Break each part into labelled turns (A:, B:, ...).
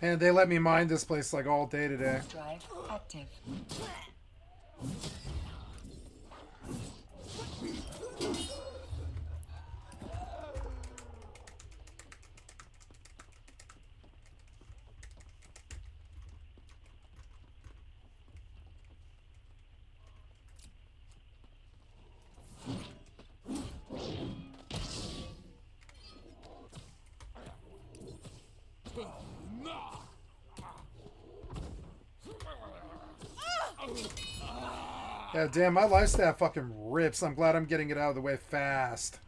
A: And they let me mine this place like all day today.
B: Drive active.
A: Yeah, damn, my life stat fucking rips. I'm glad I'm getting it out of the way fast.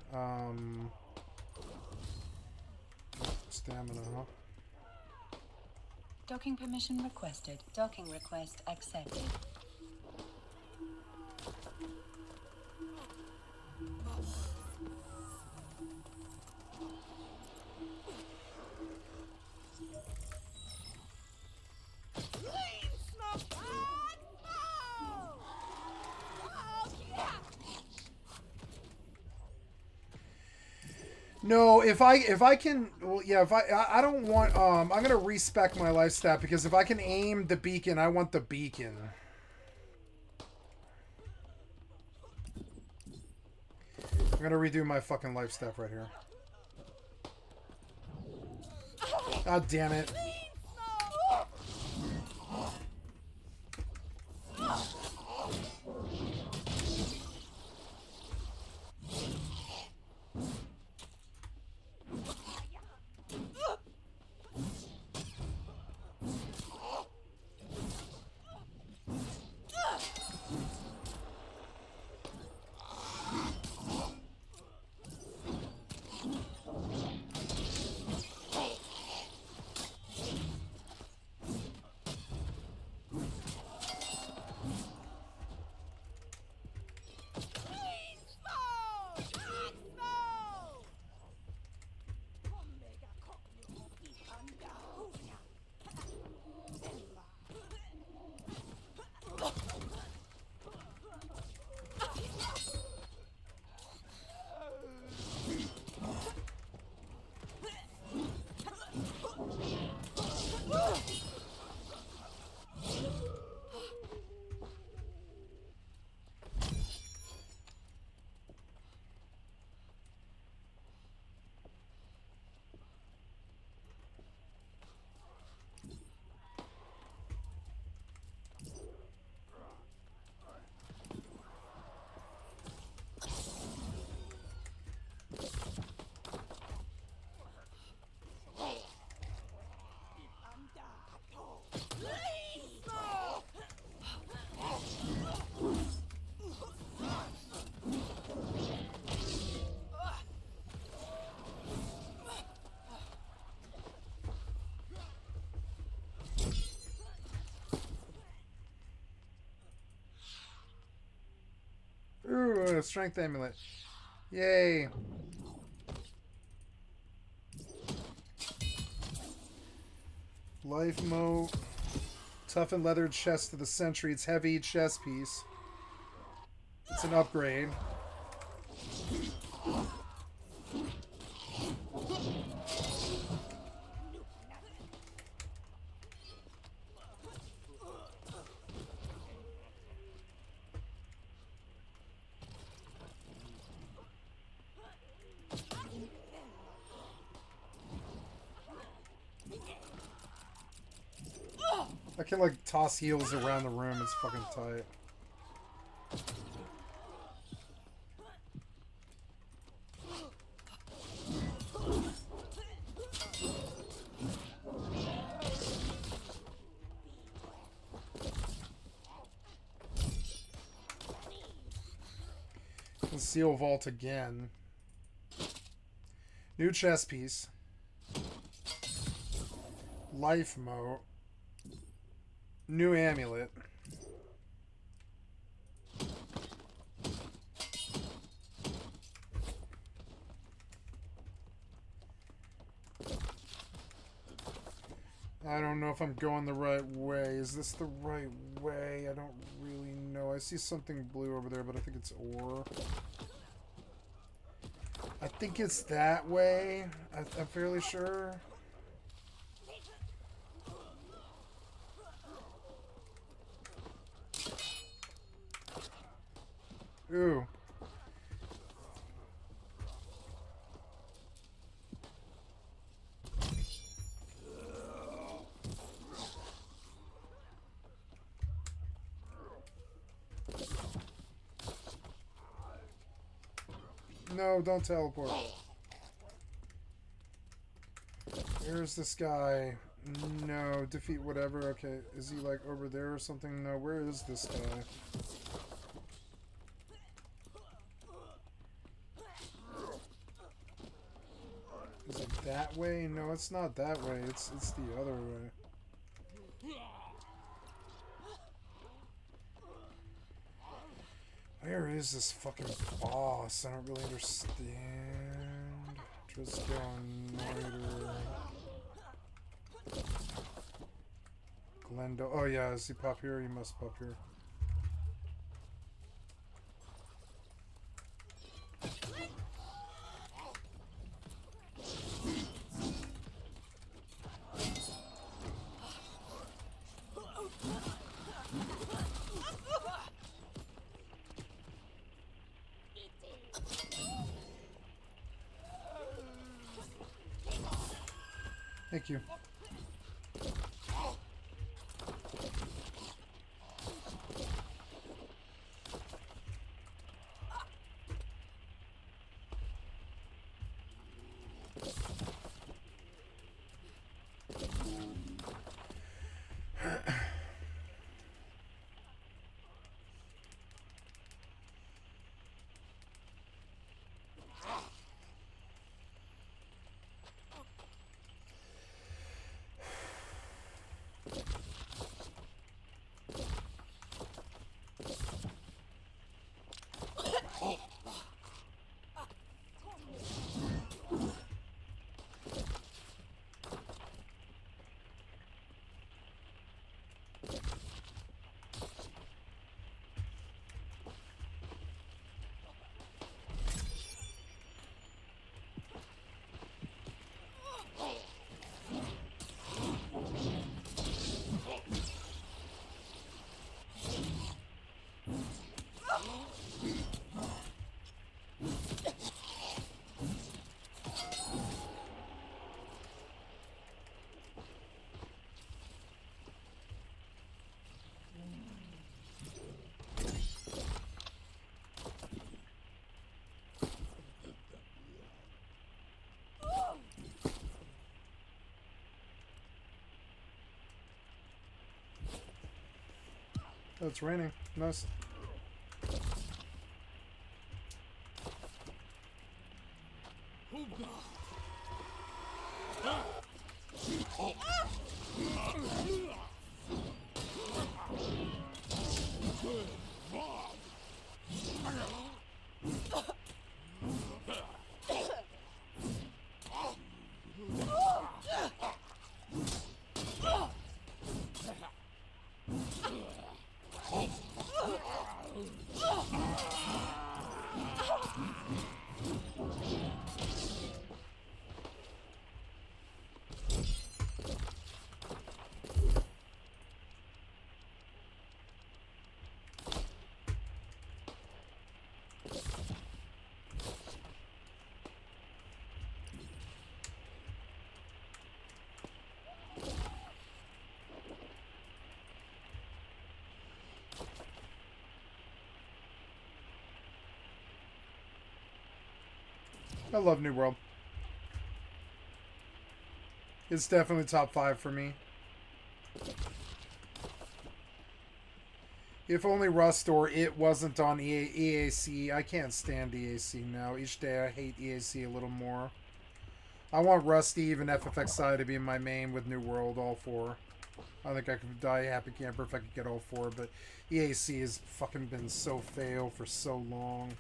A: Stamina, huh?
B: Docking permission requested. Docking request accepted.
A: No, if I can, well, yeah, if I don't want, I'm gonna respec my life stat because if I can aim the beacon, I want the beacon. I'm gonna redo my fucking life stat right here. God damn it. Ooh, strength amulet. Yay. Life moat. Toughened leather chest to the sentry. It's heavy chest piece. It's an upgrade. I can like toss heals around the room. It's fucking tight. Conceal vault again. New chest piece. Life moat. New amulet. I don't know if I'm going the right way. Is this the right way? I don't really know. I see something blue over there, but I think it's ore. I think it's that way. I'm fairly sure. Ooh. No, don't teleport. Where's this guy? No, defeat whatever. Okay, is he like over there or something? No, where is this guy? Is it that way? No, it's not that way. It's the other way. Where is this fucking boss? I don't really understand. Just going Niter. Glendo. Oh yeah, does he pop here? He must pop here. Thank you. Oh, it's raining. Nice. I love New World. It's definitely top 5 for me. If only Rust or it wasn't on EAC. I can't stand EAC now. Each day I hate EAC a little more. I want Rust, EVE, and FFXI to be my main with New World, all 4. I think I could die a happy camper if I could get all 4, but EAC has fucking been so fail for so long.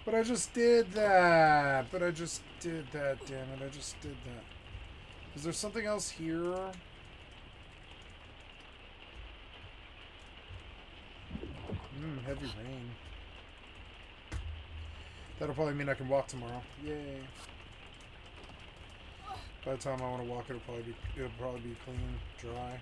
A: But I just did that. Damn it. I just did that. Is there something else here? Heavy rain. That'll probably mean I can walk tomorrow. Yay. By the time I want to walk, it'll probably be clean, dry.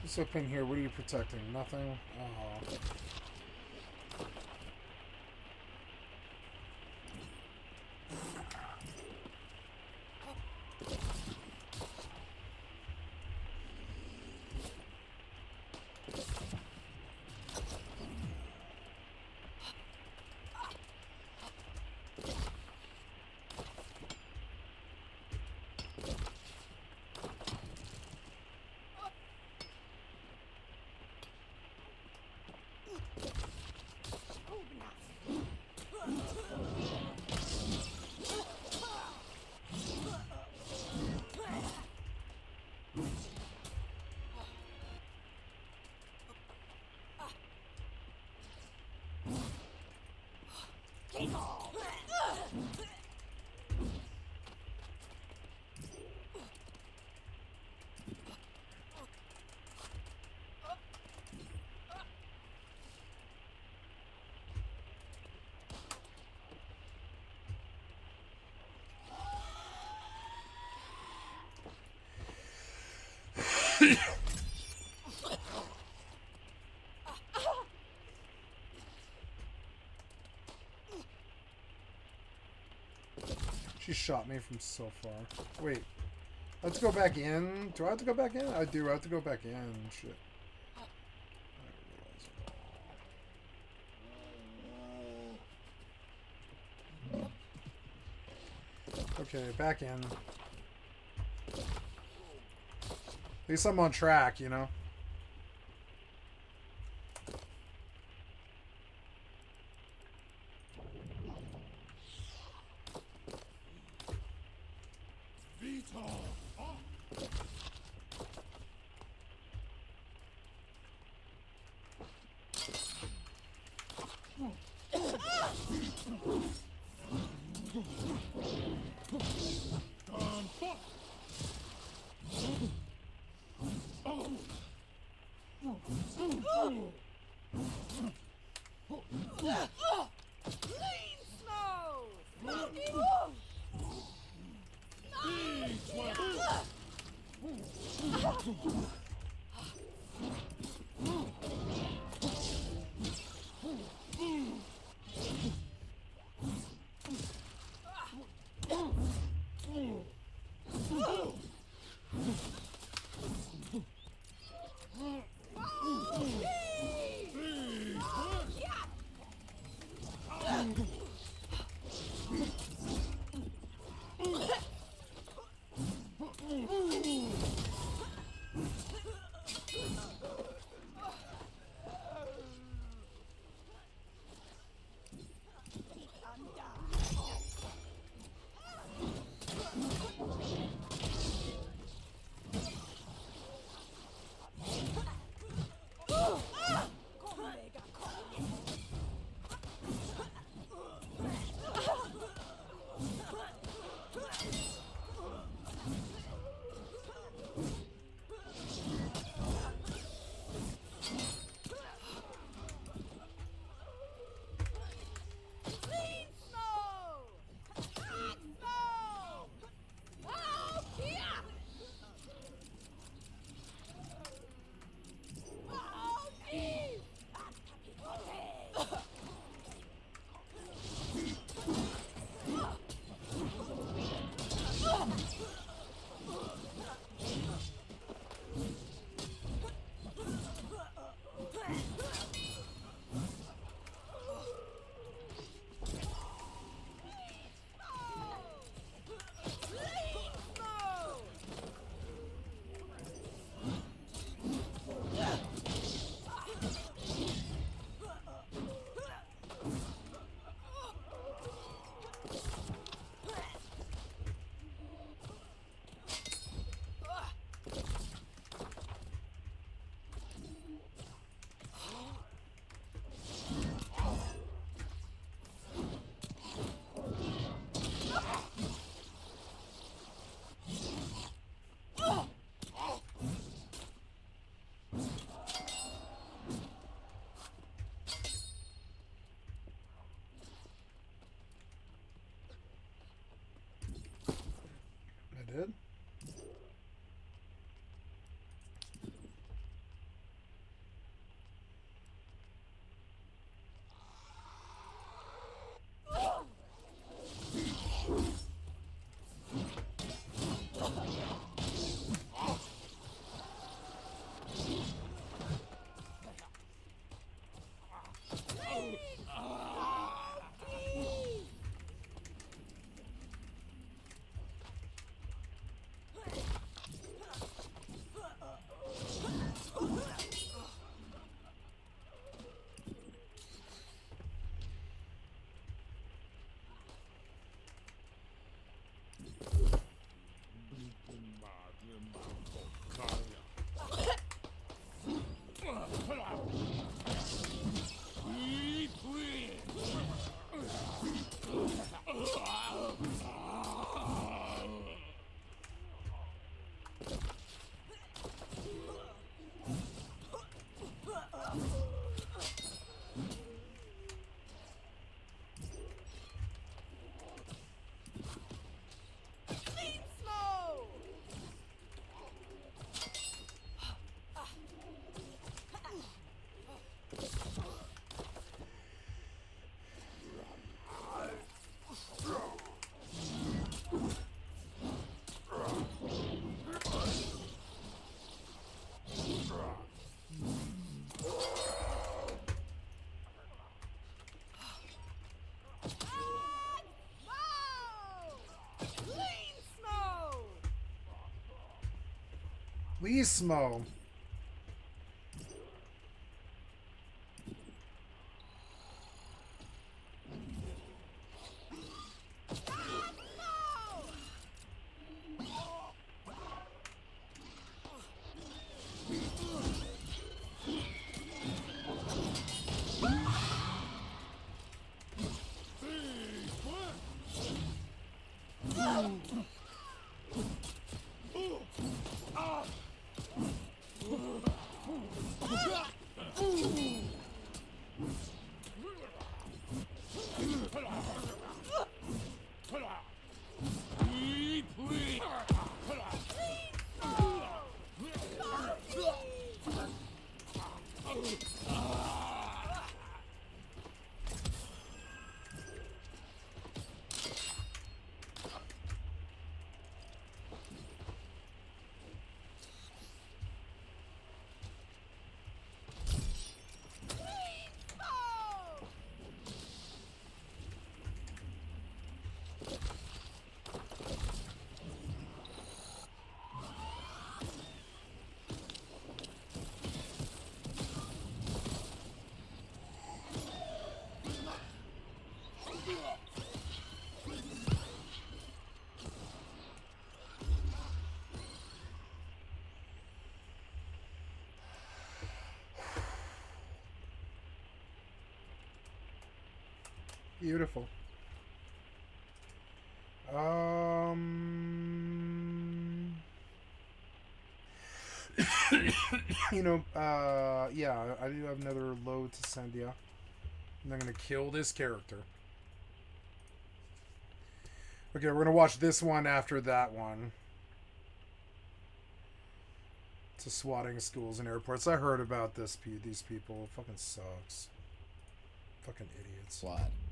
A: What's up in here? What are you protecting? Nothing? Oh. She shot me from so far. Wait. Let's go back in. Do I have to go back in? I do. I have to go back in. Shit. Okay, back in. At least I'm on track, you know? I did. Leesmo. Beautiful. Yeah, I do have another load to send you. And I'm gonna kill this character. Okay, we're gonna watch this one after that one. To swatting schools and airports. I heard about these people. It fucking sucks. Fucking idiots.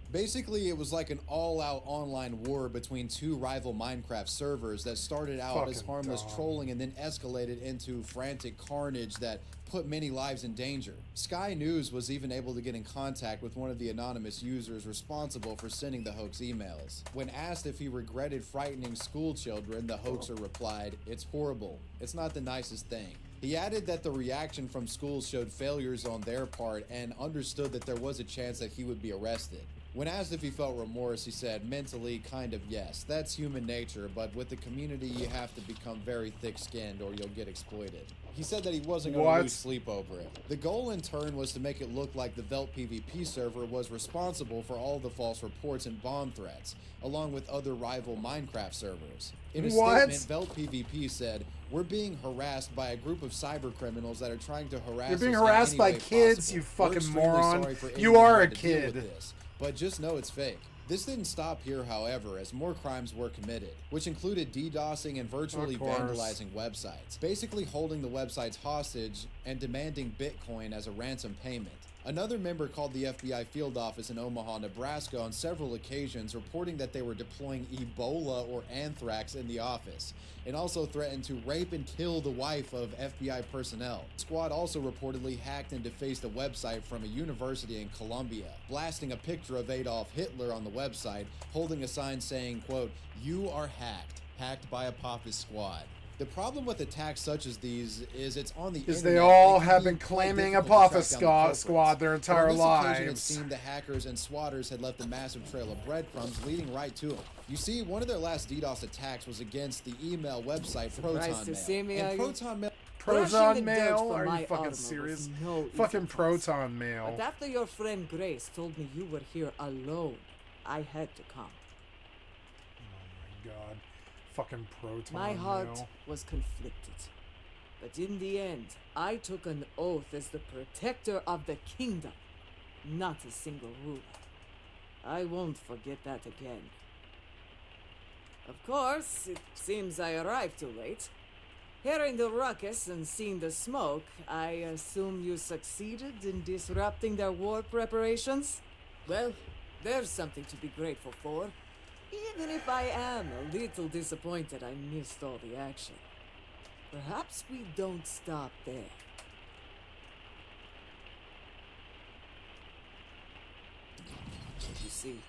C: Basically, it was like an all-out online war between two rival Minecraft servers that started out as harmless trolling and then escalated into frantic carnage that put many lives in danger. Sky News was even able to get in contact with one of the anonymous users responsible for sending the hoax emails. When asked if he regretted frightening school children, the hoaxer replied, "It's horrible. It's not the nicest thing." He added that the reaction from schools showed failures on their part and understood that there was a chance that he would be arrested. When asked if he felt remorse, he said, "Mentally, kind of yes. That's human nature, but with the community, you have to become very thick-skinned or you'll get exploited." He said that he wasn't going to lose sleep over it. The goal, in turn, was to make it look like the Velt PvP server was responsible for all the false reports and bomb threats, along with other rival Minecraft servers. In a statement, Velt PvP said, "We're being harassed by a group of cyber criminals that are trying to harass us."
A: You're being harassed by kids, you fucking moron. You are a kid.
C: But just know it's fake. This didn't stop here, however, as more crimes were committed, which included DDoSing and virtually vandalizing websites, basically holding the websites hostage and demanding Bitcoin as a ransom payment. Another member called the FBI field office in Omaha, Nebraska on several occasions, reporting that they were deploying Ebola or anthrax in the office, and also threatened to rape and kill the wife of FBI personnel. The squad also reportedly hacked and defaced a website from a university in Colombia, blasting a picture of Adolf Hitler on the website, holding a sign saying, quote, "You are hacked by Apophis Squad." The problem with attacks such as these is it's on the internet.
A: They all have been claiming Apophis Squad their entire lives.
C: It seemed the hackers and swatters had left a massive trail of breadcrumbs leading right to them. You see, one of their last DDoS attacks was against the email website Proton Mail. And
A: Proton Mail? Are you fucking serious? Fucking Proton Mail.
D: But after your friend Grace told me you were here alone, I had to come.
A: Oh my god. Fucking Proton
D: My heart
A: Mail.
D: was conflicted. But in the end, I took an oath as the protector of the kingdom, not a single ruler. I won't forget that again. Of course, it seems I arrived too late. Hearing the ruckus and seeing the smoke, I assume you succeeded in disrupting their war preparations? Well, there's something to be grateful for. Even if I am a little disappointed I missed all the action. Perhaps we don't stop there. You see,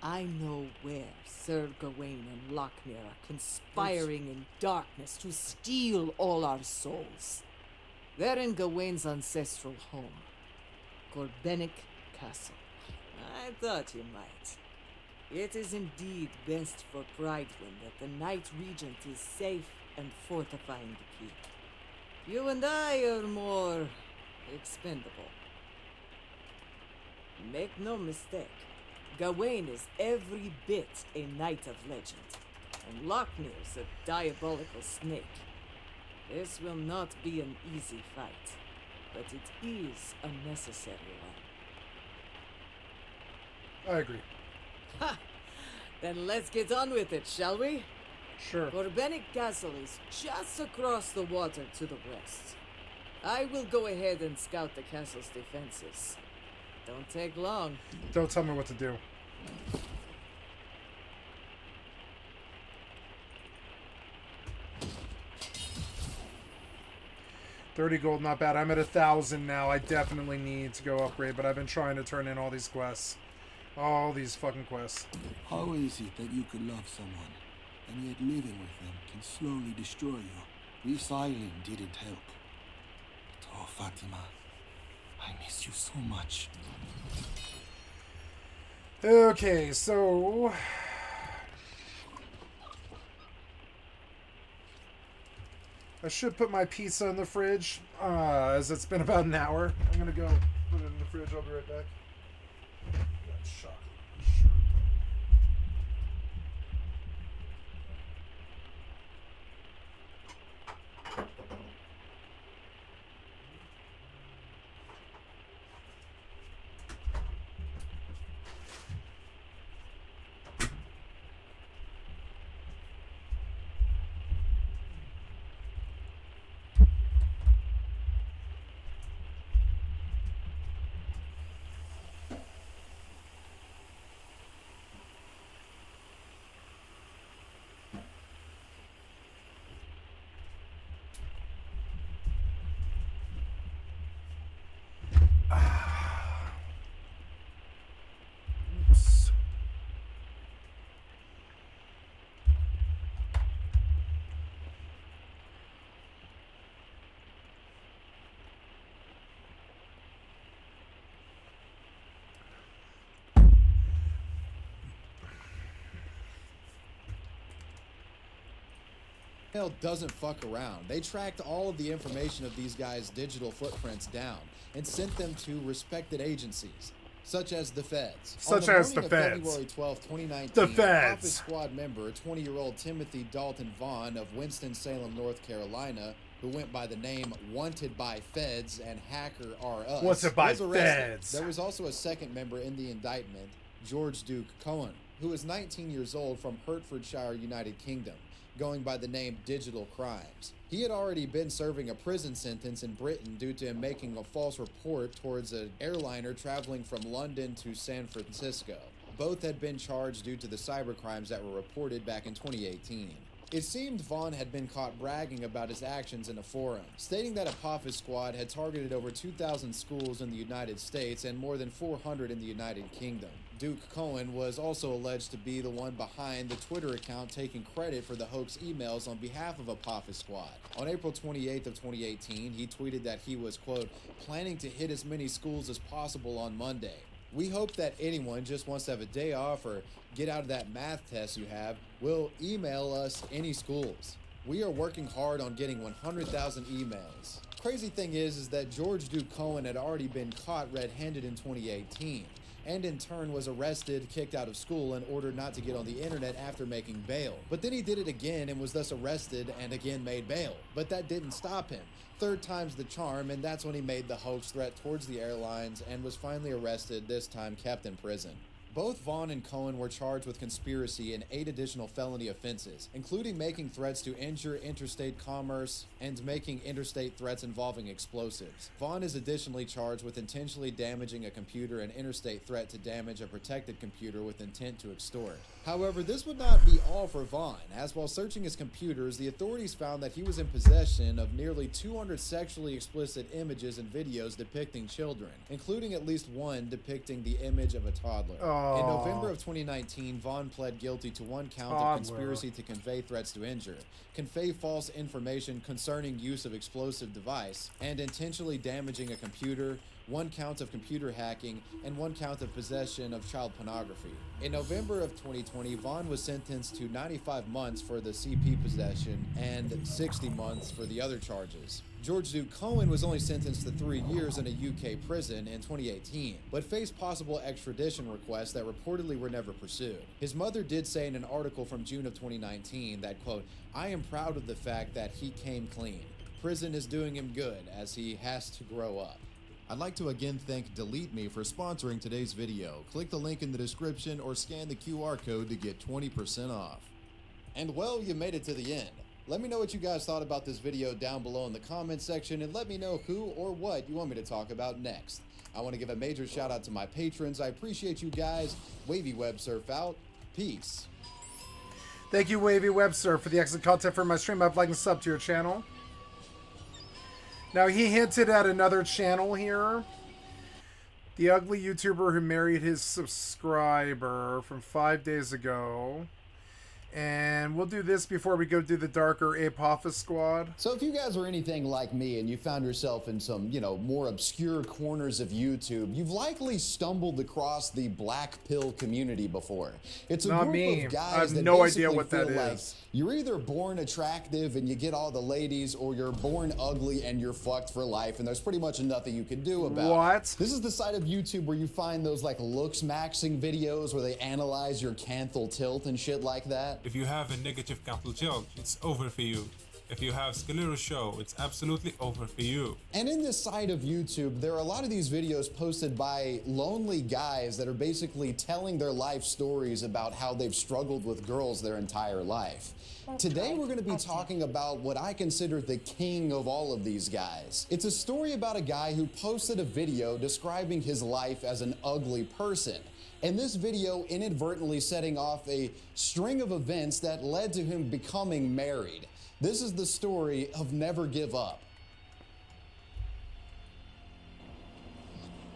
D: I know where Sir Gawain and Lochner are conspiring in darkness to steal all our souls. They're in Gawain's ancestral home, Corbenic Castle. I thought you might. It is indeed best for Brightwind that the Knight Regent is safe and fortifying the keep. You and I are more expendable. Make no mistake, Gawain is every bit a knight of legend, and Lochner's a diabolical snake. This will not be an easy fight, but it is a necessary one.
A: I agree.
D: Ha! Then let's get on with it, shall we?
A: Sure.
D: Corbenic Castle is just across the water to the west. I will go ahead and scout the castle's defenses. Don't take long.
A: Don't tell me what to do. $30 gold, not bad. I'm at 1,000 now. I definitely need to go upgrade, but I've been trying to turn in all these quests. All these fucking quests.
E: How is it that you could love someone, and yet living with them can slowly destroy you? This island didn't help. But oh, Fatima, I miss you so much.
A: Okay, so... I should put my pizza in the fridge, as it's been about an hour. I'm gonna go put it in the fridge. I'll be right back. Got chocolate on my shirt. Oops.
C: Mail doesn't fuck around. They tracked all of the information of these guys' digital footprints down and sent them to respected agencies, such as the Feds.
A: Such as the Feds.
C: February 12, 2019,
A: The Feds.
C: Office Squad member, 20-year-old Timothy Dalton Vaughn of Winston-Salem, North Carolina, who went by the name Wanted by Feds and Hacker R Us,
A: Wanted by
C: was arrested.
A: Feds.
C: There was also a second member in the indictment, George Duke Cohen, who is 19 years old from Hertfordshire, United Kingdom, going by the name Digital Crimes. He had already been serving a prison sentence in Britain due to him making a false report towards an airliner traveling from London to San Francisco. Both had been charged due to the cybercrimes that were reported back in 2018. It seemed Vaughn had been caught bragging about his actions in a forum, stating that Apophis Squad had targeted over 2,000 schools in the United States and more than 400 in the United Kingdom. Duke Cohen was also alleged to be the one behind the Twitter account taking credit for the hoax emails on behalf of Apophis Squad. On April 28th of 2018, he tweeted that he was, quote, planning to hit as many schools as possible on Monday. We hope that anyone just wants to have a day off or get out of that math test you have will email us any schools. We are working hard on getting 100,000 emails. Crazy thing is that George Duke Cohen had already been caught red-handed in 2018, and in turn was arrested, kicked out of school, and ordered not to get on the internet after making bail. But then he did it again and was thus arrested and again made bail. But that didn't stop him. Third time's the charm, and that's when he made the hoax threat towards the airlines and was finally arrested, this time kept in prison. Both Vaughn and Cohen were charged with conspiracy and 8 additional felony offenses, including making threats to injure interstate commerce and making interstate threats involving explosives. Vaughn is additionally charged with intentionally damaging a computer and interstate threat to damage a protected computer with intent to extort. However, this would not be all for Vaughn, as while searching his computers, the authorities found that he was in possession of nearly 200 sexually explicit images and videos depicting children, including at least one depicting the image of a toddler. In November of 2019, Vaughn pled guilty to 1 count of conspiracy to convey threats to injure, convey false information concerning use of explosive device, and intentionally damaging a computer, 1 count of computer hacking, and 1 count of possession of child pornography. In November of 2020, Vaughn was sentenced to 95 months for the CP possession and 60 months for the other charges. George Duke Cohen was only sentenced to 3 years in a UK prison in 2018, but faced possible extradition requests that reportedly were never pursued. His mother did say in an article from June of 2019 that, quote, I am proud of the fact that he came clean. Prison is doing him good as he has to grow up. I'd like to again thank Delete Me for sponsoring today's video. Click the link in the description or scan the QR code to get 20% off. And well, you made it to the end. Let me know what you guys thought about this video down below in the comments section, and let me know who or what you want me to talk about next. I want to give a major shout out to my patrons. I appreciate you guys. Wavy Web Surf out. Peace.
A: Thank you, Wavy Web Surf, for the excellent content for my stream. I'd like to sub to your channel. Now, he hinted at another channel here. The ugly YouTuber who married his subscriber from 5 days ago. And we'll do this before we go do the darker Apophis Squad.
C: So if you guys are anything like me and you found yourself in some, more obscure corners of YouTube, you've likely stumbled across the Black Pill community before. It's a group of guys
A: I have
C: that
A: no idea what
C: feel
A: that
C: like
A: is.
C: You're either born attractive and you get all the ladies, or you're born ugly and you're fucked for life, and there's pretty much nothing you can do about it.
A: What?
C: This is the side of YouTube where you find those looks maxing videos where they analyze your canthal tilt and shit like that.
F: If you have a negative capital tilt, it's over for you. If you have scleral show, it's absolutely over for you.
C: And in this side of YouTube, there are a lot of these videos posted by lonely guys that are basically telling their life stories about how they've struggled with girls their entire life. Today we're going to be talking about what I consider the king of all of these guys. It's a story about a guy who posted a video describing his life as an ugly person. And this video inadvertently setting off a string of events that led to him becoming married. This is the story of Never Give Up.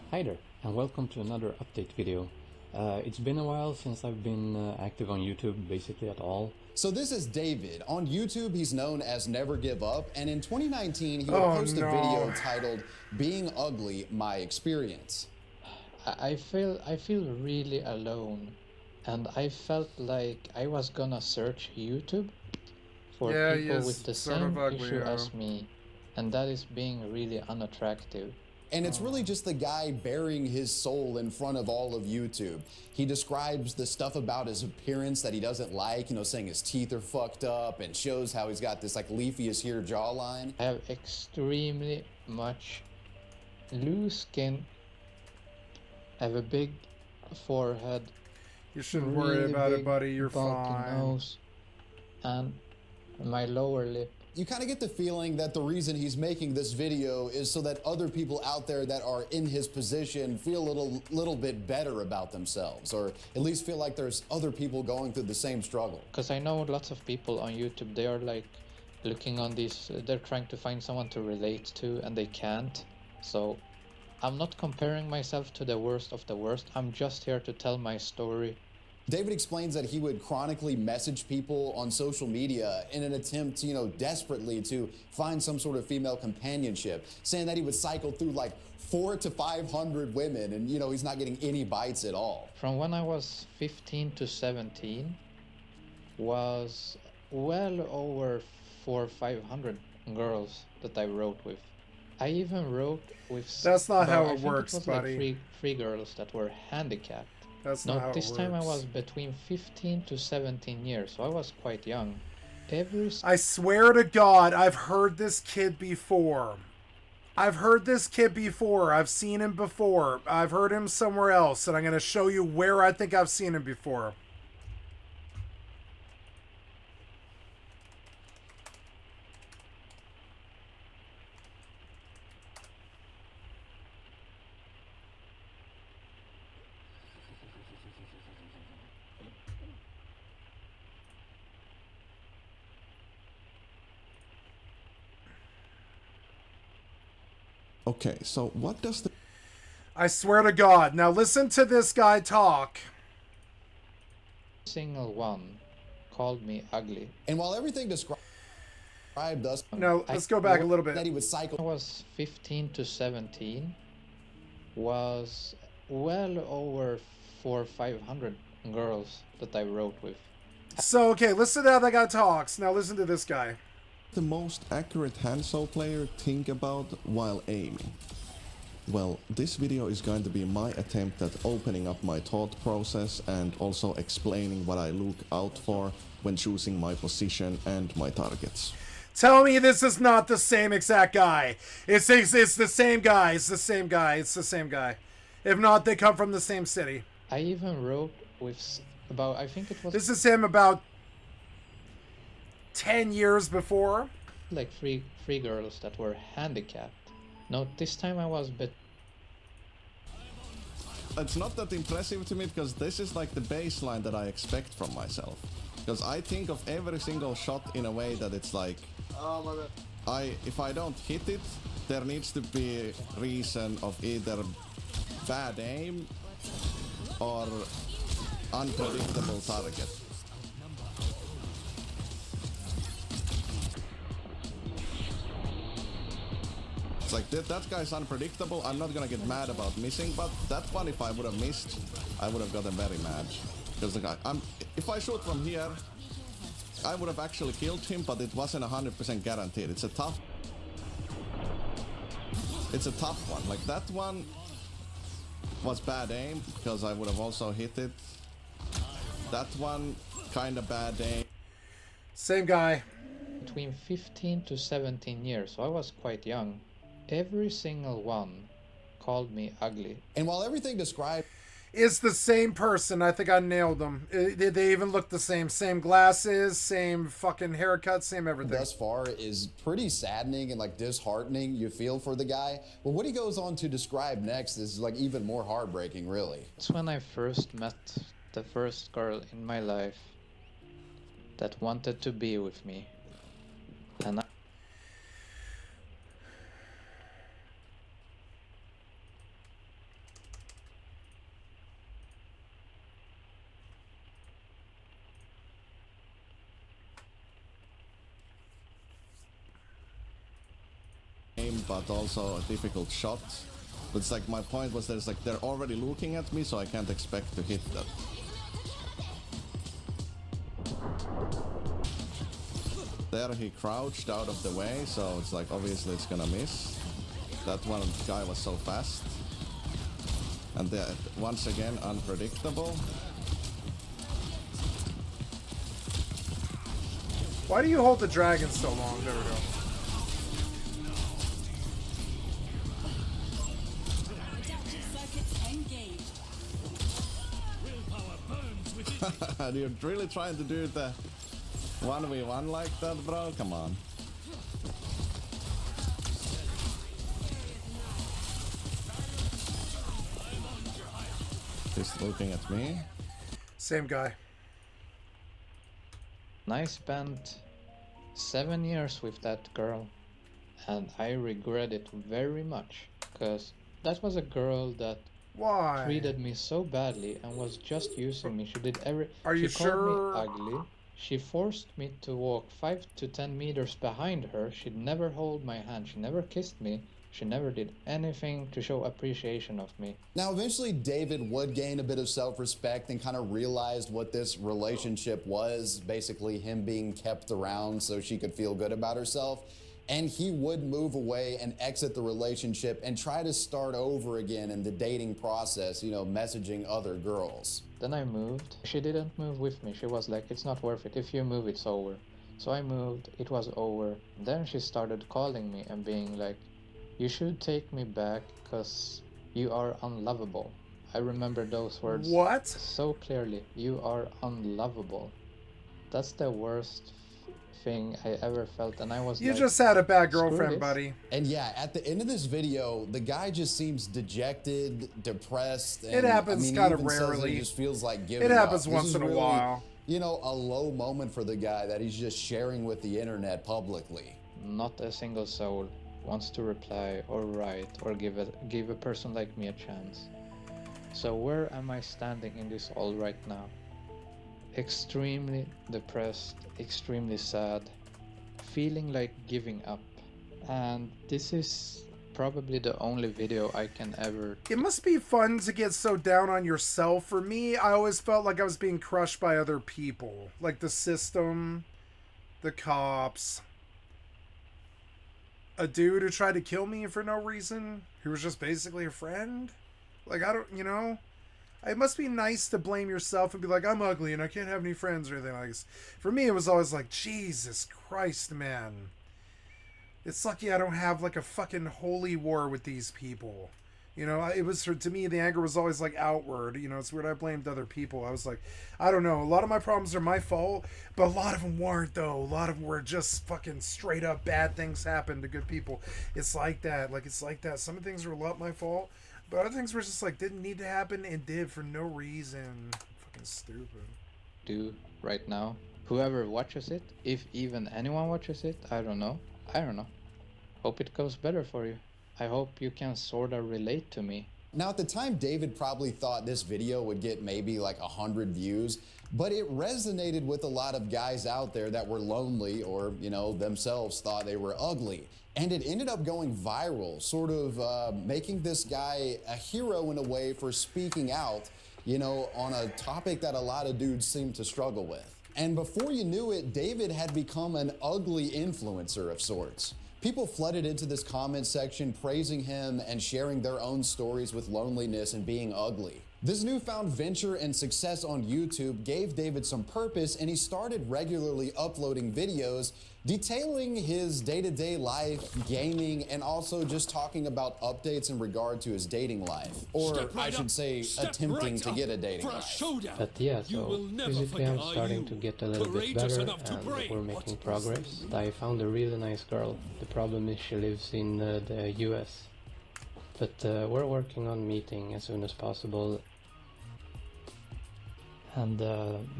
G: Hi there, and welcome to another update video. It's been a while since I've been active on YouTube, basically at all.
C: So this is David. On YouTube, he's known as Never Give Up, and in 2019, he would post a video titled, Being Ugly, My Experience.
H: I feel really alone, and I felt like I was gonna search YouTube for people with the same issue as me, and that is being really unattractive.
C: And it's really just the guy bearing his soul in front of all of YouTube. He describes the stuff about his appearance that he doesn't like, saying his teeth are fucked up, and shows how he's got this leafy as here jawline.
H: I have extremely much loose skin. I have a big forehead.
A: You shouldn't
H: really
A: worry about
H: big,
A: it, buddy. You're
H: bulky
A: fine.
H: Nose, and my lower lip.
C: You kind of get the feeling that the reason he's making this video is so that other people out there that are in his position feel a little bit better about themselves, or at least feel like there's other people going through the same struggle.
H: Because I know lots of people on YouTube, they are like looking on these, they're trying to find someone to relate to and they can't. So I'm not comparing myself to the worst of the worst. I'm just here to tell my story.
C: David explains that he would chronically message people on social media in an attempt, you know, desperately to find some sort of female companionship, saying that he would cycle through like 400 to 500 women and, you know, he's not getting any bites at all.
H: From when I was 15 to 17 was well over 400 or 500 girls that I wrote with. I even wrote with...
A: That's not how
H: I
A: it
H: think
A: works,
H: it was
A: buddy.
H: Like three girls that were handicapped.
A: That's
H: no,
A: not how
H: this
A: it
H: time
A: works.
H: I was between 15 to 17 years, so I was quite young.
A: I swear to God, I've heard this kid before. I've heard this kid before. I've seen him before. I've heard him somewhere else, and I'm going to show you where I think I've seen him before.
I: Okay, so what does the...
A: I swear to God. Now listen to this guy talk.
H: Single one called me ugly.
C: And while everything described us...
A: No, let's go back a little bit.
C: That he would cycle...
H: I was 15 to 17 was well over 400 or 500 girls that I wrote with.
A: So, okay, listen to how that guy talks. Now listen to this guy.
I: The most accurate handsaw player think about while aiming? Well, this video is going to be my attempt at opening up my thought process and also explaining what I look out for when choosing my position and my targets.
A: Tell me this is not the same exact guy. It's the same guy. It's the same guy. It's the same guy. If not, they come from the same city.
H: I even wrote with about, I think it was...
A: This is him about 10 years before.
H: Like three girls that were handicapped. No, this time I was bit...
I: It's not that impressive to me because this is like the baseline that I expect from myself. Because I think of every single shot in a way that it's like... Oh my God. If I don't hit it, there needs to be a reason of either bad aim or unpredictable target. It's like that guy's unpredictable. I'm not gonna get mad about missing, but that one, if I would have missed, I would have gotten very mad. Because the guy, if I shoot from here, I would have actually killed him, but it wasn't 100% guaranteed. It's a tough one. Like that one was bad aim because I would have also hit it. That one, kind of bad aim.
A: Same guy.
H: Between 15 to 17 years, so I was quite young. Every single one called me ugly.
C: And while everything described...
A: It's the same person. I think I nailed them. They even look the same. Same glasses, same fucking haircut, same everything.
C: Thus far is pretty saddening and like disheartening. You feel for the guy. But what he goes on to describe next is like even more heartbreaking, really.
H: It's when I first met the first girl in my life that wanted to be with me. And
I: but also a difficult shot. But it's like my point was that it's like they're already looking at me, so I can't expect to hit that. There he crouched out of the way, so it's like obviously it's gonna miss. That one guy was so fast. And once again, unpredictable.
A: Why do you hold the dragon so long? There we go.
I: You're really trying to do the 1v1 like that, bro? Come on. He's looking at me.
A: Same guy.
H: I spent 7 years with that girl, and I regret it very much, because that was a girl that treated me so badly and was just using me. She did
A: Are you
H: she called
A: sure?
H: me ugly. She forced me to walk 5 to 10 meters behind her. She'd never hold my hand. She never kissed me. She never did anything to show appreciation of me.
C: Now, eventually, David would gain a bit of self-respect and kind of realized what this relationship was, basically him being kept around so she could feel good about herself. And he would move away and exit the relationship and try to start over again in the dating process, you know, messaging other girls.
H: Then I moved. She didn't move with me. She was like, it's not worth it. If you move, it's over. So I moved. It was over. Then she started calling me and being like, you should take me back because you are unlovable. I remember those words so clearly. You are unlovable. That's the worst thing I ever felt, and I was
A: You
H: like,
A: just had a bad girlfriend, buddy.
C: And yeah, at the end of this video, the guy just seems dejected, depressed. And,
A: it happens kind of
C: says
A: rarely.
C: It just feels like giving up.
A: It happens once in a
C: really,
A: while.
C: You know, a low moment for the guy that he's just sharing with the internet publicly.
H: Not a single soul wants to reply or write or give a person like me a chance. So where am I standing in this all right now? Extremely depressed, extremely sad, feeling like giving up. And this is probably the only video I can ever...
A: It must be fun to get so down on yourself. For me, I always felt like I was being crushed by other people. Like the system, the cops, a dude who tried to kill me for no reason, who was just basically a friend. Like, I don't, you know... It must be nice to blame yourself and be like, I'm ugly and I can't have any friends or anything like this. For me, it was always like, Jesus Christ, man. It's lucky I don't have like a fucking holy war with these people. You know, it was, to me, the anger was always like outward. You know, it's weird I blamed other people. I was like, I don't know. A lot of my problems are my fault, but a lot of them weren't, though. A lot of them were just fucking straight up bad things happen to good people. It's like that. Like, it's like that. Some of the things were a lot my fault. But other things were just like, didn't need to happen and did for no reason. Fucking stupid.
H: Do right now. Whoever watches it, if even anyone watches it, I don't know. Hope it goes better for you. I hope you can sorta relate to me.
C: Now, at the time, David probably thought this video would get maybe like 100 views, but it resonated with a lot of guys out there that were lonely or, you know, themselves thought they were ugly. And it ended up going viral, sort of making this guy a hero in a way for speaking out, you know, on a topic that a lot of dudes seem to struggle with. And before you knew it, David had become an ugly influencer of sorts. People flooded into this comment section praising him and sharing their own stories with loneliness and being ugly. This newfound venture and success on YouTube gave David some purpose, and he started regularly uploading videos detailing his day-to-day life, gaming, and also just talking about updates in regard to his dating life. Or I should say, attempting to get a dating life.
G: But yeah, so physically I'm starting to get a little bit better and we're making progress. I found a really nice girl. The problem is she lives in the US. But we're working on meeting as soon as possible. And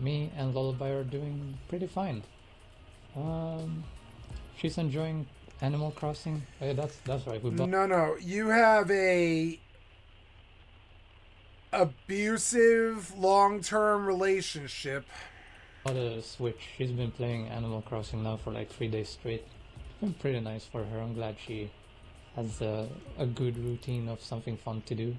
G: me and Lullaby are doing pretty fine. She's enjoying Animal Crossing. That's right.
A: No. You have a abusive long-term relationship.
G: On a Switch. She's been playing Animal Crossing now for like 3 days straight. It's been pretty nice for her. I'm glad she has a good routine of something fun to do.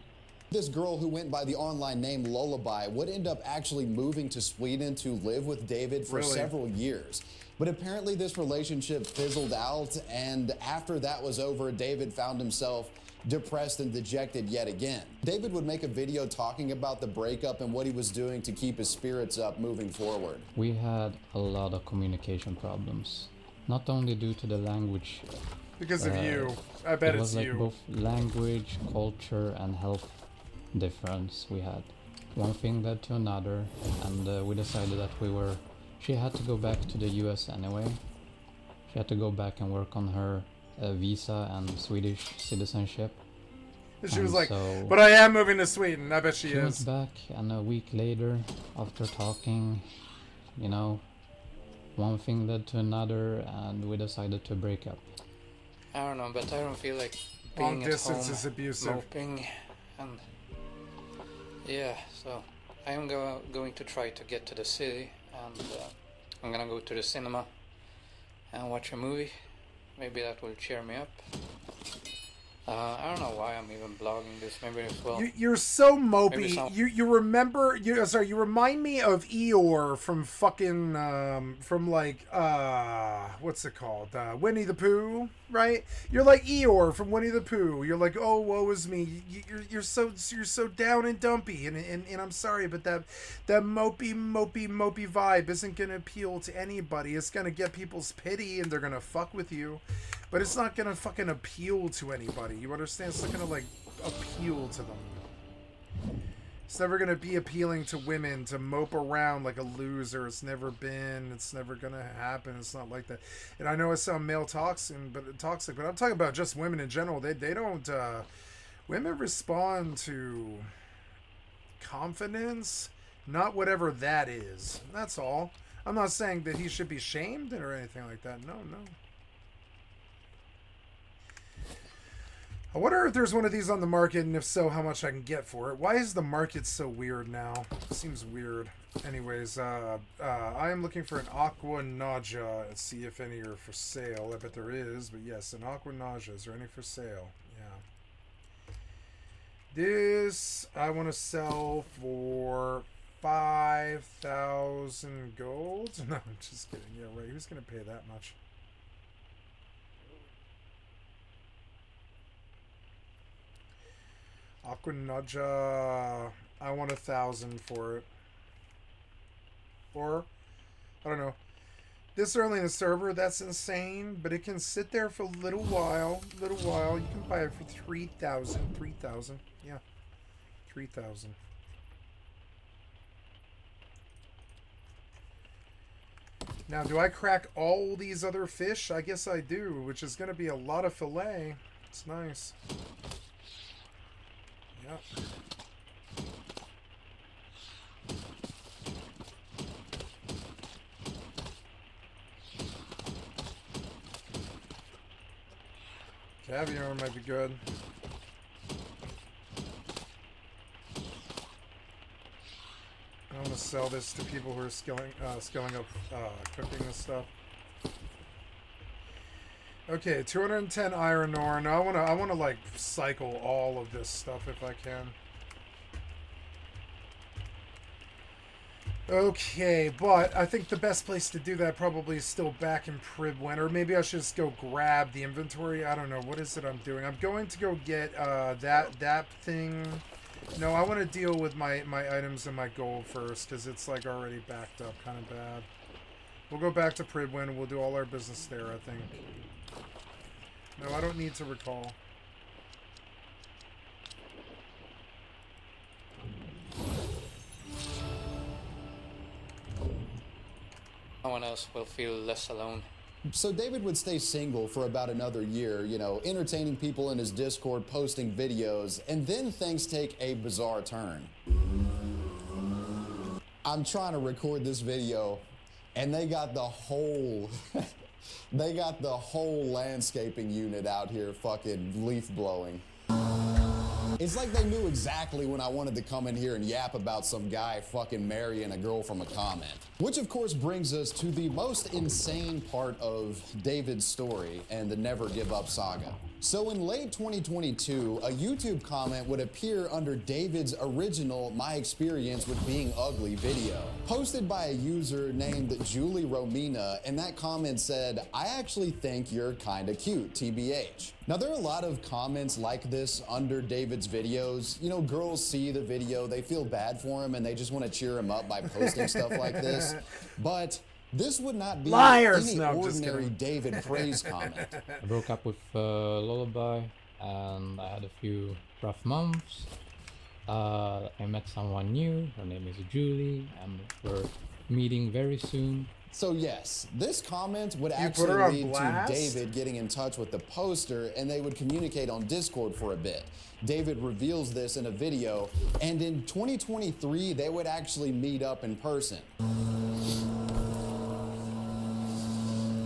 C: This girl who went by the online name Lullaby would end up actually moving to Sweden to live with David for several years. But apparently this relationship fizzled out, and after that was over, David found himself depressed and dejected yet again. David would make a video talking about the breakup and what he was doing to keep his spirits up moving forward.
G: We had a lot of communication problems, not only due to the language.
A: Because of you. I bet it's you.
G: It was like both language, culture, and health difference we had. one thing led to another, and we decided that she had to go back to the US anyway. She had to go back and work on her visa and Swedish citizenship.
A: She was like, so but I am moving to Sweden. I bet she is.
G: She went back, and a week later, after talking, you know, one thing led to another, and we decided to break up. I don't know, but I don't feel like being at home,
A: is abusive.
G: moping, and yeah, so I am going to try to get to the city, and I'm gonna go to the cinema and watch a movie. Maybe that will cheer me up. I don't know why I'm even blogging this. Maybe as well.
A: You're so mopey. You remember? You remind me of Eeyore from fucking from like what's it called? Winnie the Pooh, right? You're like Eeyore from Winnie the Pooh. You're like, oh, woe is me. You're so down and dumpy, and I'm sorry, but that mopey vibe isn't gonna appeal to anybody. It's gonna get people's pity, and they're gonna fuck with you. But it's not gonna fucking appeal to anybody. You understand? It's not gonna, like, appeal to them. It's never gonna be appealing to women to mope around like a loser. It's never been. It's never gonna happen. It's not like that. And I know I sound male toxic, but I'm talking about just women in general. They don't, women respond to confidence, not whatever that is. That's all. I'm not saying that he should be shamed or anything like that. No. I wonder if there's one of these on the market, and if so, how much I can get for it. Why is the market so weird now? It seems weird. Anyways, I am looking for an Aqua Nausea. Let's see if any are for sale. I bet there is, but yes, an Aqua Nausea. Is there any for sale? Yeah. This I want to sell for 5,000 gold. No, I'm just kidding. Yeah, right. Who's going to pay that much? Aqua Nausea, I want 1,000 for it. Or, I don't know. This early in the server, that's insane, but it can sit there for a little while. You can buy it for 3,000. 3,000. Yeah. 3,000. Now, do I crack all these other fish? I guess I do, which is going to be a lot of fillet. It's nice. Yep. Caviar might be good. I want to sell this to people who are skilling up cooking this stuff. Okay, 210 iron ore. Now I wanna like cycle all of this stuff if I can. Okay, but I think the best place to do that probably is still back in Pribwin, or maybe I should just go grab the inventory. I don't know. What is it I'm doing? I'm going to go get that thing. No, I want to deal with my items and my gold first, because it's like already backed up kind of bad. We'll go back to Pribwin and we'll do all our business there, I think. No, I don't need to recall.
G: No one else will feel less alone.
C: So David would stay single for about another year, you know, entertaining people in his Discord, posting videos, and then things take a bizarre turn. I'm trying to record this video, and they got the whole... they got the whole landscaping unit out here fucking leaf blowing. It's like they knew exactly when I wanted to come in here and yap about some guy fucking marrying a girl from a comment. Which of course brings us to the most insane part of David's story and the Never Give Up saga. So in late 2022, a YouTube comment would appear under David's original My Experience with Being Ugly video, posted by a user named Julie Romina, and that comment said, "I actually think you're kinda cute, TBH." Now there are a lot of comments like this under David's videos. You know, girls see the video, they feel bad for him, and they just want to cheer him up by posting stuff like this. But this would not be any ordinary David praise comment.
G: I broke up with Lullaby, and I had a few rough months.
H: I met someone new. Her name is Julie, and we're meeting very soon.
C: So yes, this comment would actually lead to David getting in touch with the poster, and they would communicate on Discord for a bit. David reveals this in a video, and in 2023, they would actually meet up in person.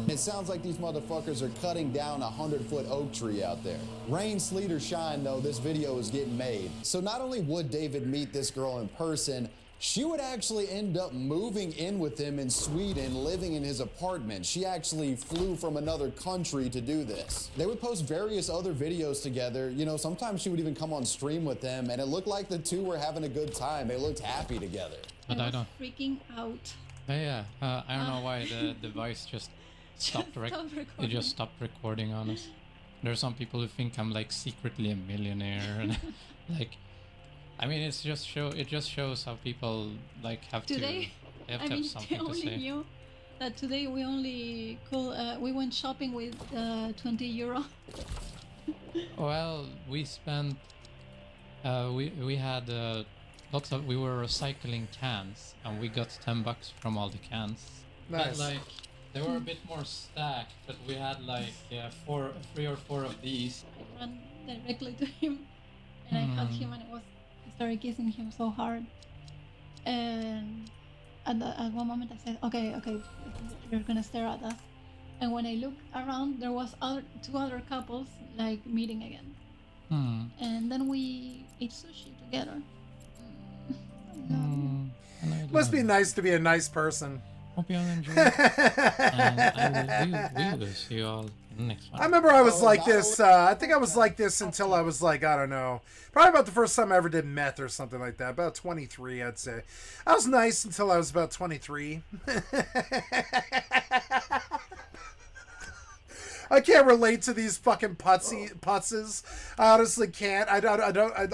C: It sounds like these motherfuckers are cutting down a 100-foot oak tree out there. Rain, sleet, or shine, though, this video is getting made. So not only would David meet this girl in person, she would actually end up moving in with him in Sweden, living in his apartment. She actually flew from another country to do this. They would post various other videos together. You know, sometimes she would even come on stream with them, and it looked like the two were having a good time. They looked happy together.
J: But I don't freaking out.
H: Yeah, I don't know why the device just stopped it just stopped recording on us. There are some people who think I'm like secretly a millionaire and like, I mean, it just shows how people like have
J: today,
H: to have something to say.
J: Knew that today we only we went shopping with €20.
H: Well, we spent we had we were recycling cans and we got $10 from all the cans.
A: Nice.
H: But, like, they were a bit more stacked, but we had like 3 or 4 of these.
J: I ran directly to him and I hugged him and I started kissing him so hard. And at one moment I said, okay, you're gonna stare at us. And when I looked around, there was 2 other couples like meeting again. And then we ate sushi together.
A: Must be nice to be a nice person.
H: Hope you all enjoy. And we will see you all in the next one.
A: I remember I was like this. I think I was like this until I was like, I don't know, probably about the first time I ever did meth or something like that. About 23, I'd say. I was nice until I was about 23. I can't relate to these fucking putzes. I honestly can't. I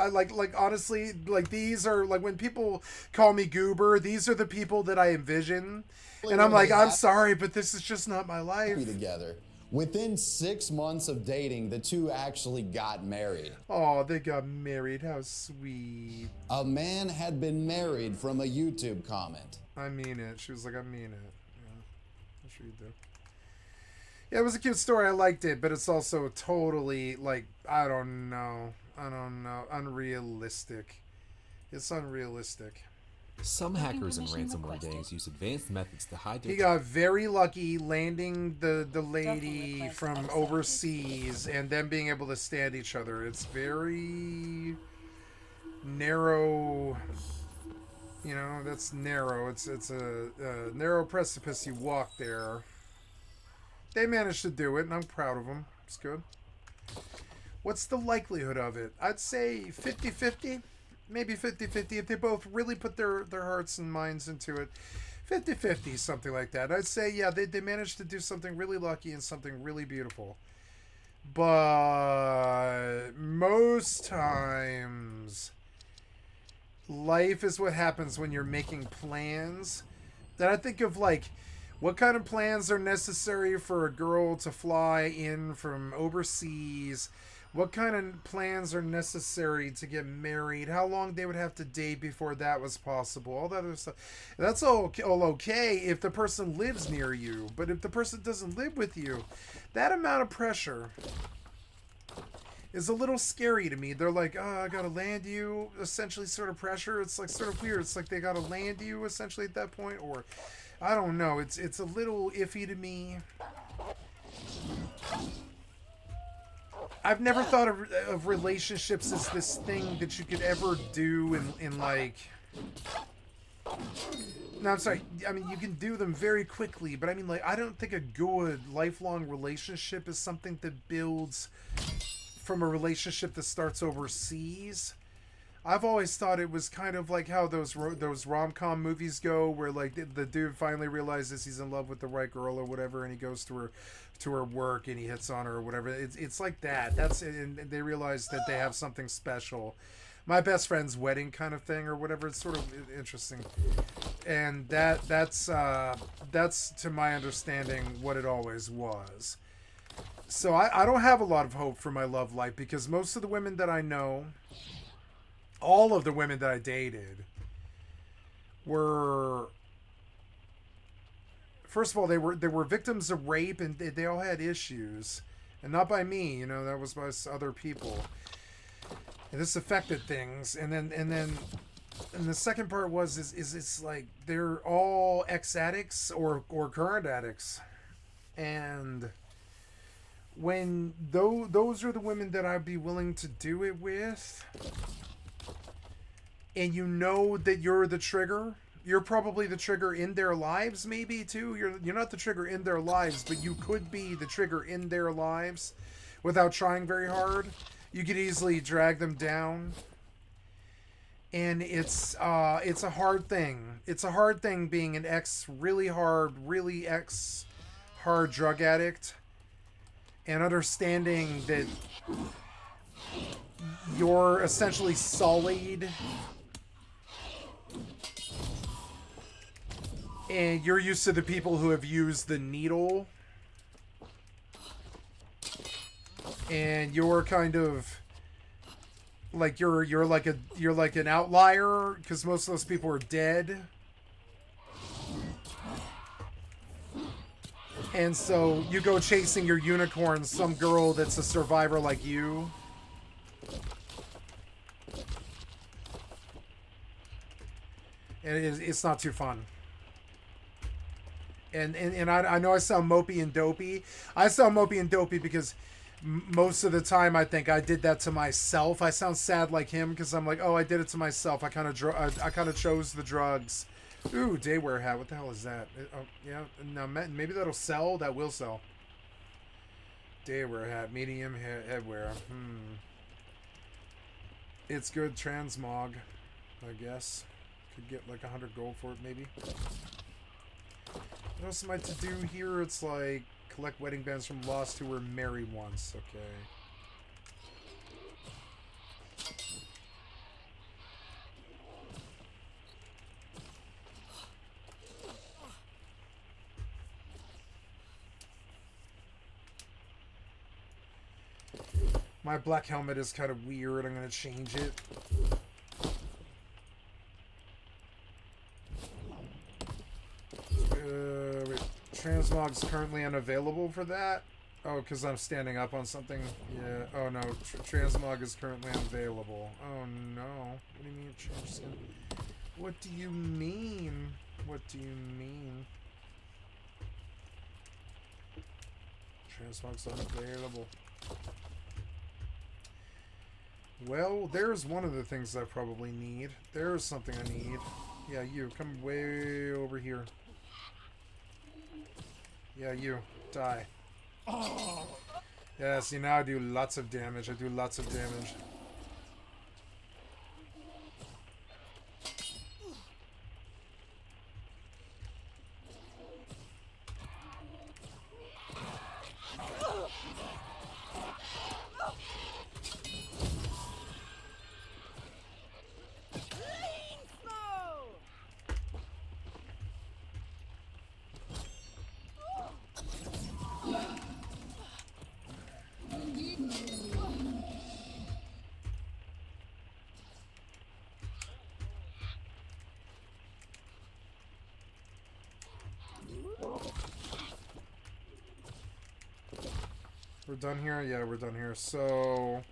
A: like honestly, like, these are like, when people call me goober, these are the people that I envision. And I'm like, I'm sorry, but this is just not my life.
C: Together. Within 6 months of dating, the two actually got married.
A: Oh, they got married. How sweet.
C: A man had been married from a YouTube comment.
A: I mean it. She was like, I mean it. Yeah, I'm sure you do. Yeah, it was a cute story. I liked it, but it's also totally, like, I don't know, unrealistic. It's unrealistic.
K: Some hackers and ransomware gangs use advanced methods to hide their...
A: He got very lucky landing the lady from overseas and them being able to stand each other. It's very narrow, you know, that's narrow. It's a narrow precipice you walk there. They managed to do it, and I'm proud of them. It's good. What's the likelihood of it? I'd say 50-50. Maybe 50-50 if they both really put their hearts and minds into it. 50-50, something like that. I'd say, yeah, they managed to do something really lucky and something really beautiful. But most times, life is what happens when you're making plans. Then I think of, like, what kind of plans are necessary for a girl to fly in from overseas? What kind of plans are necessary to get married? How long they would have to date before that was possible? All that other stuff. That's all okay if the person lives near you. But if the person doesn't live with you, that amount of pressure is a little scary to me. They're like, oh, I gotta land you, essentially, sort of pressure. It's like sort of weird. It's like they gotta land you essentially at that point, or I don't know. It's a little iffy to me. I've never thought of relationships as this thing that you could ever do in like... No, I'm sorry. I mean, you can do them very quickly, but I mean, like, I don't think a good lifelong relationship is something that builds from a relationship that starts overseas. I've always thought it was kind of like how those rom-com movies go, where like the dude finally realizes he's in love with the right girl or whatever, and he goes to her work and he hits on her or whatever. It's like that. That's it, and they realize that they have something special. My best friend's wedding kind of thing or whatever. It's sort of interesting, and that's to my understanding what it always was. So I don't have a lot of hope for my love life, because most of the women that I know all of the women that I dated were, first of all, they were victims of rape, and they all had issues, and not by me, you know, that was by other people, and this affected things. And then the second part was it's like they're all ex-addicts or current addicts, and when those are the women that I'd be willing to do it with, and you know that you're the trigger, you're probably the trigger in their lives, maybe too. You're not the trigger in their lives, but you could be the trigger in their lives without trying very hard. You could easily drag them down, and it's a hard thing. It's a hard thing being an really hard drug addict, and understanding that you're essentially sullied, and you're used to the people who have used the needle, and you're kind of like you're like an outlier because most of those people are dead. And so you go chasing your unicorn, some girl that's a survivor like you. And it's not too fun. And I know I sound mopey and dopey. I sound mopey and dopey because most of the time I think I did that to myself. I sound sad like him because I'm like, oh, I did it to myself. I kind of chose the drugs. Ooh, daywear hat. What the hell is that? Oh, yeah. No, maybe that'll sell. That will sell. Daywear hat. Medium headwear. It's good transmog, I guess. Could get like 100 gold for it, maybe. What else am I to do here? It's like collect wedding bands from lost who were married once. Okay. My black helmet is kind of weird. I'm going to change it. Wait. Transmog's currently unavailable for that? Oh, because I'm standing up on something? Yeah. Oh, no. Transmog is currently unavailable. Oh, no. What do you mean change skin? What do you mean? What do you mean? Transmog's unavailable. Well, there's one of the things I probably need. There's something I need. Yeah, you. Come way over here. Yeah, you. Die. Yeah, see, now I do lots of damage. I do lots of damage. We're done here? Yeah, we're done here. So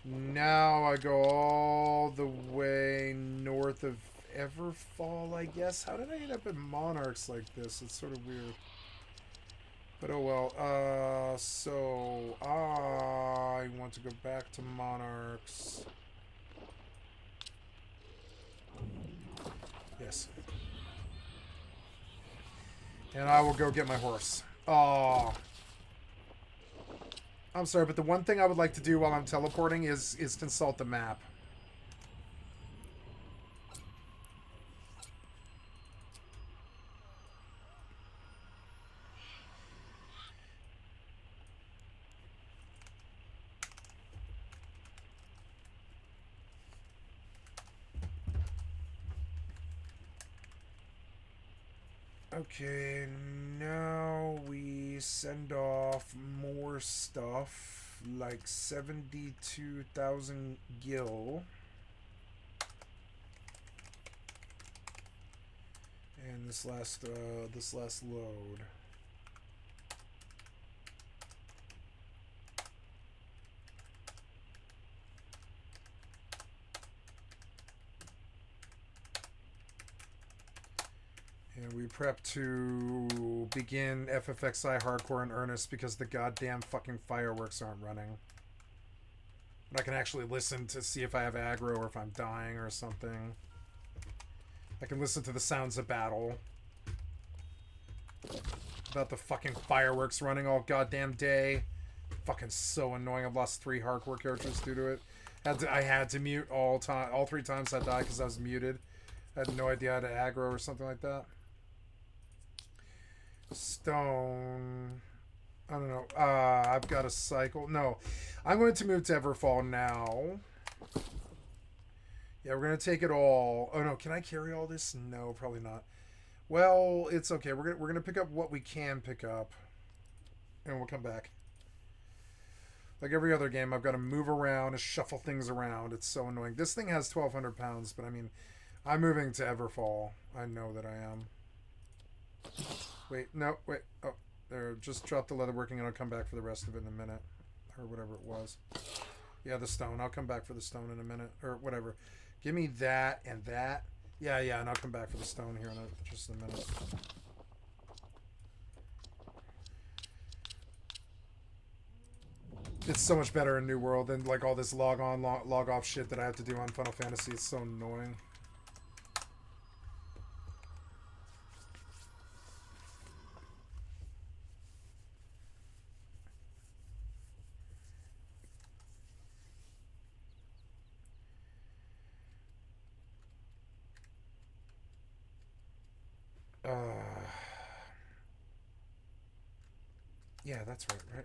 A: now I go all the way north of Everfall, I guess. How did I end up in Monarchs like this? It's sort of weird. But oh well. So I want to go back to Monarchs. Yes. And I will go get my horse. Oh. I'm sorry, but the one thing I would like to do while I'm teleporting is consult the map. Okay, now we send off more stuff, like 72,000 gil. And this last load. And we prep to begin FFXI hardcore in earnest because the goddamn fucking fireworks aren't running. But I can actually listen to see if I have aggro or if I'm dying or something. I can listen to the sounds of battle. Without the fucking fireworks running all goddamn day. Fucking so annoying. I've lost 3 hardcore characters due to it. I had to mute all 3 times I died because I was muted. I had no idea how to aggro or something like that. Stone. I don't know. I've got a cycle. No. I'm going to move to Everfall now. Yeah, we're going to take it all. Oh, no. Can I carry all this? No, probably not. Well, it's okay. We're gonna pick up what we can pick up. And we'll come back. Like every other game, I've got to move around and shuffle things around. It's so annoying. This thing has 1,200 pounds, but I mean, I'm moving to Everfall. I know that I am. Wait, no, wait. Oh, there. Just drop the leatherworking and I'll come back for the rest of it in a minute. Or whatever it was. Yeah, the stone. I'll come back for the stone in a minute. Or whatever. Give me that and that. Yeah, and I'll come back for the stone here in just a minute. It's so much better in New World than like all this log on, log off shit that I have to do on Final Fantasy. It's so annoying. Yeah, that's right?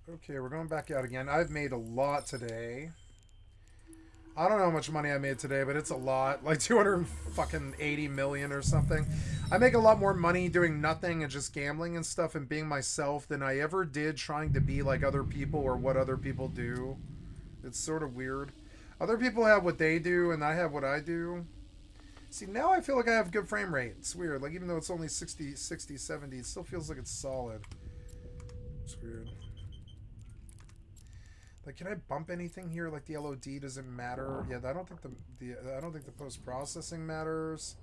A: Yeah. Okay, we're going back out again. I've made a lot today. I don't know how much money I made today, but it's a lot. Like 280 million or something. I make a lot more money doing nothing and just gambling and stuff and being myself than I ever did trying to be like other people or what other people do. It's sort of weird. Other people have what they do and I have what I do. See, now I feel like I have good frame rate. It's weird. Like, even though it's only 60, 70, it still feels like it's solid. It's weird. Like, can I bump anything here? Like, the LOD doesn't matter. Yeah, I don't think the post-processing matters.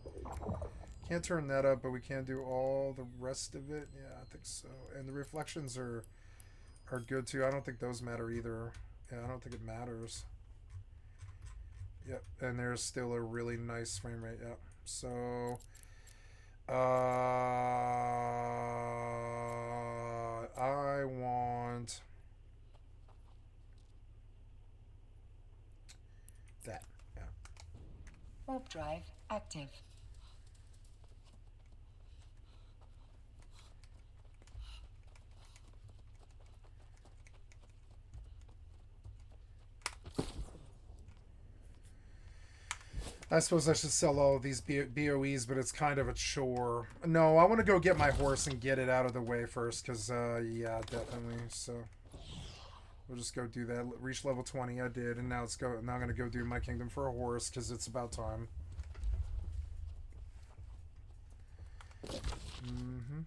A: Can't turn that up, but we can do all the rest of it. Yeah, I think so. And the reflections are good, too. I don't think those matter either. Yeah, I don't think it matters. Yep, and there's still a really nice frame rate. Yep. So, I want that. Yeah.
B: Warp drive active.
A: I suppose I should sell all of these BOEs, but it's kind of a chore. No, I want to go get my horse and get it out of the way first, because, yeah, definitely. So, we'll just go do that. Reach level 20, I did, and now I'm going to go do my kingdom for a horse, because it's about time. Mm-hmm.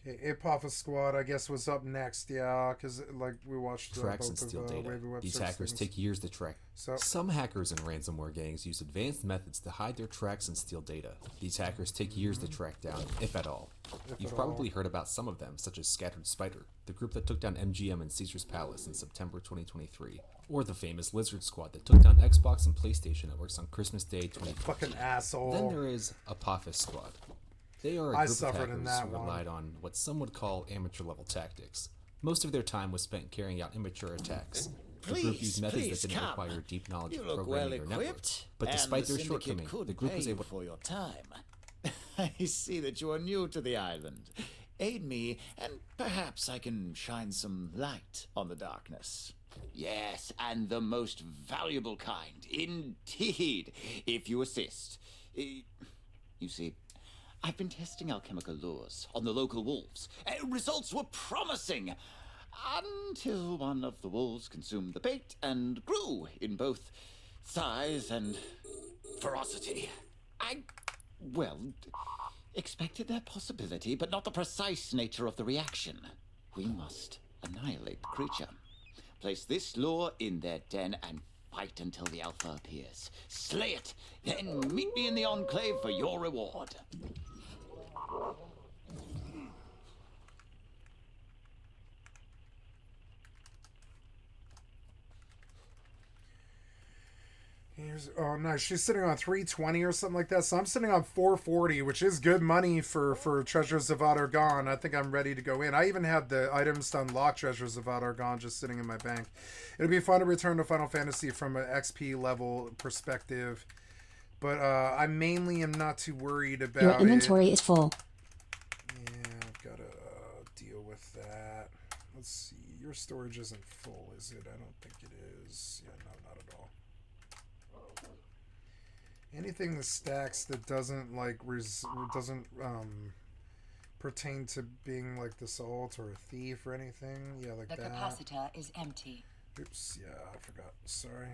A: Okay, Apophis Squad, I guess, was up next, yeah, because, like, we watched
K: tracks and steal data. These hackers take years to track. Some hackers and ransomware gangs use advanced methods to hide their tracks and steal data. These hackers take years to track down, if at all. You've probably heard about some of them, such as Scattered Spider, the group that took down MGM in Caesar's Palace in September 2023, or the famous Lizard Squad that took down Xbox and PlayStation networks on Christmas Day 2015.
A: Fucking asshole.
K: Then there is Apophis Squad. They are a group of hackers who relied on what some would call amateur-level tactics. Most of their time was spent carrying out immature attacks. The group used methods that didn't require deep knowledge of programming or network. But despite their shortcoming, the group was able
L: for your time. I see that you are new to the island. Aid me, and perhaps I can shine some light on the darkness. Yes, and the most valuable kind, indeed, if you assist. You see, I've been testing alchemical lures on the local wolves. Results were promising, until one of the wolves consumed the bait and grew in both size and ferocity. Well, expected that possibility, but not the precise nature of the reaction. We must annihilate the creature. Place this lure in their den and fight until the Alpha appears. Slay it, then meet me in the Enclave for your reward.
A: Oh, nice. She's sitting on 320 or something like that. So I'm sitting on 440, which is good money for Treasures of Aeturnum. I think I'm ready to go in. I even have the items to unlock Treasures of Aeturnum just sitting in my bank. It'll be fun to return to Final Fantasy from an XP level perspective. But I mainly am not too worried about
M: Your inventory is full.
A: Yeah, I've got to deal with that. Let's see. Your storage isn't full, is it? I don't think it is. Yeah, no, not at all. Anything that stacks that doesn't like pertain to being like the assault or a thief or anything, yeah, like
B: the
A: that.
B: The capacitor is empty.
A: Oops, yeah, I forgot. Sorry.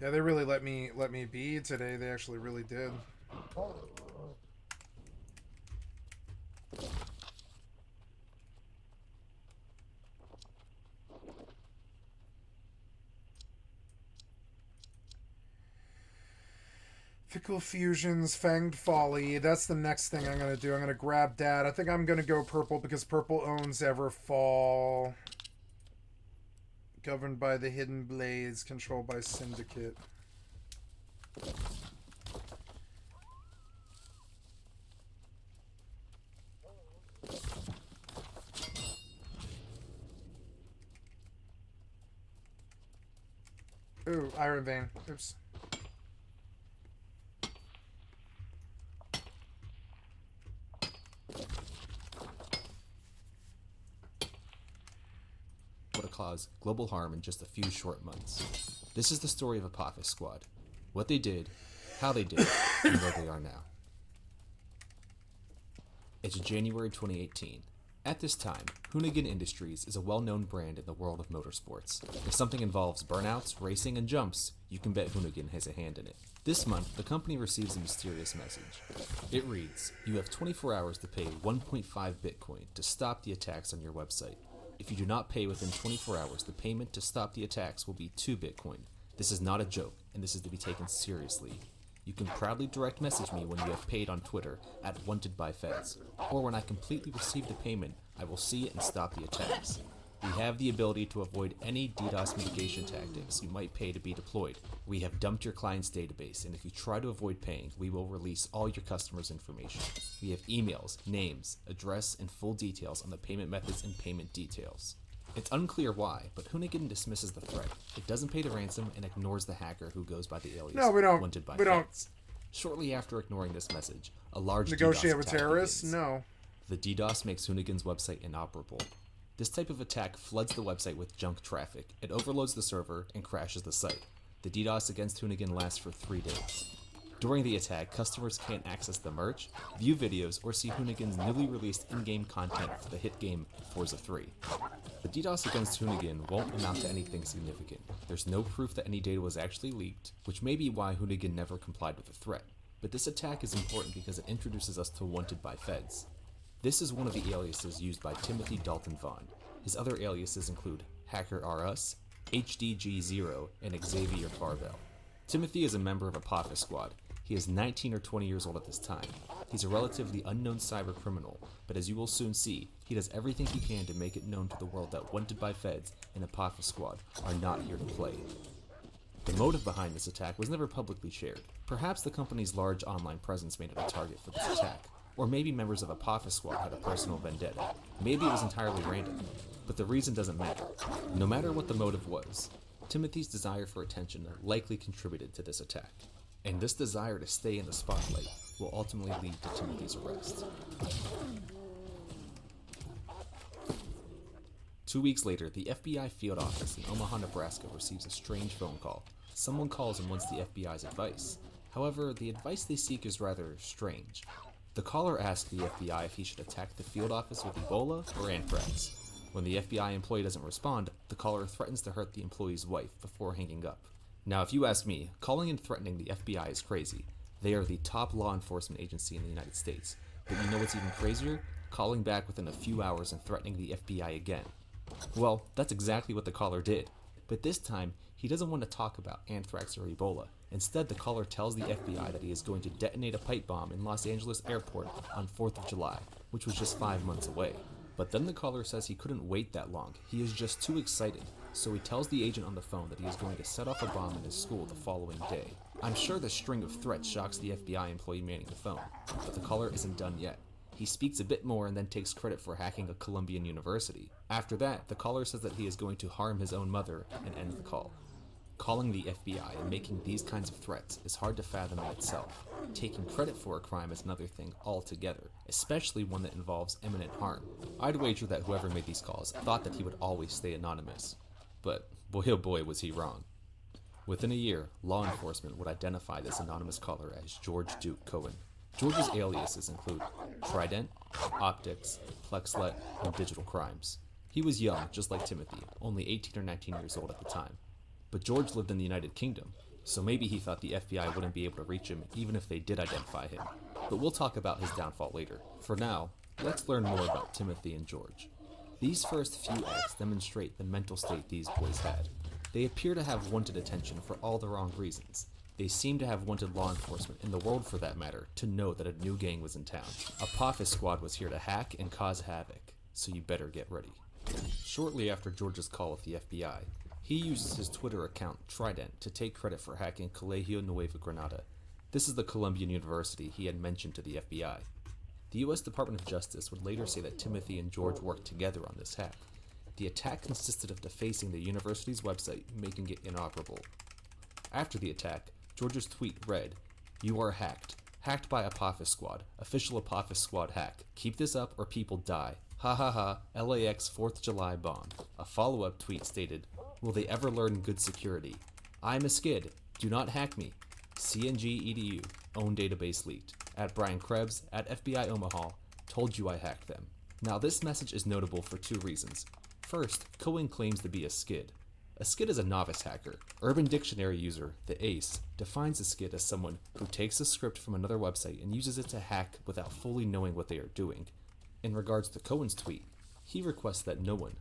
A: Yeah, they really let me be today. They actually really did. Fickle Fusions, Fanged Folly. That's the next thing I'm going to do. I'm going to grab that. I think I'm going to go purple because purple owns Everfall. Governed by the Hidden Blades, controlled by Syndicate. Ooh, Iron Vein. Oops.
K: Cause global harm in just a few short months. This is the story of Apophis Squad. What they did, how they did it, and where they are now. It's January 2018. At this time, Hoonigan Industries is a well-known brand in the world of motorsports. If something involves burnouts, racing, and jumps, you can bet Hoonigan has a hand in it. This month, the company receives a mysterious message. It reads, "You have 24 hours to pay 1.5 Bitcoin to stop the attacks on your website. If you do not pay within 24 hours, the payment to stop the attacks will be 2 Bitcoin. This is not a joke, and this is to be taken seriously. You can proudly direct message me when you have paid on Twitter at @WantedByFeds, or when I completely receive the payment, I will see it and stop the attacks. We have the ability to avoid any DDoS mitigation tactics you might pay to be deployed. We have dumped your client's database, and if you try to avoid paying, we will release all your customers' information. We have emails, names, address, and full details on the payment methods and payment details." It's unclear why, but Hoonigan dismisses the threat. It doesn't pay the ransom and ignores the hacker who goes by the alias Wanted by Feds. Shortly after ignoring this message, a large
A: negotiate
K: DDoS
A: with
K: attack
A: terrorists?
K: begins.
A: No.
K: The DDoS makes Hoonigan's website inoperable. This type of attack floods the website with junk traffic. It overloads the server and crashes the site. The DDoS against Hoonigan lasts for 3 days. During the attack, customers can't access the merch, view videos, or see Hoonigan's newly released in-game content for the hit game Forza 3. The DDoS against Hoonigan won't amount to anything significant. There's no proof that any data was actually leaked, which may be why Hoonigan never complied with the threat. But this attack is important because it introduces us to Wanted by Feds. This is one of the aliases used by Timothy Dalton Vaughn. His other aliases include HackerRUs, HDG0, and Xavier Farvel. Timothy is a member of Apophis Squad. He is 19 or 20 years old at this time. He's a relatively unknown cyber criminal, but as you will soon see, he does everything he can to make it known to the world that Wanted by Feds and Apophis Squad are not here to play. The motive behind this attack was never publicly shared. Perhaps the company's large online presence made it a target for this attack. Or maybe members of Apophis Squad had a personal vendetta. Maybe it was entirely random. But the reason doesn't matter. No matter what the motive was, Timothy's desire for attention likely contributed to this attack. And this desire to stay in the spotlight will ultimately lead to Timothy's arrest. 2 weeks later, the FBI field office in Omaha, Nebraska receives a strange phone call. Someone calls and wants the FBI's advice. However, the advice they seek is rather strange. The caller asks the FBI if he should attack the field office with Ebola or anthrax. When the FBI employee doesn't respond, the caller threatens to hurt the employee's wife before hanging up. Now, if you ask me, calling and threatening the FBI is crazy. They are the top law enforcement agency in the United States. But you know what's even crazier? Calling back within a few hours and threatening the FBI again. Well, that's exactly what the caller did. But this time, he doesn't want to talk about anthrax or Ebola. Instead, the caller tells the FBI that he is going to detonate a pipe bomb in Los Angeles airport on 4th of July, which was just 5 months away. But then the caller says he couldn't wait that long. He is just too excited. So he tells the agent on the phone that he is going to set off a bomb in his school the following day. I'm sure the string of threats shocks the FBI employee manning the phone, but the caller isn't done yet. He speaks a bit more and then takes credit for hacking a Columbian university. After that, the caller says that he is going to harm his own mother and ends the call. Calling the FBI and making these kinds of threats is hard to fathom in itself. Taking credit for a crime is another thing altogether, especially one that involves imminent harm. I'd wager that whoever made these calls thought that he would always stay anonymous. But boy oh boy was he wrong. Within a year, law enforcement would identify this anonymous caller as George Duke Cohen. George's aliases include Trident, Optics, Plexlet, and Digital Crimes. He was young, just like Timothy, only 18 or 19 years old at the time. But George lived in the United Kingdom, so maybe he thought the FBI wouldn't be able to reach him even if they did identify him. But we'll talk about his downfall later. For now, let's learn more about Timothy and George. These first few acts demonstrate the mental state these boys had. They appear to have wanted attention for all the wrong reasons. They seem to have wanted law enforcement, in the world for that matter, to know that a new gang was in town. Apophis Squad was here to hack and cause havoc, so you better get ready. Shortly after George's call with the FBI, he uses his Twitter account, Trident, to take credit for hacking Colegio Nueva Granada. This is the Columbian University he had mentioned to the FBI. The U.S. Department of Justice would later say that Timothy and George worked together on this hack. The attack consisted of defacing the university's website, making it inoperable. After the attack, George's tweet read, "You are hacked. Hacked by Apophis Squad. Official Apophis Squad hack. Keep this up or people die. Ha ha ha. LAX 4th July bomb." A follow-up tweet stated, "Will they ever learn good security? I'm a skid. Do not hack me. CNG EDU. Own database leaked. At Brian Krebs, at FBI Omaha. Told you I hacked them." Now this message is notable for two reasons. First, Cohen claims to be a skid. A skid is a novice hacker. Urban Dictionary user, the ACE, defines a skid as someone who takes a script from another website and uses it to hack without fully knowing what they are doing. In regards to Cohen's tweet, he requests that no one,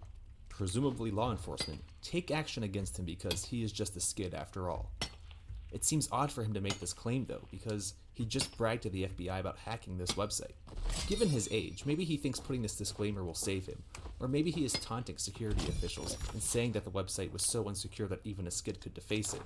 K: presumably law enforcement, take action against him because he is just a skid after all. It seems odd for him to make this claim though, because he just bragged to the FBI about hacking this website. Given his age, maybe he thinks putting this disclaimer will save him, or maybe he is taunting security officials and saying that the website was so unsecure that even a skid could deface it.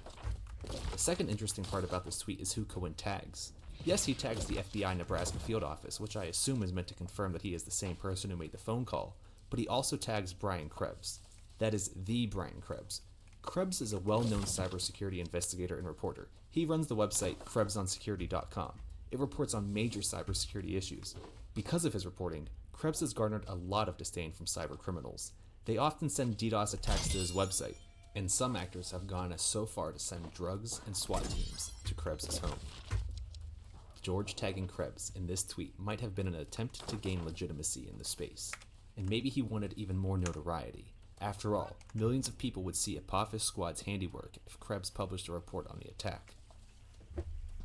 K: The second interesting part about this tweet is who Cohen tags. Yes, he tags the FBI Nebraska field office, which I assume is meant to confirm that he is the same person who made the phone call, but he also tags Brian Krebs. That is the Brian Krebs. Krebs is a well-known cybersecurity investigator and reporter. He runs the website KrebsOnSecurity.com. It reports on major cybersecurity issues. Because of his reporting, Krebs has garnered a lot of disdain from cyber criminals. They often send DDoS attacks to his website, and some actors have gone as so far to send drugs and SWAT teams to Krebs' home. George tagging Krebs in this tweet might have been an attempt to gain legitimacy in the space, and maybe he wanted even more notoriety. After all, millions of people would see Apophis Squad's handiwork if Krebs published a report on the attack.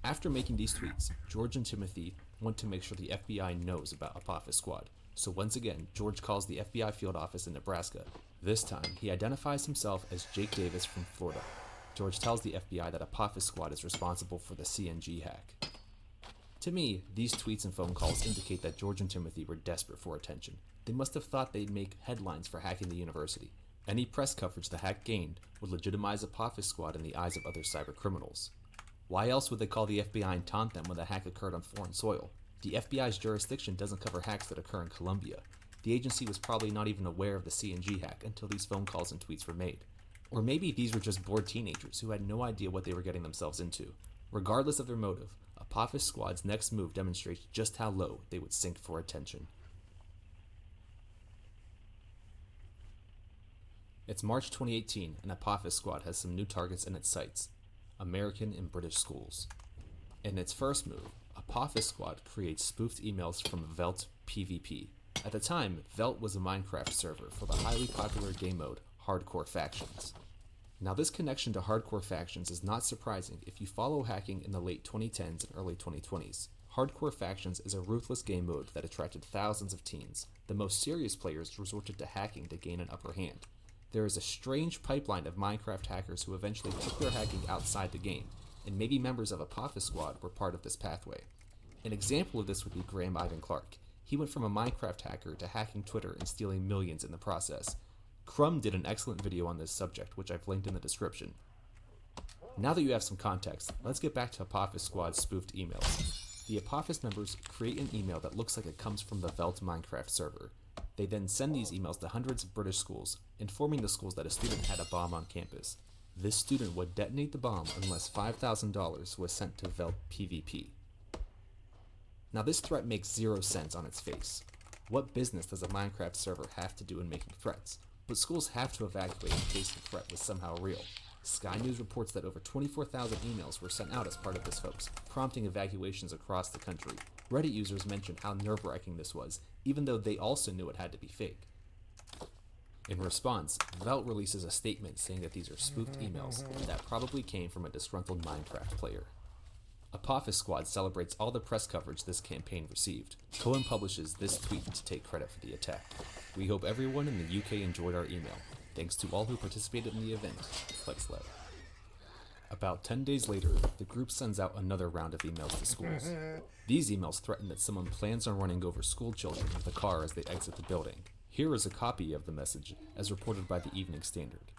K: After making these tweets, George and Timothy want to make sure the FBI knows about Apophis Squad, so once again, George calls the FBI field office in Nebraska. This time, he identifies himself as Jake Davis from Florida. George tells the FBI that Apophis Squad is responsible for the CNG hack. To me, these tweets and phone calls indicate that George and Timothy were desperate for attention. They must have thought they'd make headlines for hacking the university. Any press coverage the hack gained would legitimize Apophis Squad in the eyes of other cyber criminals. Why else would they call the FBI and taunt them when the hack occurred on foreign soil? The FBI's jurisdiction doesn't cover hacks that occur in Colombia. The agency was probably not even aware of the CNG hack until these phone calls and tweets were made. Or maybe these were just bored teenagers who had no idea what they were getting themselves into. Regardless of their motive, Apophis Squad's next move demonstrates just how low they would sink for attention. It's March 2018, and Apophis Squad has some new targets in its sights: American and British schools. In its first move, Apophis Squad creates spoofed emails from Velt PvP. At the time, Velt was a Minecraft server for the highly popular game mode Hardcore Factions. Now, this connection to Hardcore Factions is not surprising if you follow hacking in the late 2010s and early 2020s. Hardcore Factions is a ruthless game mode that attracted thousands of teens. The most serious players resorted to hacking to gain an upper hand. There is a strange pipeline of Minecraft hackers who eventually took their hacking outside the game, and maybe members of Apophis Squad were part of this pathway. An example of this would be Graham Ivan Clark. He went from a Minecraft hacker to hacking Twitter and stealing millions in the process. Crumb did an excellent video on this subject, which I've linked in the description. Now that you have some context, let's get back to Apophis Squad's spoofed emails. The Apophis members create an email that looks like it comes from the Velt Minecraft server. They then send these emails to hundreds of British schools, informing the schools that a student had a bomb on campus. This student would detonate the bomb unless $5,000 was sent to Velt PvP. Now, this threat makes zero sense on its face. What business does a Minecraft server have to do in making threats? But schools have to evacuate in case the threat was somehow real. Sky News reports that over 24,000 emails were sent out as part of this hoax, prompting evacuations across the country. Reddit users mentioned how nerve-wracking this was, even though they also knew it had to be fake. In response, Velt releases a statement saying that these are spoofed emails that probably came from a disgruntled Minecraft player. Apophis Squad celebrates all the press coverage this campaign received. Cohen publishes this tweet to take credit for the attack. "We hope everyone in the UK enjoyed our email. Thanks to all who participated in the event. Flexlet." About 10 days later, the group sends out another round of emails to schools. These emails threaten that someone plans on running over school children with a car as they exit the building. Here is a copy of the message, as reported by the Evening Standard.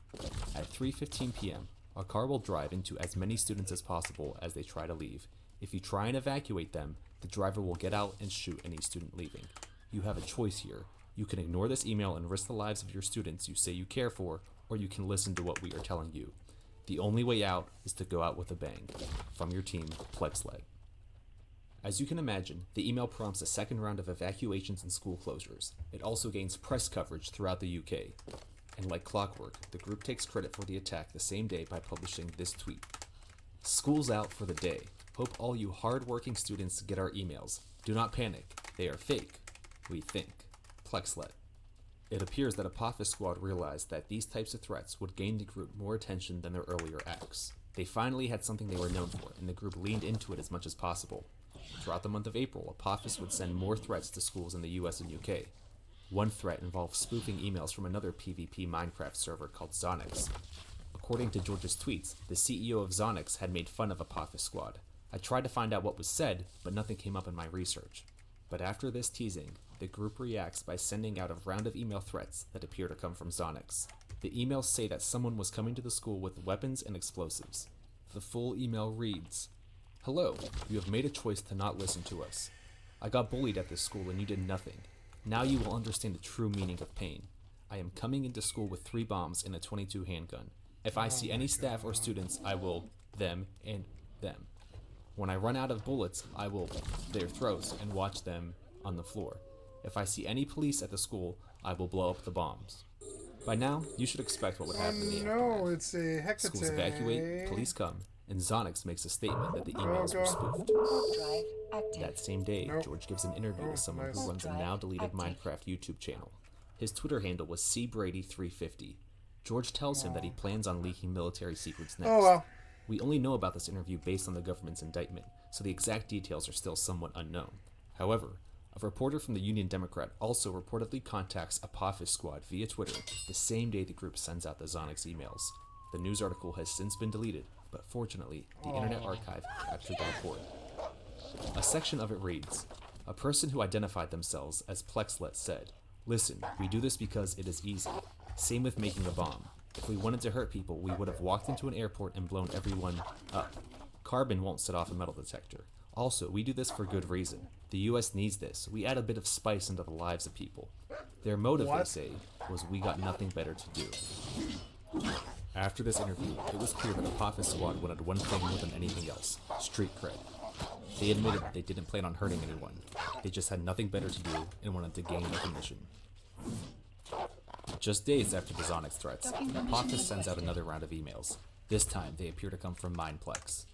K: At 3:15 p.m., a car will drive into as many students as possible as they try to leave. If you try and evacuate them, the driver will get out and shoot any student leaving. You have a choice here. You can ignore this email and risk the lives of your students you say you care for, or you can listen to what we are telling you. The only way out is to go out with a bang. From your team, Plexlet. As you can imagine, the email prompts a second round of evacuations and school closures. It also gains press coverage throughout the UK. And like clockwork, the group takes credit for the attack the same day by publishing this tweet. "School's out for the day. Hope all you hard-working students get our emails. Do not panic. They are fake. We think. Plexlet." It appears that Apophis Squad realized that these types of threats would gain the group more attention than their earlier acts. They finally had something they were known for, and the group leaned into it as much as possible. Throughout the month of April, Apophis would send more threats to schools in the US and UK. One threat involved spoofing emails from another PvP Minecraft server called Zonix. According to George's tweets, the CEO of Zonix had made fun of Apophis Squad. I tried to find out what was said, but nothing came up in my research. But after this teasing, the group reacts by sending out a round of email threats that appear to come from Zonix. The emails say that someone was coming to the school with weapons and explosives. The full email reads, "Hello, you have made a choice to not listen to us. I got bullied at this school and you did nothing. Now you will understand the true meaning of pain. I am coming into school with 3 bombs and a .22 handgun. If I see any staff or students, I will them and them. When I run out of bullets, I will their throats and watch them on the floor. If I see any police at the school, I will blow up the bombs." By now, you should expect what would happen in the aftermath.
A: It's a Hecate.
K: Schools evacuate, police come, and Zonix makes a statement that the emails were spoofed. That same day, George gives an interview with someone who runs a now-deleted Minecraft YouTube channel. His Twitter handle was cbrady350. George tells him that he plans on leaking military secrets next. We only know about this interview based on the government's indictment, so the exact details are still somewhat unknown. However, a reporter from the Union Democrat also reportedly contacts Apophis Squad via Twitter the same day the group sends out the Zonix emails. The news article has since been deleted, but fortunately, the Internet Archive captured the report. A section of it reads, "A person who identified themselves as Plexlet said, 'Listen, we do this because it is easy. Same with making a bomb. If we wanted to hurt people, we would have walked into an airport and blown everyone up. Carbon won't set off a metal detector. Also, we do this for good reason. The US needs this. We add a bit of spice into the lives of people. Their motive, they say, was we got nothing better to do. After this interview, it was clear that Apophis Squad wanted one thing more than anything else: street cred. They admitted that they didn't plan on hurting anyone. They just had nothing better to do and wanted to gain recognition. Just days after the Zonix threats, Apophis sends out another round of emails. This time, they appear to come from Mindplex.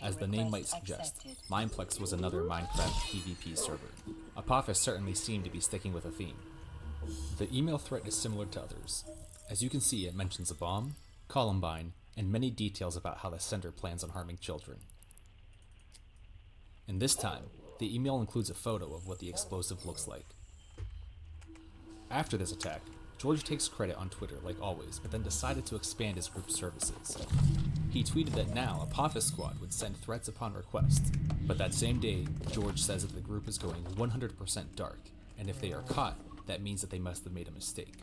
K: As the name might suggest, Mindplex was another Minecraft PvP server. Apophis certainly seemed to be sticking with a theme. The email threat is similar to others. As you can see, it mentions a bomb, Columbine, and many details about how the sender plans on harming children. And this time, the email includes a photo of what the explosive looks like. After this attack, George takes credit on Twitter like always, but then decided to expand his group's services. He tweeted that now Apophis Squad would send threats upon request, but that same day, George says that the group is going 100% dark, and if they are caught, that means that they must have made a mistake.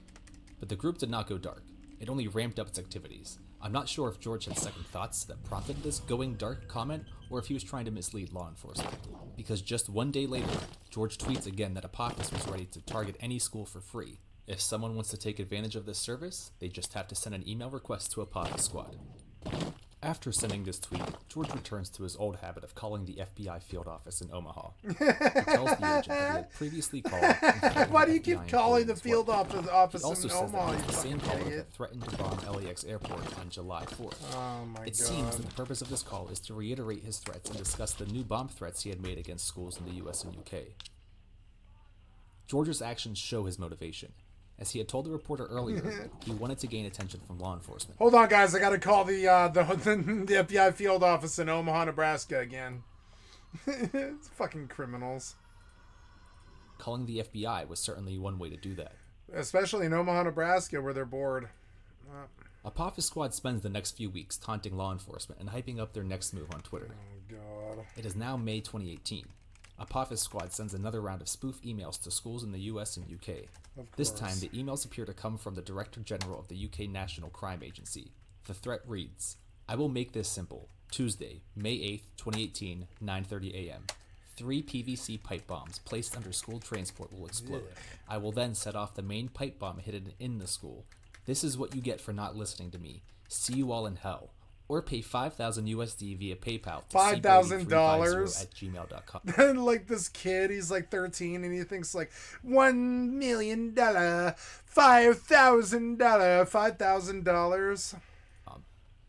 K: But the group did not go dark. It only ramped up its activities. I'm not sure if George had second thoughts that prompted this going dark comment, or if he was trying to mislead law enforcement. Because just one day later, George tweets again that Apophis was ready to target any school for free. If someone wants to take advantage of this service, they just have to send an email request to Apophis Squad. After sending this tweet, George returns to his old habit of calling the FBI field office in Omaha. He tells the agent that he had previously called.
A: Why do you keep calling the field office in Omaha?
K: He the same caller that threatened to bomb LAX airport on July 4th.
A: Oh my God.
K: It seems that the purpose of this call is to reiterate his threats and discuss the new bomb threats he had made against schools in the US and UK. George's actions show his motivation. As he had told the reporter earlier, he wanted to gain attention from law enforcement.
A: Hold on, guys. I gotta call the FBI field office in Omaha, Nebraska again. It's fucking criminals.
K: Calling the FBI was certainly one way to do that.
A: Especially in Omaha, Nebraska, where they're bored.
K: Apophis Squad spends the next few weeks taunting law enforcement and hyping up their next move on Twitter.
A: Oh, God.
K: It is now May 2018. Apophis Squad sends another round of spoof emails to schools in the US and UK. This time, the emails appear to come from the Director General of the UK National Crime Agency. The threat reads, "I will make this simple. Tuesday, May 8th, 2018, 9:30 a.m. 3 PVC pipe bombs placed under school transport will explode. I will then set off the main pipe bomb hidden in the school. This is what you get for not listening to me. See you all in hell. Or pay $5,000 USD via PayPal to
A: $5,000
K: at gmail.com.
A: And like this kid, he's like 13 and he thinks like $1 million, $5,000.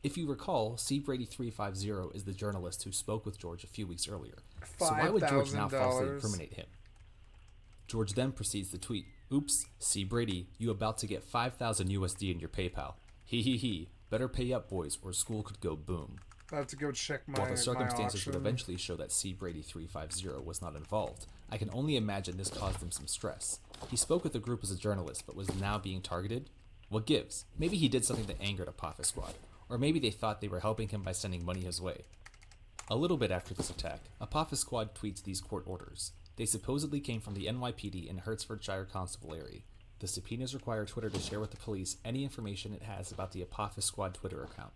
K: If you recall, cbrady350 is the journalist who spoke with George a few weeks earlier. So why would George now falsely incriminate him? George then proceeds to tweet, "Oops, C. Brady, you about to get $5,000 USD in your PayPal. He he he. Better pay up, boys, or school could go boom."
A: I have to go check my
K: While the circumstances would eventually show that C. Brady350 was not involved, I can only imagine this caused him some stress. He spoke with the group as a journalist, but was now being targeted? What gives? Maybe he did something that angered Apophis Squad, or maybe they thought they were helping him by sending money his way. A little bit after this attack, Apophis Squad tweets these court orders. They supposedly came from the NYPD in Hertfordshire Constabulary. The subpoenas require Twitter to share with the police any information it has about the Apophis Squad Twitter account.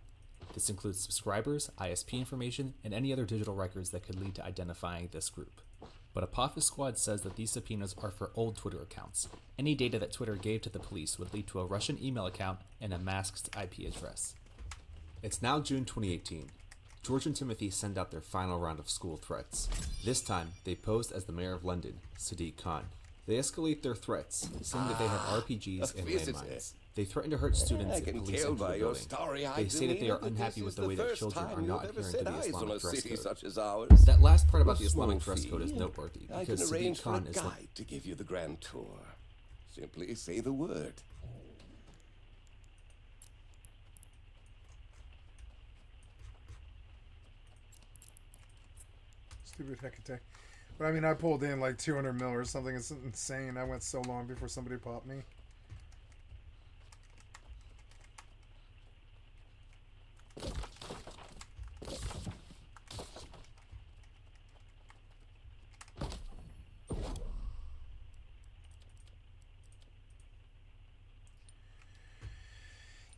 K: This includes subscribers, ISP information, and any other digital records that could lead to identifying this group. But Apophis Squad says that these subpoenas are for old Twitter accounts. Any data that Twitter gave to the police would lead to a Russian email account and a masked IP address. It's now June 2018. George and Timothy send out their final round of school threats. This time, they posed as the mayor of London, Sadiq Khan. They escalate their threats, saying that they have RPGs and landmines. They threaten to hurt students if police enter the building. They say that they are unhappy with the way that children are not adhering to the Islamic dress code. That last part about the Islamic dress code is noteworthy, because Sadiq Khan is
M: to give you the grand tour. Simply say the word.
A: Stupid Hecate. But I mean, I pulled in like 200 mil or something. It's insane. I went so long before somebody popped me.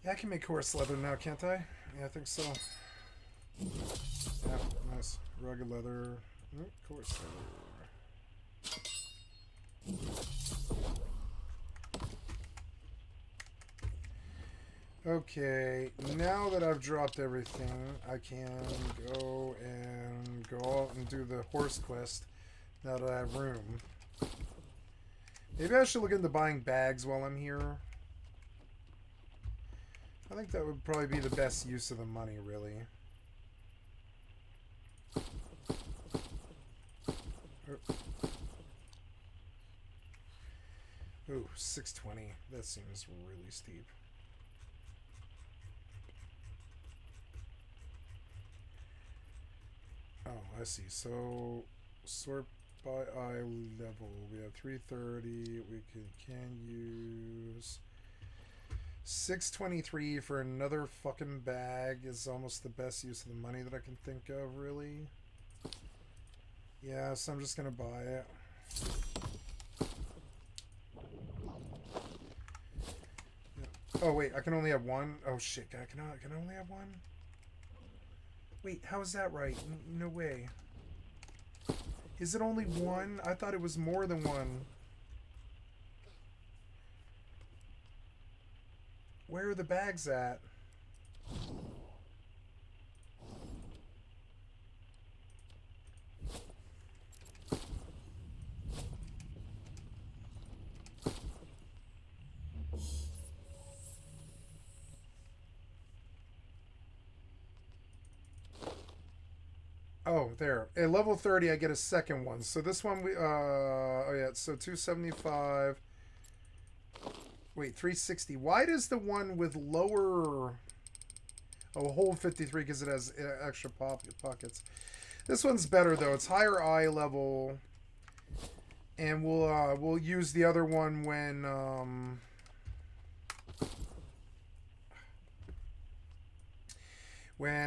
A: Yeah, I can make coarse leather now, can't I? Yeah, I think so. Yeah, nice. Rugged leather. Of course. Okay, now that I've dropped everything, I can go out and do the horse quest now that I have room. Maybe I should look into buying bags while I'm here. I think that would probably be the best use of the money, really. Ooh, 620. That seems really steep. Oh, I see. So, sort by eye level. We have 330. We can use 623 for another fucking bag is almost the best use of the money that I can think of, really. Yeah, so I'm just gonna buy it. Oh wait, I can only have one? Oh shit, I can only have one? Wait, how is that right? No way. Is it only one? I thought it was more than one. Where are the bags at? Oh, there. At level 30, I get a second one. So this one, oh yeah, so 275. Wait, 360. Why does the one with lower... Oh, hold 53 because it has extra pockets. This one's better, though. It's higher eye level. And we'll use the other one when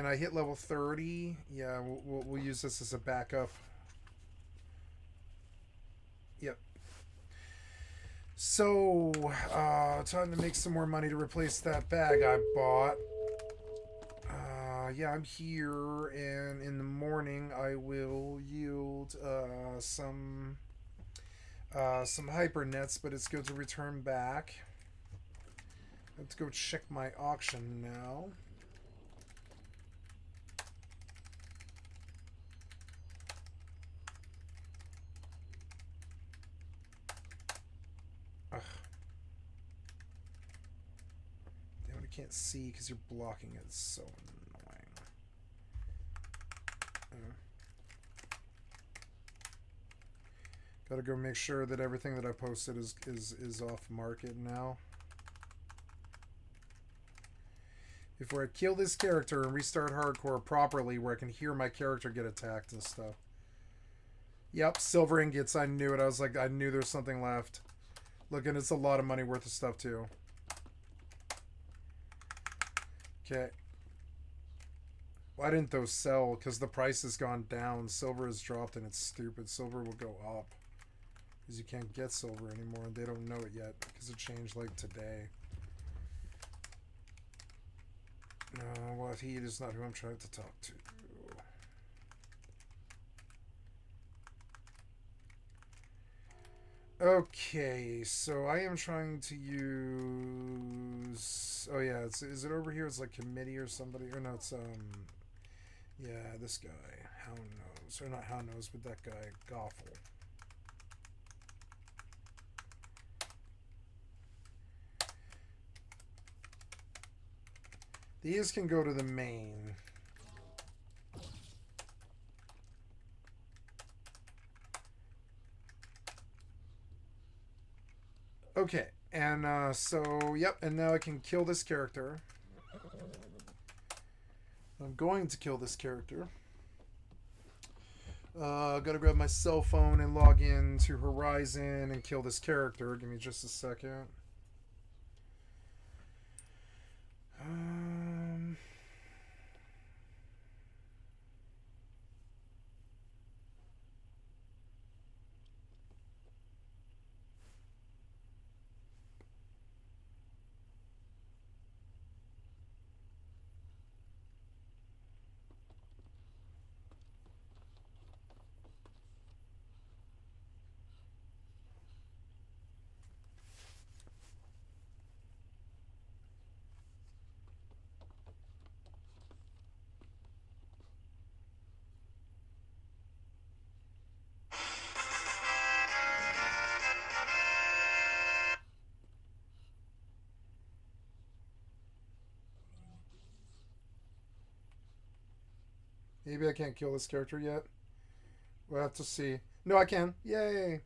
A: I hit level 30. Yeah, we'll use this as a backup. Yep. So, time to make some more money to replace that bag I bought. Yeah, I'm here, and in the morning I will yield some hyper nets, but it's good to return back. Let's go check my auction now. Ugh. Damn, I can't see because you're blocking it. It's so annoying. Gotta go make sure that everything that I posted is off market now. Before I kill this character and restart hardcore properly where I can hear my character get attacked and stuff. Yep, silver ingots. I knew it. I was like, I knew there was something left. Look, and it's a lot of money worth of stuff too. Okay. Why didn't those sell? Because the price has gone down. Silver has dropped and it's stupid. Silver will go up. Because you can't get silver anymore and they don't know it yet. Because it changed like today. No, well, he is not who I'm trying to talk to. Okay, so I am trying to use... Oh yeah, is it over here? It's like committee or somebody? Or no, it's, yeah, this guy. Hound Nose. Or not Hound Nose, but that guy, Goffle. These can go to the main. Okay, and so, yep, and now I can kill this character. I'm going to kill this character. Gotta grab my cell phone and log in to Horizon and kill this character. Give me just a second. Maybe I can't kill this character yet. We'll have to see. No, I can. Yay!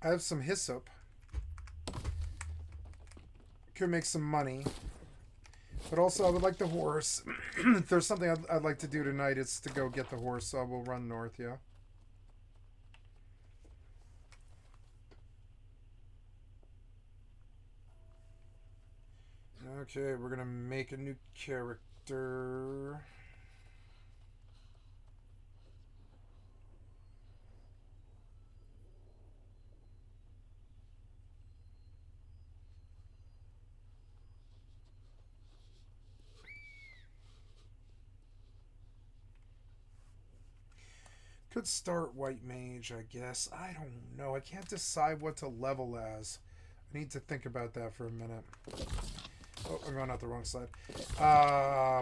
A: I have some hyssop. Could make some money. But also, I would like the horse. If there's something I'd like to do tonight, it's to go get the horse, so I will run north, yeah. Okay, we're gonna make a new character. Could start white mage, I guess. I don't know. I can't decide what to level as. I need to think about that for a minute. Oh, I'm going out the wrong side.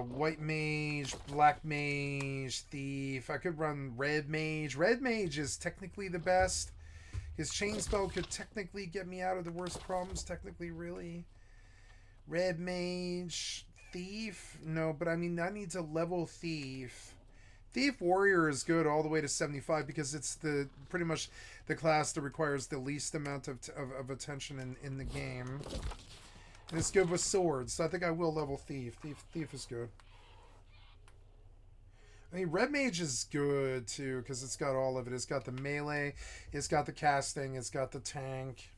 A: White mage, black mage, thief. I could run red mage. Red mage is technically the best. His chain spell could technically get me out of the worst problems. Technically, really. Red mage, thief. No, but I mean, I need to level thief. Thief Warrior is good all the way to 75 because it's the pretty much the class that requires the least amount of attention in the game. And it's good with swords, so I think I will level Thief. Thief is good. I mean, Red Mage is good too because it's got all of it. It's got the melee, it's got the casting, it's got the tank.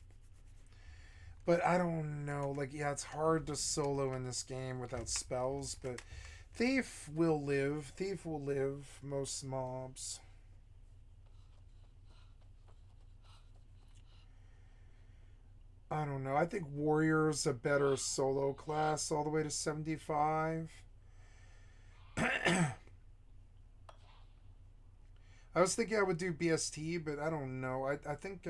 A: But I don't know, like, yeah, it's hard to solo in this game without spells, but Thief will live. Thief will live most mobs. I don't know. I think Warrior's a better solo class all the way to 75. I was thinking I would do BST, but I don't know. I think...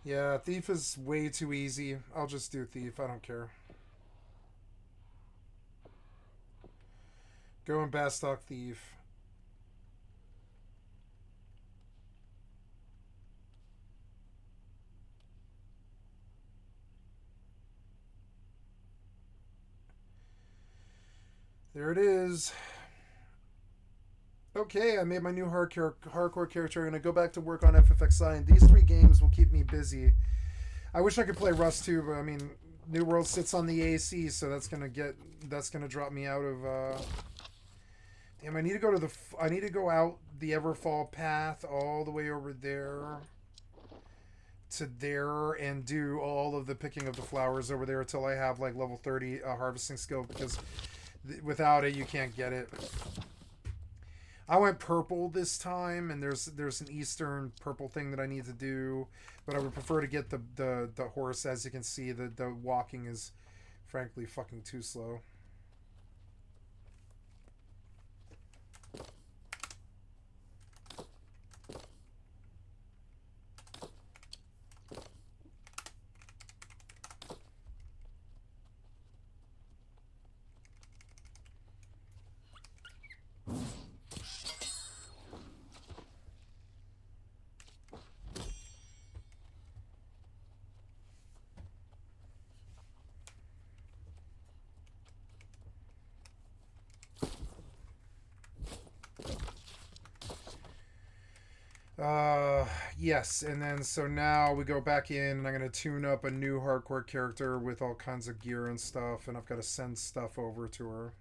A: Yeah, Thief is way too easy. I'll just do Thief. I don't care. Go and Bastock Thief. There it is. Okay, I made my new hardcore character. I'm going to go back to work on FFXI, and these 3 games will keep me busy. I wish I could play Rust too, but I mean, New World sits on the AC, so that's going to drop me out of damn, I need to go out the Everfall path all the way over there to there and do all of the picking of the flowers over there until I have like level 30 harvesting skill, because without it you can't get it. I went purple this time, and there's an Eastern purple thing that I need to do, but I would prefer to get the horse. As you can see, the walking is frankly fucking too slow. Yes, and then so now we go back in, and I'm going to tune up a new hardcore character with all kinds of gear and stuff, and I've got to send stuff over to her.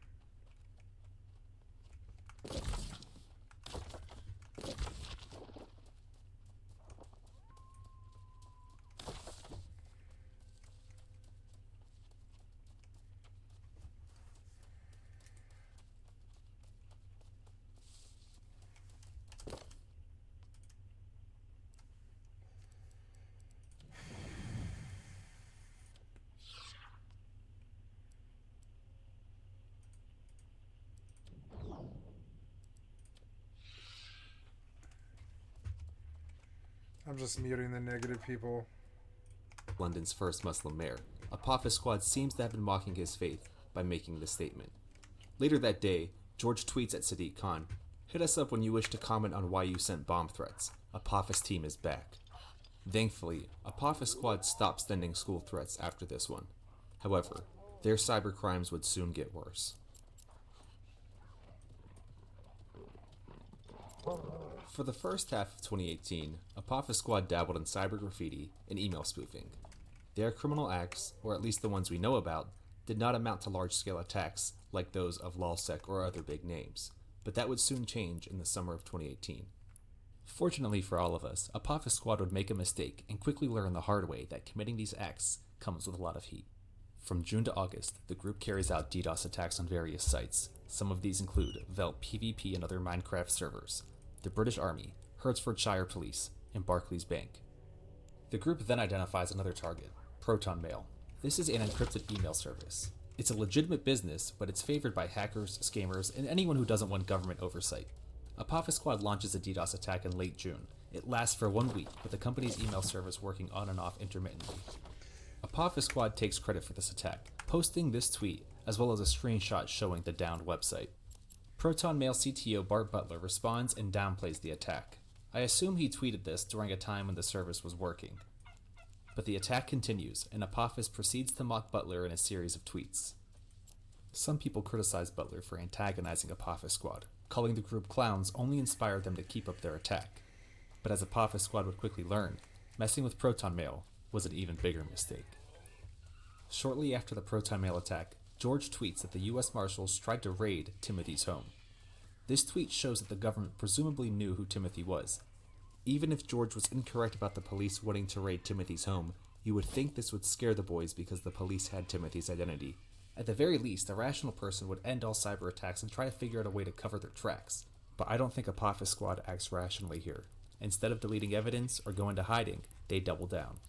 A: I'm just muting the negative people.
K: London's first Muslim mayor, Apophis Squad seems to have been mocking his faith by making this statement. Later that day, George tweets at Sadiq Khan, "Hit us up when you wish to comment on why you sent bomb threats. Apophis team is back." Thankfully, Apophis Squad stopped sending school threats after this one. However, their cybercrimes would soon get worse. For the first half of 2018, Apophis Squad dabbled in cyber graffiti and email spoofing. Their criminal acts, or at least the ones we know about, did not amount to large-scale attacks like those of LawSec or other big names, but that would soon change in the summer of 2018. Fortunately for all of us, Apophis Squad would make a mistake and quickly learn the hard way that committing these acts comes with a lot of heat. From June to August, the group carries out DDoS attacks on various sites. Some of these include Velt PvP and other Minecraft servers, the British Army, Hertfordshire Police, and Barclays Bank. The group then identifies another target, Proton Mail. This is an encrypted email service. It's a legitimate business, but it's favored by hackers, scammers, and anyone who doesn't want government oversight. Apophis Squad launches a DDoS attack in late June. It lasts for 1 week, with the company's email service working on and off intermittently. Apophis Squad takes credit for this attack, posting this tweet, as well as a screenshot showing the downed website. Proton Mail CTO Bart Butler responds and downplays the attack. I assume he tweeted this during a time when the service was working. But the attack continues, and Apophis proceeds to mock Butler in a series of tweets. Some people criticize Butler for antagonizing Apophis Squad, calling the group clowns only inspired them to keep up their attack. But as Apophis Squad would quickly learn, messing with Proton Mail was an even bigger mistake. Shortly after the Proton Mail attack, George tweets that the US Marshals tried to raid Timothy's home. This tweet shows that the government presumably knew who Timothy was. Even if George was incorrect about the police wanting to raid Timothy's home, you would think this would scare the boys because the police had Timothy's identity. At the very least, a rational person would end all cyber attacks and try to figure out a way to cover their tracks. But I don't think Apophis Squad acts rationally here. Instead of deleting evidence or going to hiding, they double down.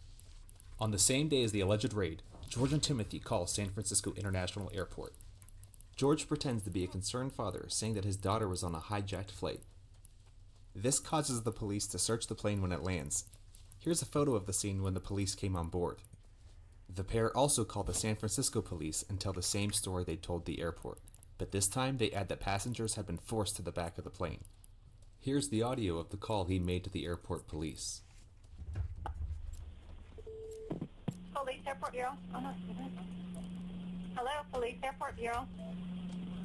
K: On the same day as the alleged raid, George and Timothy call San Francisco International Airport. George pretends to be a concerned father, saying that his daughter was on a hijacked flight. This causes the police to search the plane when it lands. Here's a photo of the scene when the police came on board. The pair also call the San Francisco police and tell the same story they told the airport, but this time they add that passengers had been forced to the back of the plane. Here's the audio of the call he made to the airport police.
N: Police Airport Bureau. Oh, no. Hello, Police Airport Bureau.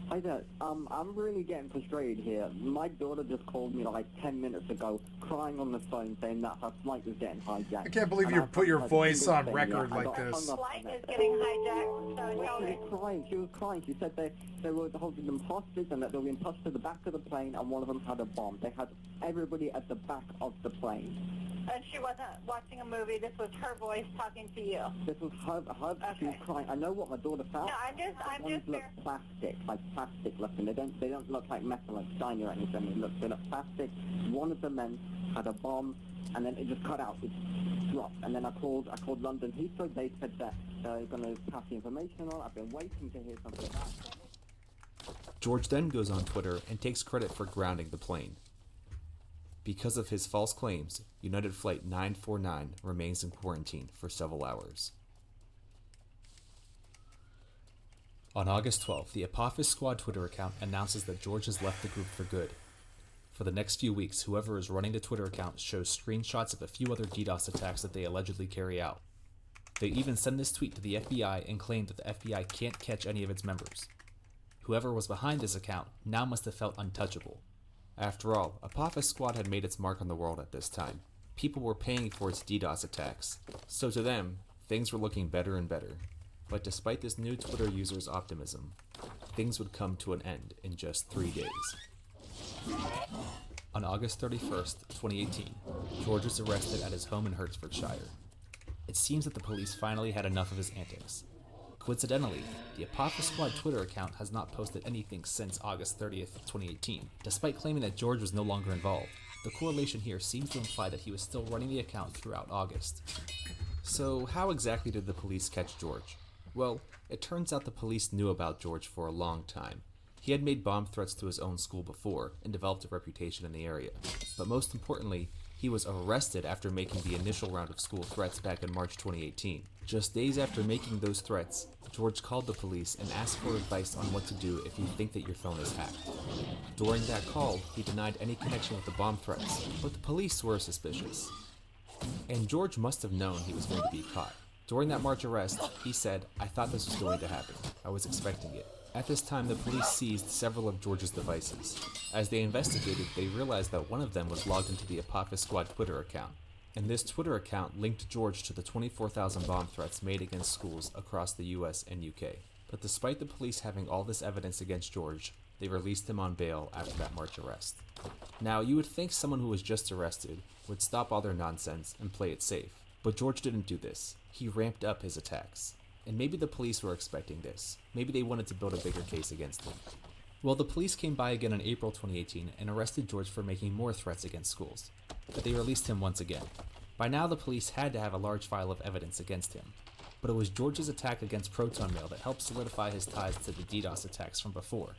O: Hi there. I'm really getting frustrated here. My daughter just called me like 10 minutes ago, crying on the phone, saying that her flight was getting hijacked.
A: I can't believe you put your voice on record like this.
N: Flight is getting hijacked, so tell me.
O: She was crying. She said they were holding them hostage and that they were being pushed to the back of the plane and one of them had a bomb. They had everybody at the back of the plane.
N: And she wasn't watching a movie. This was her voice talking to you.
O: This was her. Okay. She was crying. I know what my daughter felt.
N: No, I'm just
O: look plastic, like plastic looking. They don't look like metal, like shiny or anything. They look plastic. One of the men had a bomb, and then it just cut out. It dropped. And then I called London Heathrow. They said that they're going to pass the information on. I've been waiting to hear something back.
K: George then goes on Twitter and takes credit for grounding the plane. Because of his false claims, United Flight 949 remains in quarantine for several hours. On August 12th, the Apophis Squad Twitter account announces that George has left the group for good. For the next few weeks, whoever is running the Twitter account shows screenshots of a few other DDoS attacks that they allegedly carry out. They even send this tweet to the FBI and claim that the FBI can't catch any of its members. Whoever was behind this account now must have felt untouchable. After all, Apophis Squad had made its mark on the world at this time. People were paying for its DDoS attacks, so to them, things were looking better and better. But despite this new Twitter user's optimism, things would come to an end in just 3 days. On August 31st, 2018, George was arrested at his home in Hertfordshire. It seems that the police finally had enough of his antics. Coincidentally, the Apophis Squad Twitter account has not posted anything since August 30th, 2018, despite claiming that George was no longer involved. The correlation here seems to imply that he was still running the account throughout August. So how exactly did the police catch George? Well, it turns out the police knew about George for a long time. He had made bomb threats to his own school before and developed a reputation in the area. But most importantly, He was arrested after making the initial round of school threats back in March 2018. Just days after making those threats, George called the police and asked for advice on what to do if you think that your phone is hacked. During that call, he denied any connection with the bomb threats, but the police were suspicious. And George must have known he was going to be caught. During that March arrest, he said, "I thought this was going to happen. I was expecting it." At this time, the police seized several of George's devices. As they investigated, they realized that one of them was logged into the Apophis Squad Twitter account. And this Twitter account linked George to the 24,000 bomb threats made against schools across the US and UK. But despite the police having all this evidence against George, they released him on bail after that March arrest. Now, you would think someone who was just arrested would stop all their nonsense and play it safe. But George didn't do this. He ramped up his attacks. And maybe the police were expecting this. Maybe they wanted to build a bigger case against him. Well, the police came by again in April 2018 and arrested George for making more threats against schools. But they released him once again. By now, the police had to have a large file of evidence against him. But it was George's attack against Proton Mail that helped solidify his ties to the DDoS attacks from before.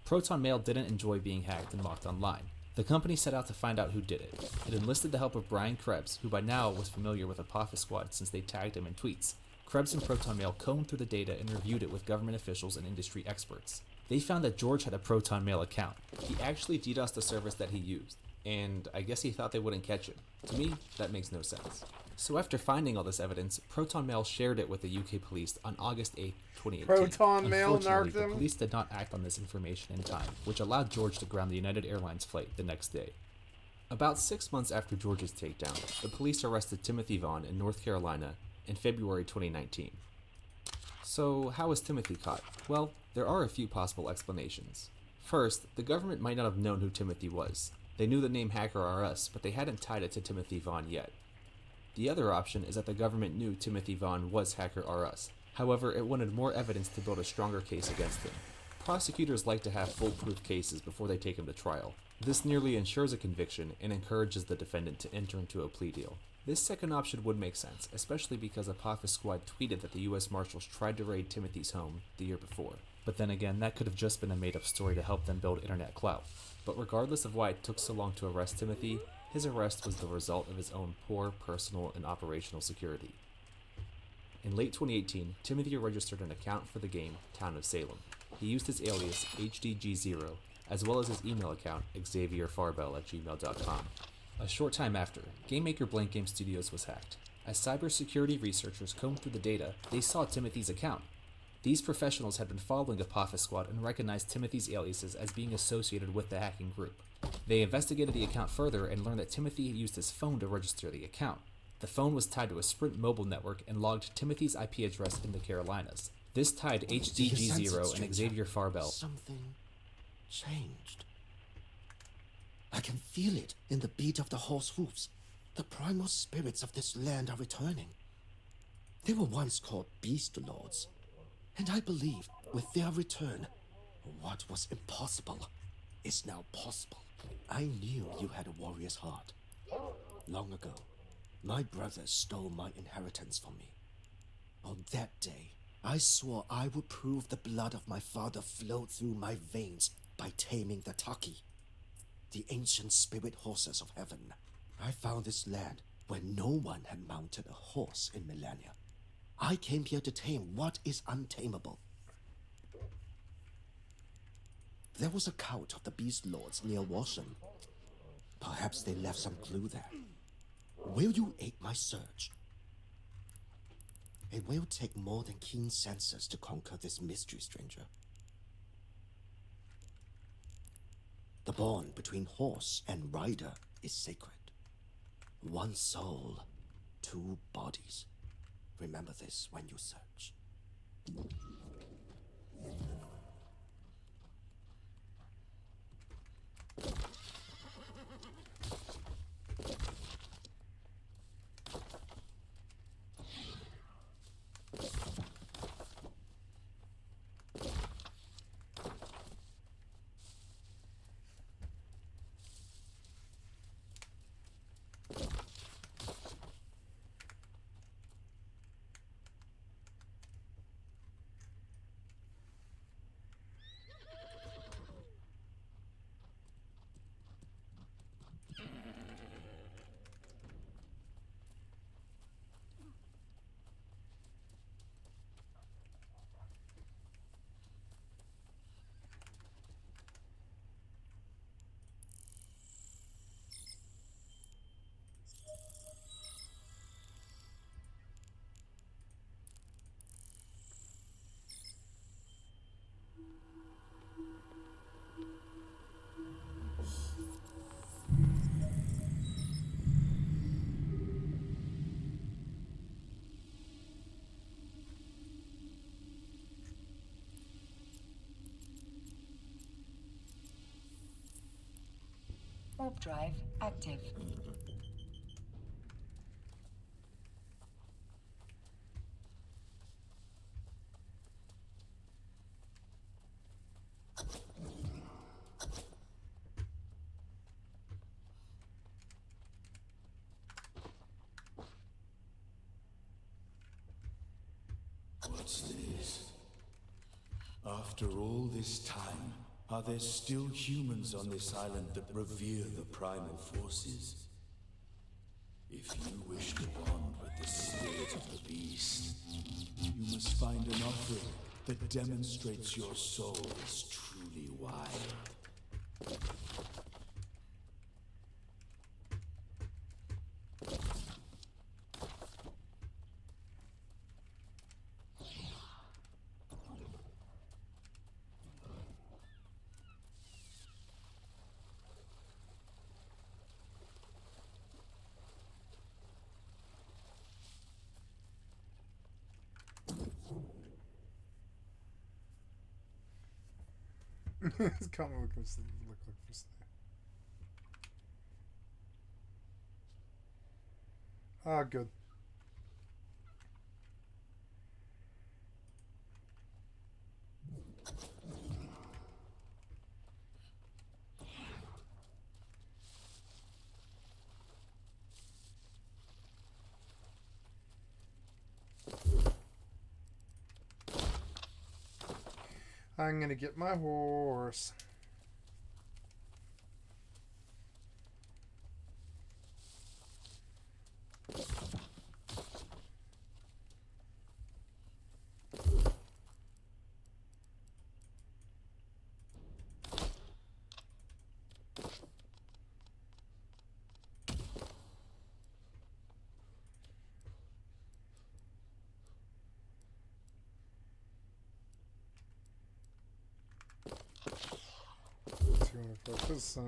K: Proton Mail didn't enjoy being hacked and mocked online. The company set out to find out who did it. It enlisted the help of Brian Krebs, who by now was familiar with Apophis Squad since they tagged him in tweets. Krebs and Proton Mail combed through the data and reviewed it with government officials and industry experts. They found that George had a Proton Mail account. He actually DDoSed the service that he used, and I guess he thought they wouldn't catch him. To me, that makes no sense. So after finding all this evidence, Proton Mail shared it with the UK police on August 8, 2018.
A: Proton Mail
K: Unfortunately,
A: narked
K: the
A: him?
K: police did not act on this information in time, which allowed George to ground the United Airlines flight the next day. About 6 months after George's takedown, the police arrested Timothy Vaughn in North Carolina in February 2019. So how was Timothy caught? Well, there are a few possible explanations. First, the government might not have known who Timothy was. They knew the name Hacker RS, but they hadn't tied it to Timothy Vaughn yet. The other option is that the government knew Timothy Vaughn was Hacker RS. However, it wanted more evidence to build a stronger case against him. Prosecutors like to have foolproof cases before they take him to trial. This nearly ensures a conviction and encourages the defendant to enter into a plea deal. This second option would make sense, especially because Apophis Squad tweeted that the US Marshals tried to raid Timothy's home the year before. But then again, that could have just been a made-up story to help them build internet clout. But regardless of why it took so long to arrest Timothy, his arrest was the result of his own poor personal and operational security. In late 2018, Timothy registered an account for the game Town of Salem. He used his alias HDG0, as well as his email account xavierfarbell@gmail.com. A short time after, game maker Blank Game Studios was hacked. As cybersecurity researchers combed through the data, they saw Timothy's account. These professionals had been following Apophis Squad and recognized Timothy's aliases as being associated with the hacking group. They investigated the account further and learned that Timothy had used his phone to register the account. The phone was tied to a Sprint mobile network and logged Timothy's IP address in the Carolinas. This tied HDG0 and Xavier Farbell.
P: Something changed. I can feel it in the beat of the horse hooves. The primal spirits of this land are returning. They were once called Beast Lords, and I believe with their return, what was impossible is now possible. I knew you had a warrior's heart. Long ago, my brothers stole my inheritance from me. On that day, I swore I would prove the blood of my father flowed through my veins by taming the Taki, the ancient spirit horses of heaven. I found this land where no one had mounted a horse in millennia. I came here to tame what is untamable. There was a cult of the Beast Lords near Washam. Perhaps they left some clue there. Will you aid my search? It will take more than keen senses to conquer this mystery, stranger. The bond between horse and rider is sacred. One soul, two bodies. Remember this when you search.
B: Warp drive active.
Q: What's this? After all this time, are there still humans on this island that revere the primal forces? If you wish to bond with the spirit of the beast, you must find an offering that demonstrates your soul is truly wild.
A: It's kind of look like this. Ah, good. I'm gonna get my horse. Focus.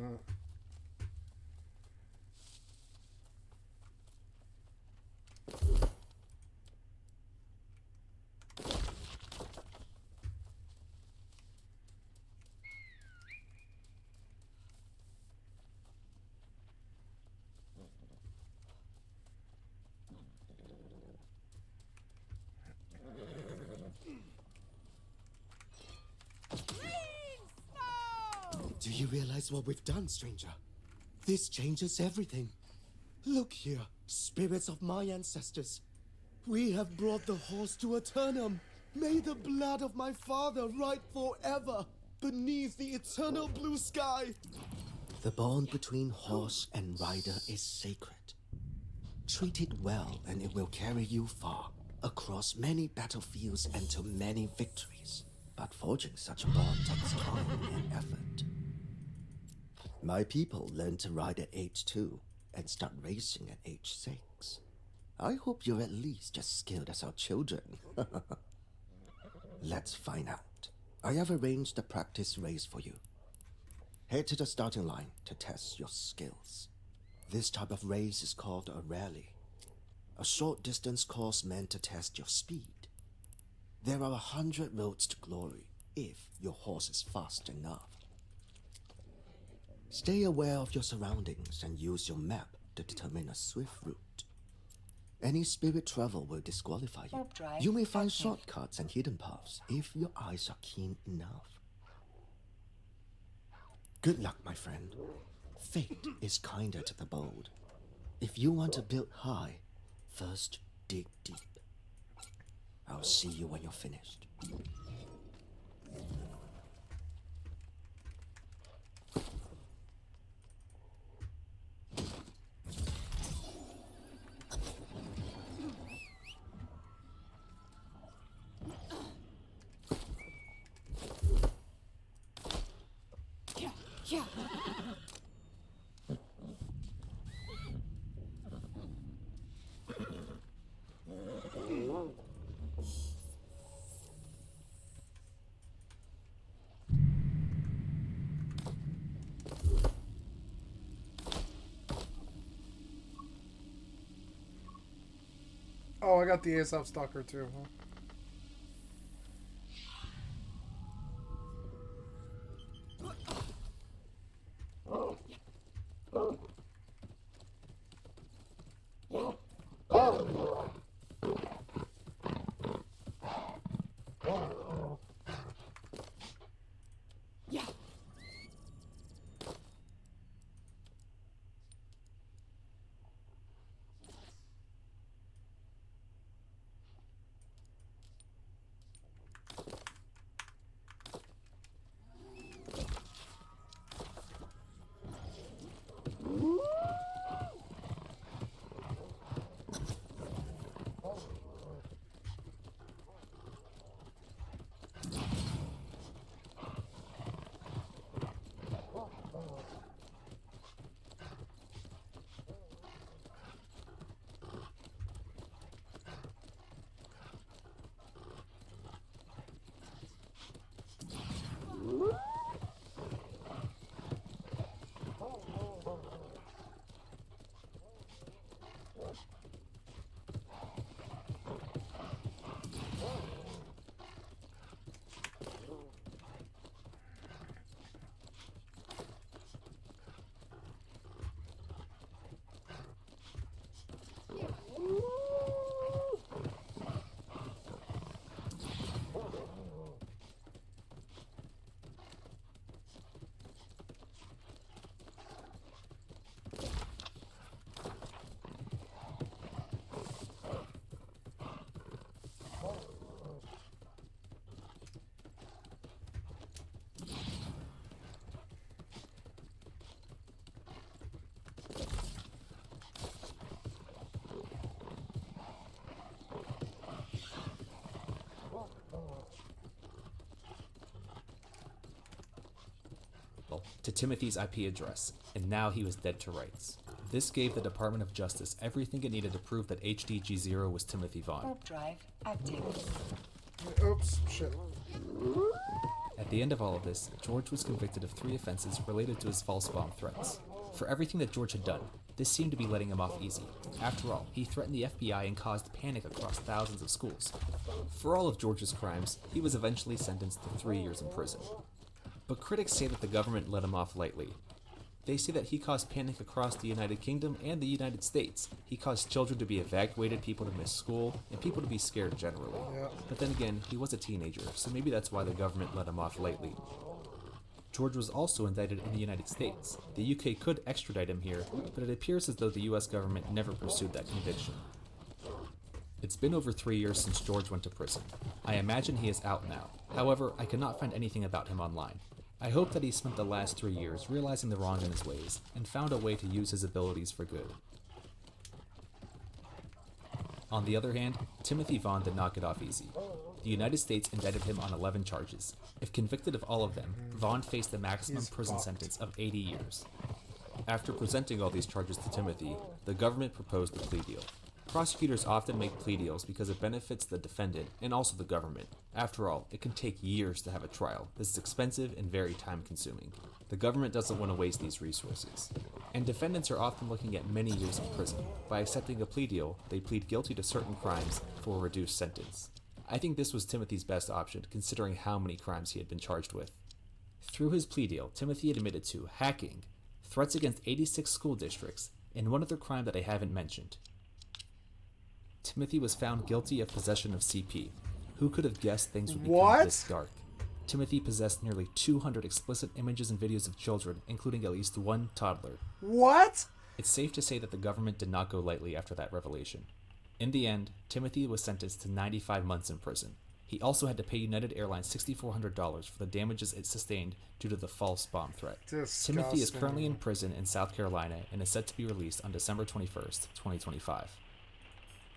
P: Do you realize what we've done, stranger? This changes everything. Look here, spirits of my ancestors. We have brought the horse to Aeturnum. May the blood of my father ride forever beneath the eternal blue sky. The bond between horse and rider is sacred. Treat it well and it will carry you far, across many battlefields and to many victories. But forging such a bond takes time and effort. My people learn to ride at age 2 and start racing at age 6. I hope you're at least as skilled as our children. Let's find out. I have arranged a practice race for you. Head to the starting line to test your skills. This type of race is called a rally. A short distance course meant to test your speed. There are 100 roads to glory if your horse is fast enough. Stay aware of your surroundings and use your map to determine a swift route. Any spirit travel will disqualify you. You may find shortcuts and hidden paths if your eyes are keen enough. Good luck, my friend. Fate is kinder to the bold. If you want to build high, first dig deep. I'll see you when you're finished.
B: Yeah.
A: Oh, I got the ASF Stalker too, huh?
K: to Timothy's IP address, and now he was dead to rights. This gave the Department of Justice everything it needed to prove that HDG0 was Timothy Vaughn.
B: Warp drive active.
A: Oops, shit.
K: At the end of all of this, George was convicted of 3 offenses related to his false bomb threats. For everything that George had done, this seemed to be letting him off easy. After all, he threatened the FBI and caused panic across thousands of schools. For all of George's crimes, he was eventually sentenced to 3 years in prison. But critics say that the government let him off lightly. They say that he caused panic across the United Kingdom and the United States. He caused children to be evacuated, people to miss school, and people to be scared generally.
A: Yeah.
K: But then again, he was a teenager, so maybe that's why the government let him off lightly. George was also indicted in the United States. The UK could extradite him here, but it appears as though the US government never pursued that conviction. It's been over 3 years since George went to prison. I imagine he is out now. However, I could not find anything about him online. I hope that he spent the last 3 years realizing the wrong in his ways, and found a way to use his abilities for good. On the other hand, Timothy Vaughn did not get off easy. The United States indicted him on 11 charges. If convicted of all of them, Vaughn faced a maximum prison sentence of 80 years. After presenting all these charges to Timothy, the government proposed a plea deal. Prosecutors often make plea deals because it benefits the defendant and also the government. After all, it can take years to have a trial. This is expensive and very time-consuming. The government doesn't want to waste these resources. And defendants are often looking at many years in prison. By accepting a plea deal, they plead guilty to certain crimes for a reduced sentence. I think this was Timothy's best option, considering how many crimes he had been charged with. Through his plea deal, Timothy admitted to hacking, threats against 86 school districts, and one other crime that I haven't mentioned. Timothy was found guilty of possession of CP. Who could have guessed things would become this dark? Timothy possessed nearly 200 explicit images and videos of children, including at least 1 toddler.
A: What?
K: It's safe to say that the government did not go lightly after that revelation. In the end, Timothy was sentenced to 95 months in prison. He also had to pay United Airlines $6,400 for the damages it sustained due to the false bomb threat.
A: Disgusting.
K: Timothy is currently in prison in South Carolina and is set to be released on December 21st, 2025.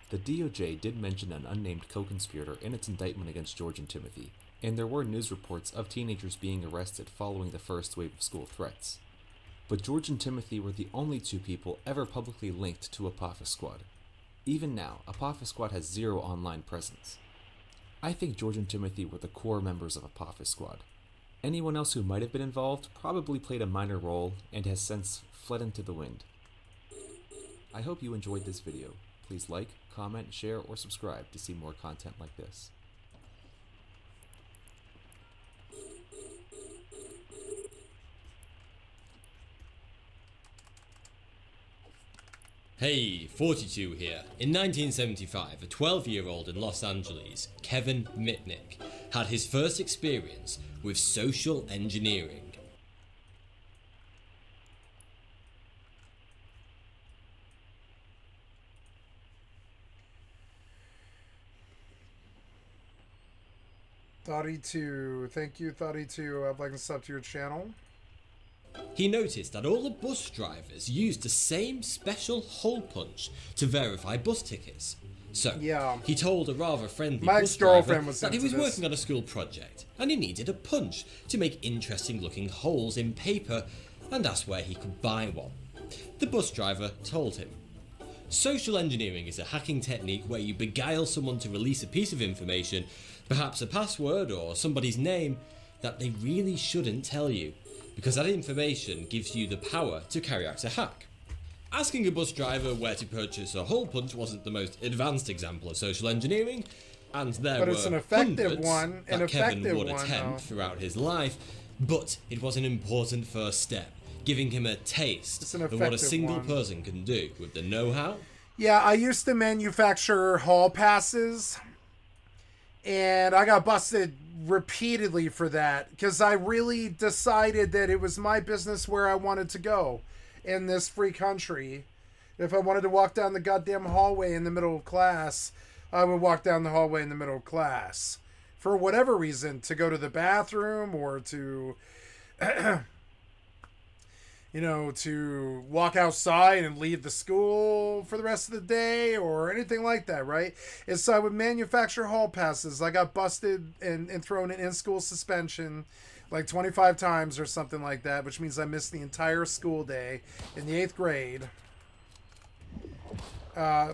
K: The DOJ did mention an unnamed co-conspirator in its indictment against George and Timothy, and there were news reports of teenagers being arrested following the first wave of school threats. But George and Timothy were the only 2 people ever publicly linked to Apophis Squad. Even now, Apophis Squad has 0 online presence. I think George and Timothy were the core members of Apophis Squad. Anyone else who might have been involved probably played a minor role and has since fled into the wind. I hope you enjoyed this video. Please like, comment, share, or subscribe to see more content like this.
R: Hey, 42 here. In 1975, a 12-year-old in Los Angeles, Kevin Mitnick, had his first experience with social engineering.
A: Thoughty2, thank you, Thoughty2. I'd like to sub to your channel.
R: He noticed that all the bus drivers used the same special hole punch to verify bus tickets. So, he told a rather friendly bus driver that he was working on a school project, and he needed a punch to make interesting looking holes in paper, and asked where he could buy one. The bus driver told him. Social engineering is a hacking technique where you beguile someone to release a piece of information, perhaps a password or somebody's name, that they really shouldn't tell you, because that information gives you the power to carry out a hack. Asking a bus driver where to purchase a hole punch wasn't the most advanced example of social engineering, and there were
A: it's an effective
R: hundreds
A: one,
R: that Kevin would attempt throughout his life, but it was an important first step, giving him a taste of what a single person can do with the know-how.
A: Yeah, I used to manufacture hall passes, and I got busted repeatedly for that because I really decided that it was my business where I wanted to go in this free country. If I wanted to walk down the goddamn hallway in the middle of class, I would walk down the hallway in the middle of class for whatever reason, to go to the bathroom or to you know, to walk outside and leave the school for the rest of the day or anything like that, right? And so I would manufacture hall passes. I got busted and thrown in school suspension like 25 times or something like that, which means I missed the entire school day in the 8th grade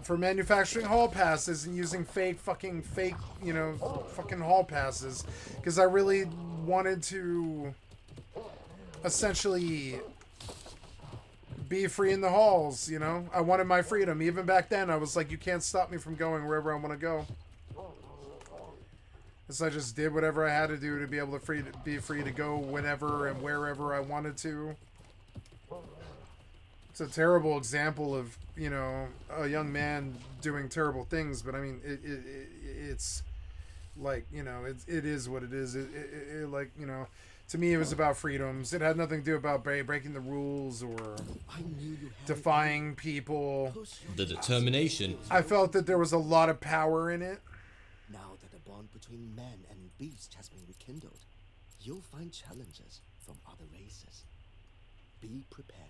A: for manufacturing hall passes and using fake, you know, fucking hall passes, because I really wanted to essentially be free in the halls, you know? I wanted my freedom. Even back then, I was like, you can't stop me from going wherever I want to go. So I just did whatever I had to do to be able to be free to go whenever and wherever I wanted to. It's a terrible example of, you know, a young man doing terrible things, but I mean, it's like, you know, it is what it is. It like, you know, to me, it was about freedoms. It had nothing to do about breaking the rules or defying people.
R: The determination.
A: I felt that there was a lot of power in it.
P: Now that the bond between man and beast has been rekindled, you'll find challenges from other races. Be prepared.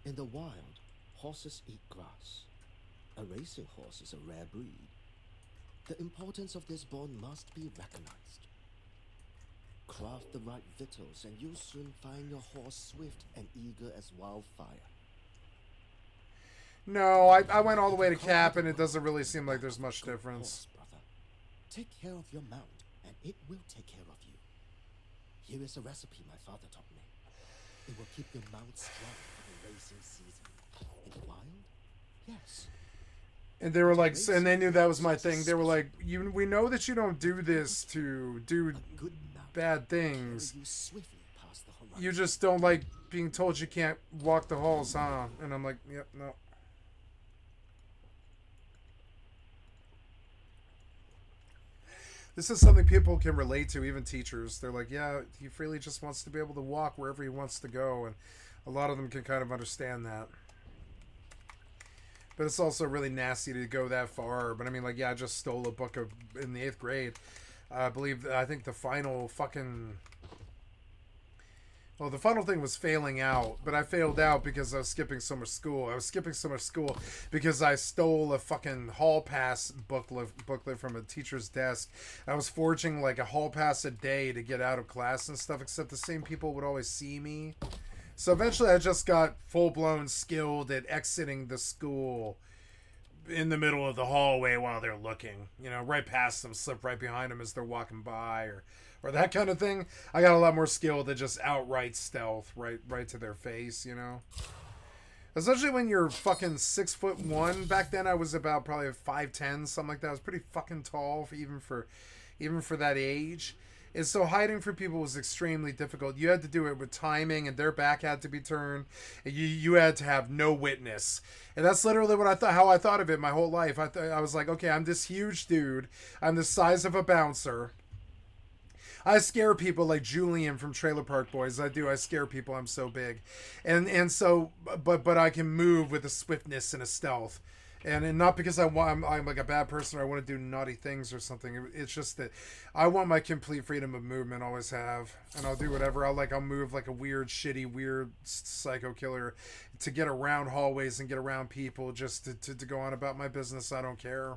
P: In the wild, horses eat grass. A racing horse is a rare breed. The importance of this bond must be recognized. Craft the right victuals and you'll soon find your horse swift and eager as wildfire.
A: No, I went all the way to cap and it doesn't really seem like there's much difference.
P: Take care of your mount, and it will take care of you. Here is a recipe my father taught me. It will keep your mount strong for the racing season. In the wild? Yes.
A: And they were like, and they knew that was my thing. They were like, we know that you don't do this to do bad things. You just don't like being told you can't walk the halls, huh? And I'm like, yep, no. This is something people can relate to, even teachers. They're like, yeah, he freely just wants to be able to walk wherever he wants to go. And a lot of them can kind of understand that. But it's also really nasty to go that far. But I mean, like, yeah, I just stole a book in the 8th grade. I think the final fucking... Well, the final thing was failing out, but I failed out because I was skipping so much school. I was skipping so much school because I stole a fucking hall pass booklet from a teacher's desk. I was forging like a hall pass a day to get out of class and stuff, except the same people would always see me. So eventually I just got full-blown skilled at exiting the school in the middle of the hallway while they're looking. You know, right past them, slip right behind them as they're walking by, or that kind of thing. I got a lot more skill than just outright stealth right to their face, you know? Especially when you're fucking 6'1". Back then I was about probably 5'10", something like that. I was pretty fucking tall even for that age. And so hiding from people was extremely difficult. You had to do it with timing, and their back had to be turned. And you had to have no witness. And that's literally how I thought of it my whole life. I was like, okay, I'm this huge dude. I'm the size of a bouncer. I scare people like Julian from Trailer Park Boys. I scare people. I'm so big. And so, but I can move with a swiftness and a stealth. And not because I'm like a bad person or I want to do naughty things or something. It's just that I want my complete freedom of movement, always have. And I'll do whatever. I'll move like a weird psycho killer to get around hallways and get around people just to go on about my business. I don't care.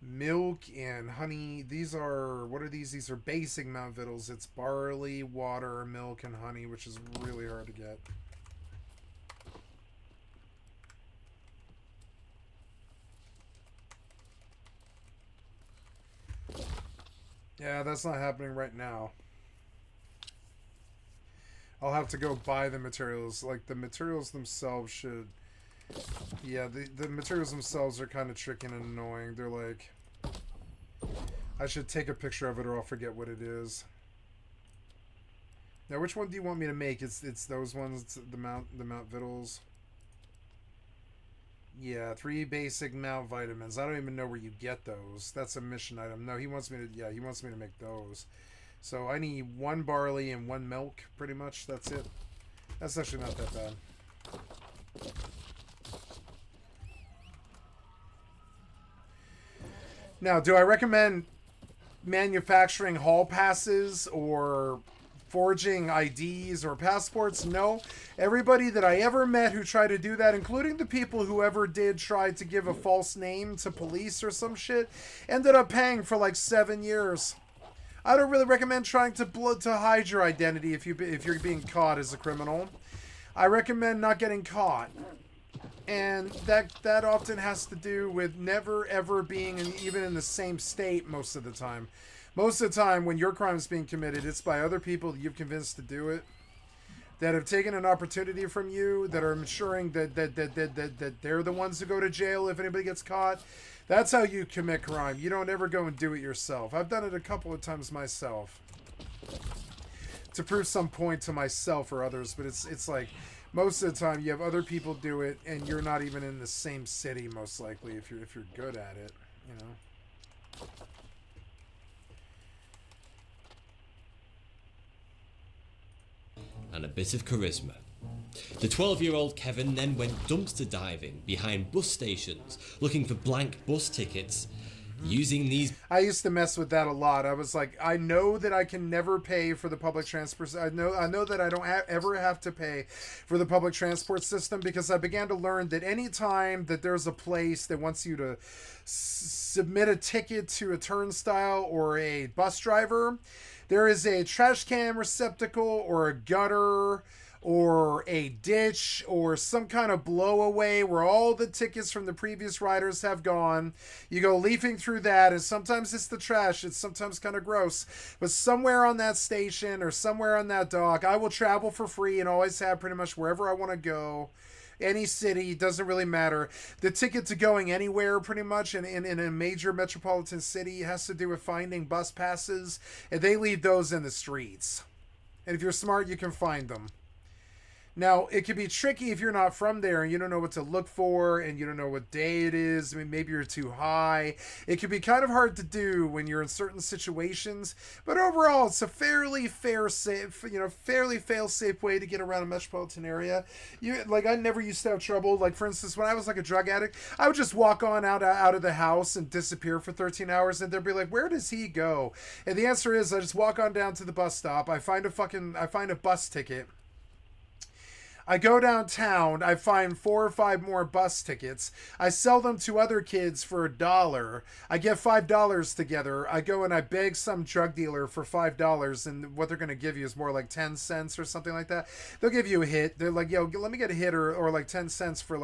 A: Milk and honey. These are, what are these? These are basic Mount Vittles. It's barley, water, milk, and honey, which is really hard to get. Yeah, that's not happening right now. I'll have to go buy the materials. Like, the materials themselves should... Yeah, the materials themselves are kind of tricky and annoying. They're like... I should take a picture of it or I'll forget what it is. Now, which one do you want me to make? It's those ones, it's the Mount Vittles. Yeah, 3 basic Mount vitamins. I don't even know where you get those. That's a mission item. No, he wants me to make those. So I need 1 barley and 1 milk, pretty much. That's it. That's actually not that bad. Now, do I recommend manufacturing hall passes or forging IDs or passports? No. Everybody that I ever met who tried to do that, including the people who ever did try to give a false name to police or some shit, ended up paying for like 7 years. I don't really recommend trying to hide your identity if you're being caught as a criminal. I recommend not getting caught. And that often has to do with never ever being even in the same state most of the time. Most of the time when your crime is being committed, it's by other people that you've convinced to do it, that have taken an opportunity from you, that are ensuring that they're the ones who go to jail if anybody gets caught. That's how you commit crime. You don't ever go and do it yourself. I've done it a couple of times myself to prove some point to myself or others, but it's like most of the time you have other people do it and you're not even in the same city most likely if you're good at it, you know.
R: And a bit of charisma. The 12-year-old Kevin then went dumpster diving behind bus stations, looking for blank bus tickets, using these...
A: I used to mess with that a lot. I was like, I know that I can never pay for the public transport. I know that I don't ever have to pay for the public transport system, because I began to learn that any time that there's a place that wants you to submit a ticket to a turnstile or a bus driver, there is a trash can receptacle or a gutter or a ditch or some kind of blowaway where all the tickets from the previous riders have gone. You go leafing through that, and sometimes it's the trash. It's sometimes kind of gross. But somewhere on that station or somewhere on that dock, I will travel for free and always have pretty much wherever I want to go. Any city, doesn't really matter. The ticket to going anywhere pretty much in a major metropolitan city has to do with finding bus passes, and they leave those in the streets. And if you're smart, you can find them. Now, it can be tricky if you're not from there and you don't know what to look for and you don't know what day it is. I mean, maybe you're too high. It can be kind of hard to do when you're in certain situations. But overall, it's a fairly fail-safe way to get around a metropolitan area. I never used to have trouble. Like, for instance, when I was like a drug addict, I would just walk on out of the house and disappear for 13 hours, and they'd be like, where does he go? And the answer is, I just walk on down to the bus stop. I find a bus ticket. I go downtown, I find 4 or 5 more bus tickets. I sell them to other kids for $1. I get $5 together. I go and I beg some drug dealer for $5, and what they're going to give you is more like 10 cents or something like that. They'll give you a hit. They're like, yo, let me get a hit or like 10 cents for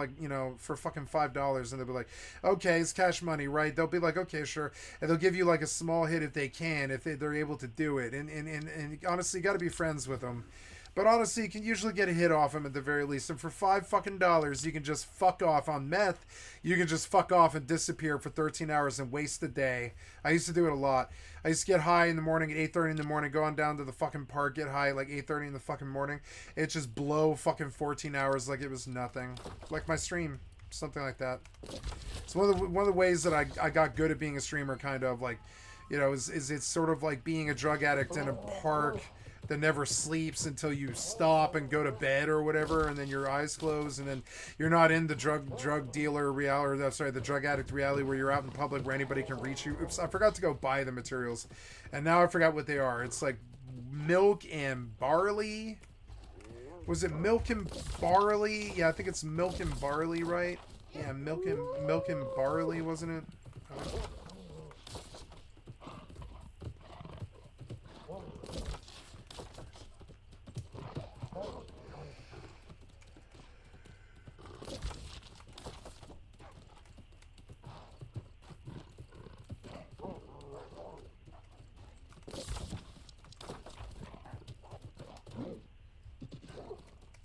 A: for fucking $5. And they'll be like, okay, it's cash money, right? They'll be like, okay, sure. And they'll give you like a small hit if they can, if they're able to do it. And honestly, you got to be friends with them. But honestly, you can usually get a hit off him at the very least. And for $5 you can just fuck off on meth. You can just fuck off and disappear for 13 hours and waste a day. I used to do it a lot. I used to get high in the morning at 8:30 in the morning, go on down to the fucking park, get high at like 8:30 in the fucking morning. It just blow fucking 14 hours like it was nothing. Like my stream. Something like that. It's one of the ways that I got good at being a streamer, kind of like, is it's sort of like being a drug addict in a park that never sleeps until you stop and go to bed or whatever, and then your eyes close, and then you're not in the drug dealer reality, the drug addict reality where you're out in public where anybody can reach you. Oops, I forgot to go buy the materials, and now I forgot what they are. It's like milk and barley. Was it milk and barley? Yeah, I think it's milk and barley, right? Yeah, milk and barley, wasn't it?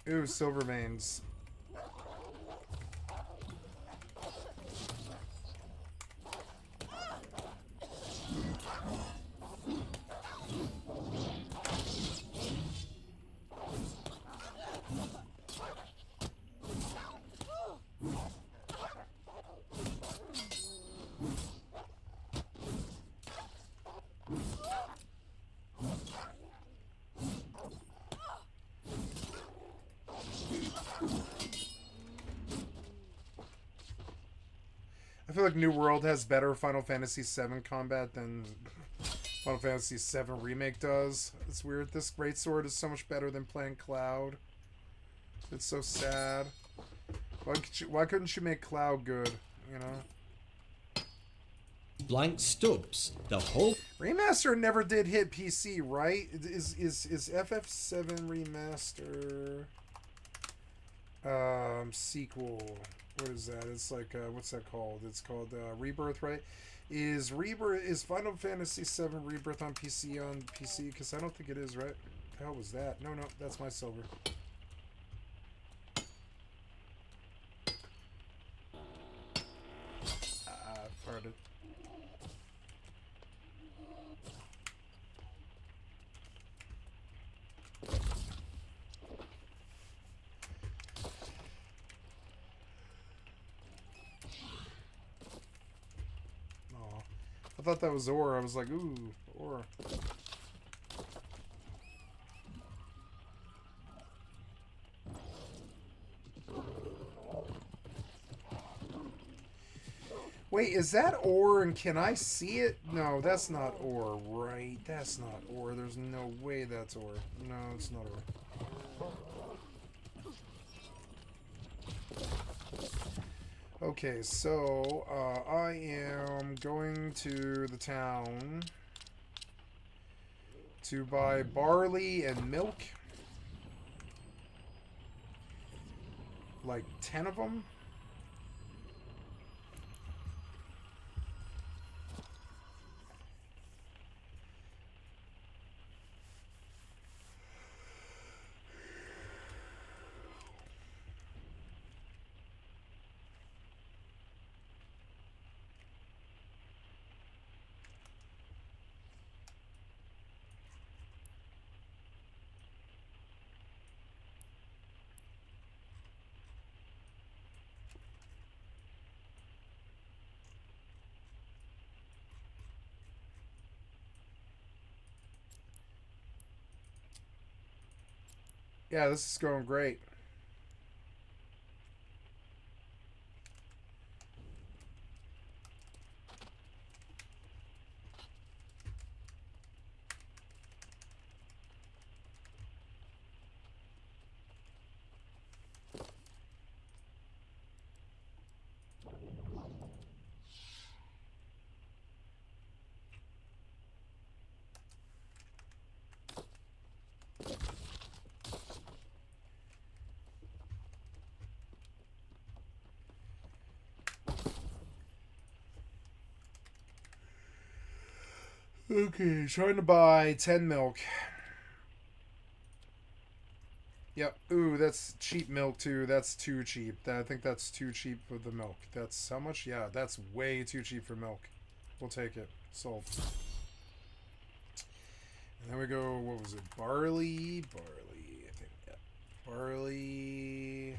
A: Ooh, silver veins. I feel like New World has better Final Fantasy VII combat than Final Fantasy VII Remake does. It's weird. This greatsword is so much better than playing Cloud. It's so sad. Why couldn't you make Cloud good, you know?
R: blank stubs. The whole
A: remaster never did hit PC, right? Is FF7 remaster sequel? What is that? It's like what's that called? It's called Rebirth, right? Is Final Fantasy VII Rebirth on PC Because I don't think it is, right? The hell was that? No, that's my silver. Farted. I thought that was ore. I was like, ooh, ore. Wait, is that ore and can I see it? No, that's not ore, right? That's not ore. There's no way that's ore. No, it's not ore. Okay, so I am going to the town to buy barley and milk. Like 10 of them. Yeah, this is going great. Okay, trying to buy 10 milk. Yep. Ooh, that's cheap milk too. That's too cheap. I think that's too cheap for the milk. That's how much? Yeah, that's way too cheap for milk. We'll take it. Sold. And then we go, what was it? Barley. I think, yeah. Barley.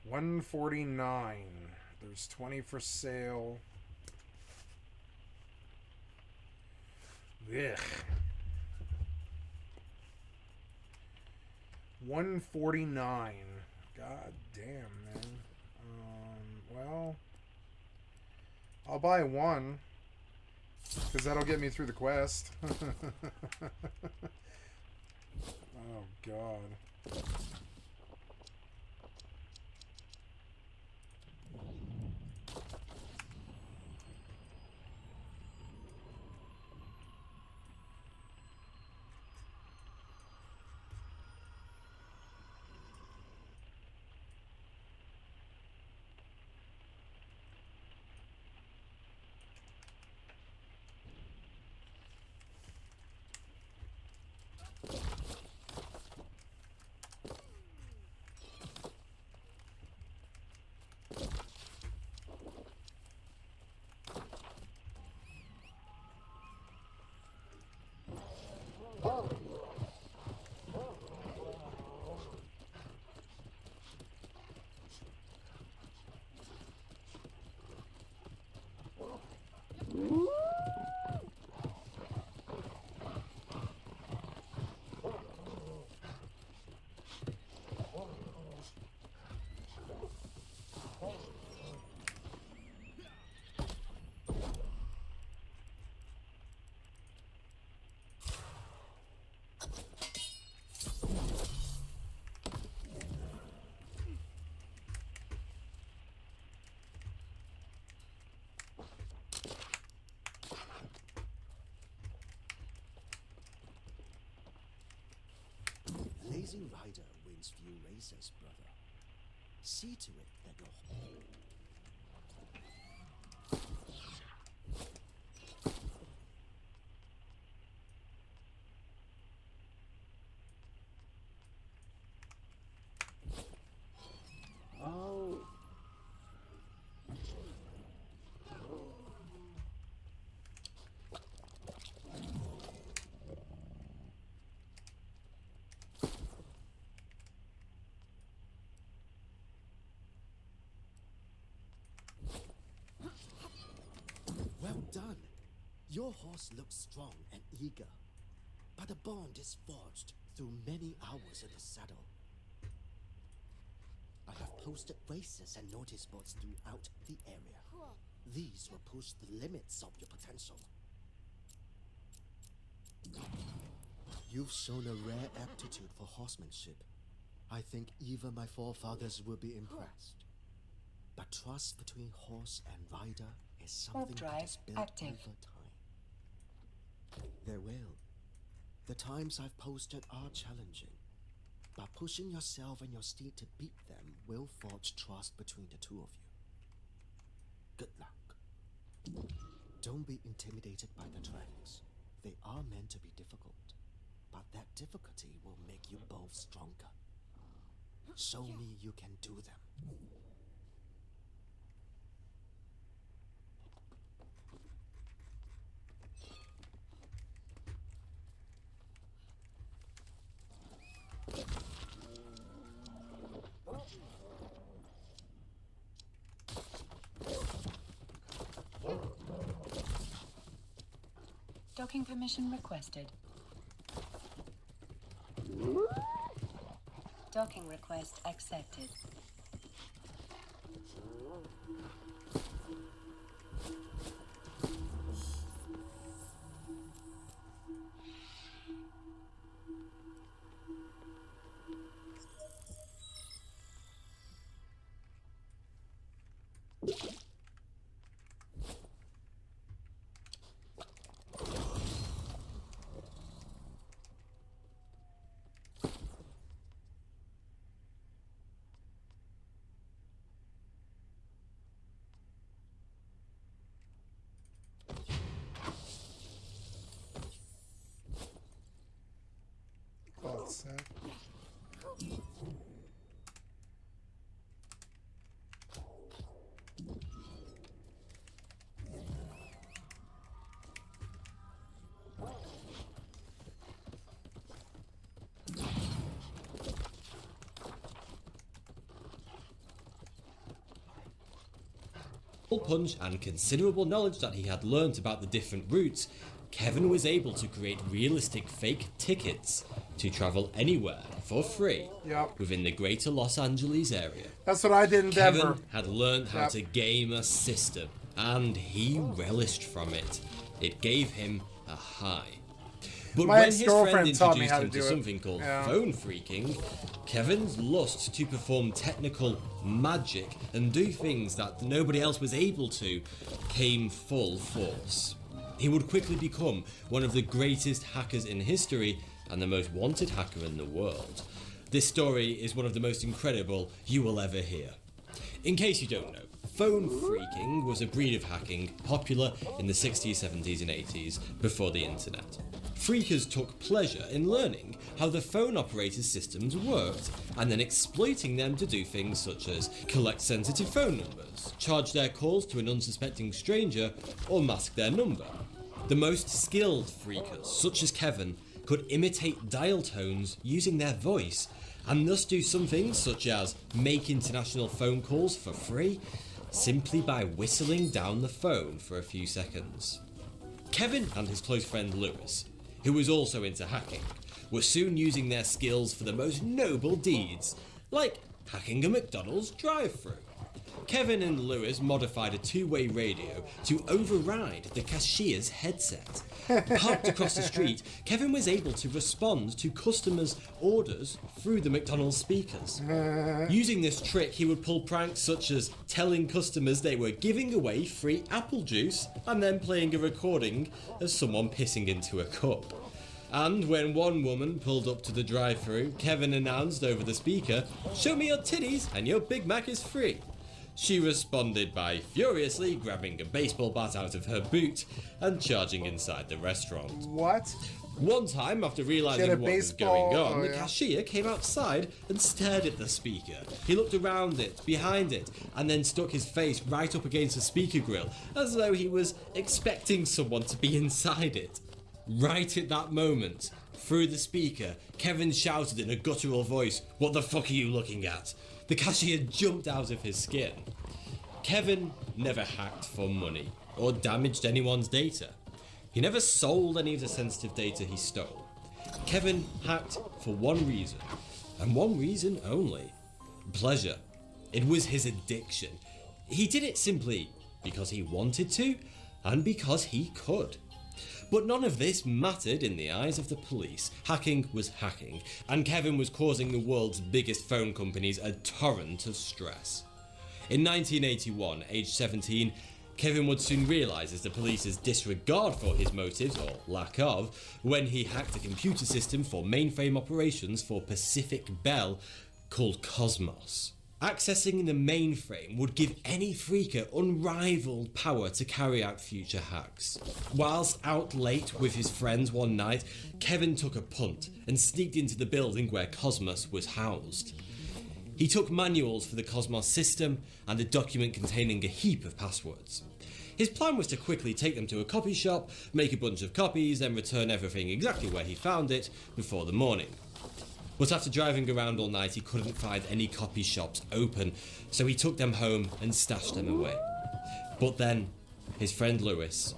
A: 149. There's 20 for sale. Ugh. 149. God damn, man. Well, I'll buy one because that'll get me through the quest. Oh God.
P: losing rider wins few races, brother. See to it that your
G: Oh.
P: Well done. Your horse looks strong and eager, but a bond is forged through many hours in the saddle. I have posted races and notice boards throughout the area. These will push the limits of your potential. You've shown a rare aptitude for horsemanship. I think even my forefathers will be impressed. But trust between horse and rider is something that is built
B: active.
P: over time. There will. The times I've posted are challenging, but pushing yourself and your steed to beat them will forge trust between the two of you. Good luck. Don't be intimidated by the tracks. They are meant to be difficult, but that difficulty will make you both stronger. Show me you can do them.
B: Docking permission requested. Docking request accepted.
R: Punch and considerable knowledge that he had learnt about the different routes, Kevin was able to create realistic fake tickets to travel anywhere for free within the greater Los Angeles area.
A: That's what I did in Denver.
R: Kevin had learned how to game a system, and he relished from it. It gave him a high. But when his friend introduced him to something called phone freaking, Kevin's lust to perform technical magic and do things that nobody else was able to came full force. He would quickly become one of the greatest hackers in history and the most wanted hacker in the world. This story is one of the most incredible you will ever hear. In case you don't know, phone freaking was a breed of hacking popular in the 60s, 70s and 80s before the internet. Freakers took pleasure in learning how the phone operator's systems worked and then exploiting them to do things such as collect sensitive phone numbers, charge their calls to an unsuspecting stranger, or mask their number. The most skilled freakers, such as Kevin, could imitate dial tones using their voice and thus do some things such as make international phone calls for free simply by whistling down the phone for a few seconds. Kevin and his close friend Lewis, who was also into hacking, were soon using their skills for the most noble deeds, like hacking a McDonald's drive-thru. Kevin and Lewis modified a two-way radio to override the cashier's headset. Parked across the street, Kevin was able to respond to customers' orders through the McDonald's speakers. Using this trick, he would pull pranks such as telling customers they were giving away free apple juice and then playing a recording of someone pissing into a cup. And when one woman pulled up to the drive-thru, Kevin announced over the speaker, "Show me your titties and your Big Mac is free." She responded by furiously grabbing a baseball bat out of her boot and charging inside the restaurant.
A: What?
R: One time, after realising what was going on, the cashier came outside and stared at the speaker. He looked around it, behind it, and then stuck his face right up against the speaker grill, as though he was expecting someone to be inside it. Right at that moment, through the speaker, Kevin shouted in a guttural voice, "What the fuck are you looking at?" The cashier jumped out of his skin. Kevin never hacked for money or damaged anyone's data. He never sold any of the sensitive data he stole. Kevin hacked for one reason, and one reason only: pleasure. It was his addiction. He did it simply because he wanted to, and because he could. But none of this mattered in the eyes of the police. Hacking was hacking, and Kevin was causing the world's biggest phone companies a torrent of stress. In 1981, aged 17, Kevin would soon realise as the police's disregard for his motives, or lack of, when he hacked a computer system for mainframe operations for Pacific Bell called Cosmos. Accessing the mainframe would give any freaker unrivaled power to carry out future hacks. Whilst out late with his friends one night, Kevin took a punt and sneaked into the building where Cosmos was housed. He took manuals for the Cosmos system and a document containing a heap of passwords. His plan was to quickly take them to a copy shop, make a bunch of copies, then return everything exactly where he found it before the morning. But after driving around all night, he couldn't find any copy shops open, so he took them home and stashed them away. But then, his friend Lewis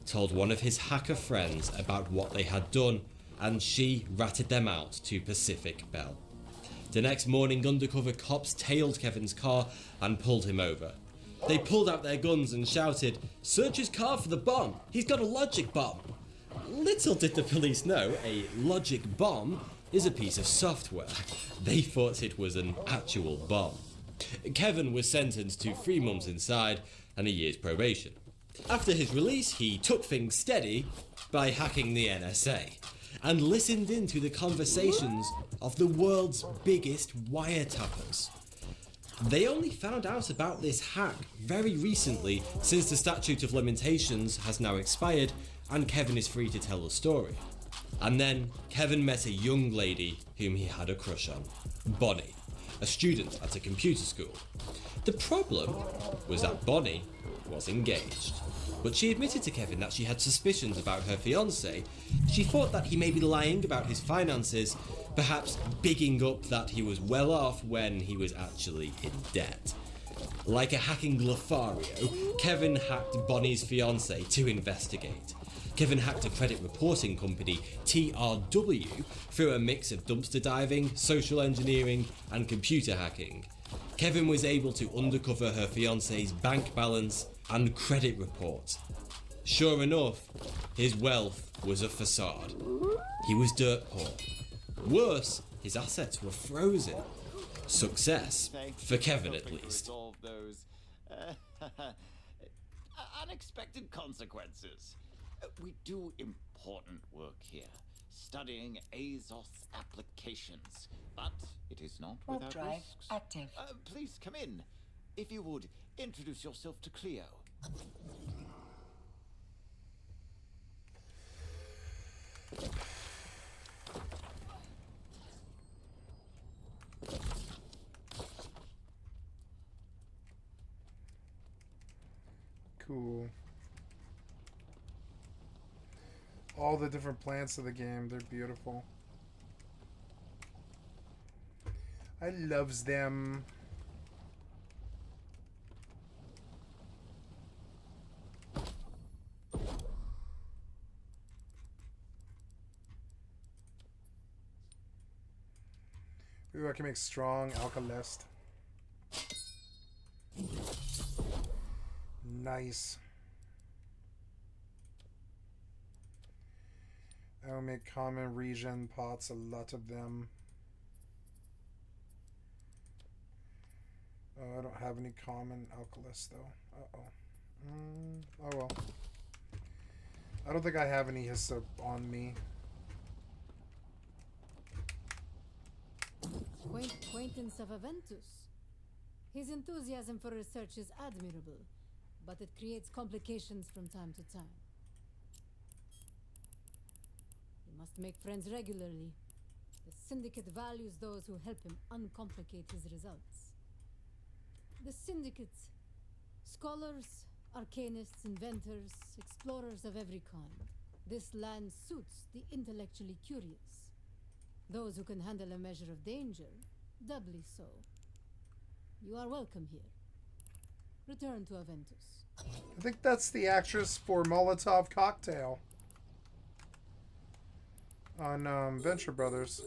R: told one of his hacker friends about what they had done, and she ratted them out to Pacific Bell. The next morning, undercover cops tailed Kevin's car and pulled him over. They pulled out their guns and shouted, "Search his car for the bomb! He's got a logic bomb!" Little did the police know, a logic bomb is a piece of software. They thought it was an actual bomb. Kevin was sentenced to 3 months inside and a year's probation. After his release, he took things steady by hacking the NSA and listened into the conversations of the world's biggest wiretappers. They only found out about this hack very recently, since the statute of limitations has now expired and Kevin is free to tell the story. And then Kevin met a young lady whom he had a crush on, Bonnie, a student at a computer school. The problem was that Bonnie was engaged, but she admitted to Kevin that she had suspicions about her fiancé. She thought that he may be lying about his finances, perhaps bigging up that he was well off when he was actually in debt. Like a hacking Lothario, Kevin hacked Bonnie's fiancé to investigate. Kevin hacked a credit reporting company, TRW, through a mix of dumpster diving, social engineering, and computer hacking. Kevin was able to uncover her fiancé's bank balance and credit report. Sure enough, his wealth was a facade. He was dirt poor. Worse, his assets were frozen. Success, for Kevin at least.
L: Those unexpected consequences. We do important work here, studying Azos applications, but it is not
B: Warp
L: without
B: drive
L: risks.
B: active.
L: Please come in. If you would, introduce yourself to Cleo.
A: Cool. All the different plants of the game, they're beautiful. I loves them. Ooh, I can make strong alkalest. Nice. I will make common regen pots, a lot of them. Oh, I don't have any common alkalist though. Uh-oh. Oh well. I don't think I have any hyssop on me.
S: Acquaintance of Aventus. His enthusiasm for research is admirable, but it creates complications from time to time. He must make friends regularly. The Syndicate values those who help him uncomplicate his results. The Syndicate, scholars, arcanists, inventors, explorers of every kind. This land suits the intellectually curious. Those who can handle a measure of danger, doubly so. You are welcome here. Return to Aventus.
A: I think that's the actress for Molotov Cocktail on Venture Brothers.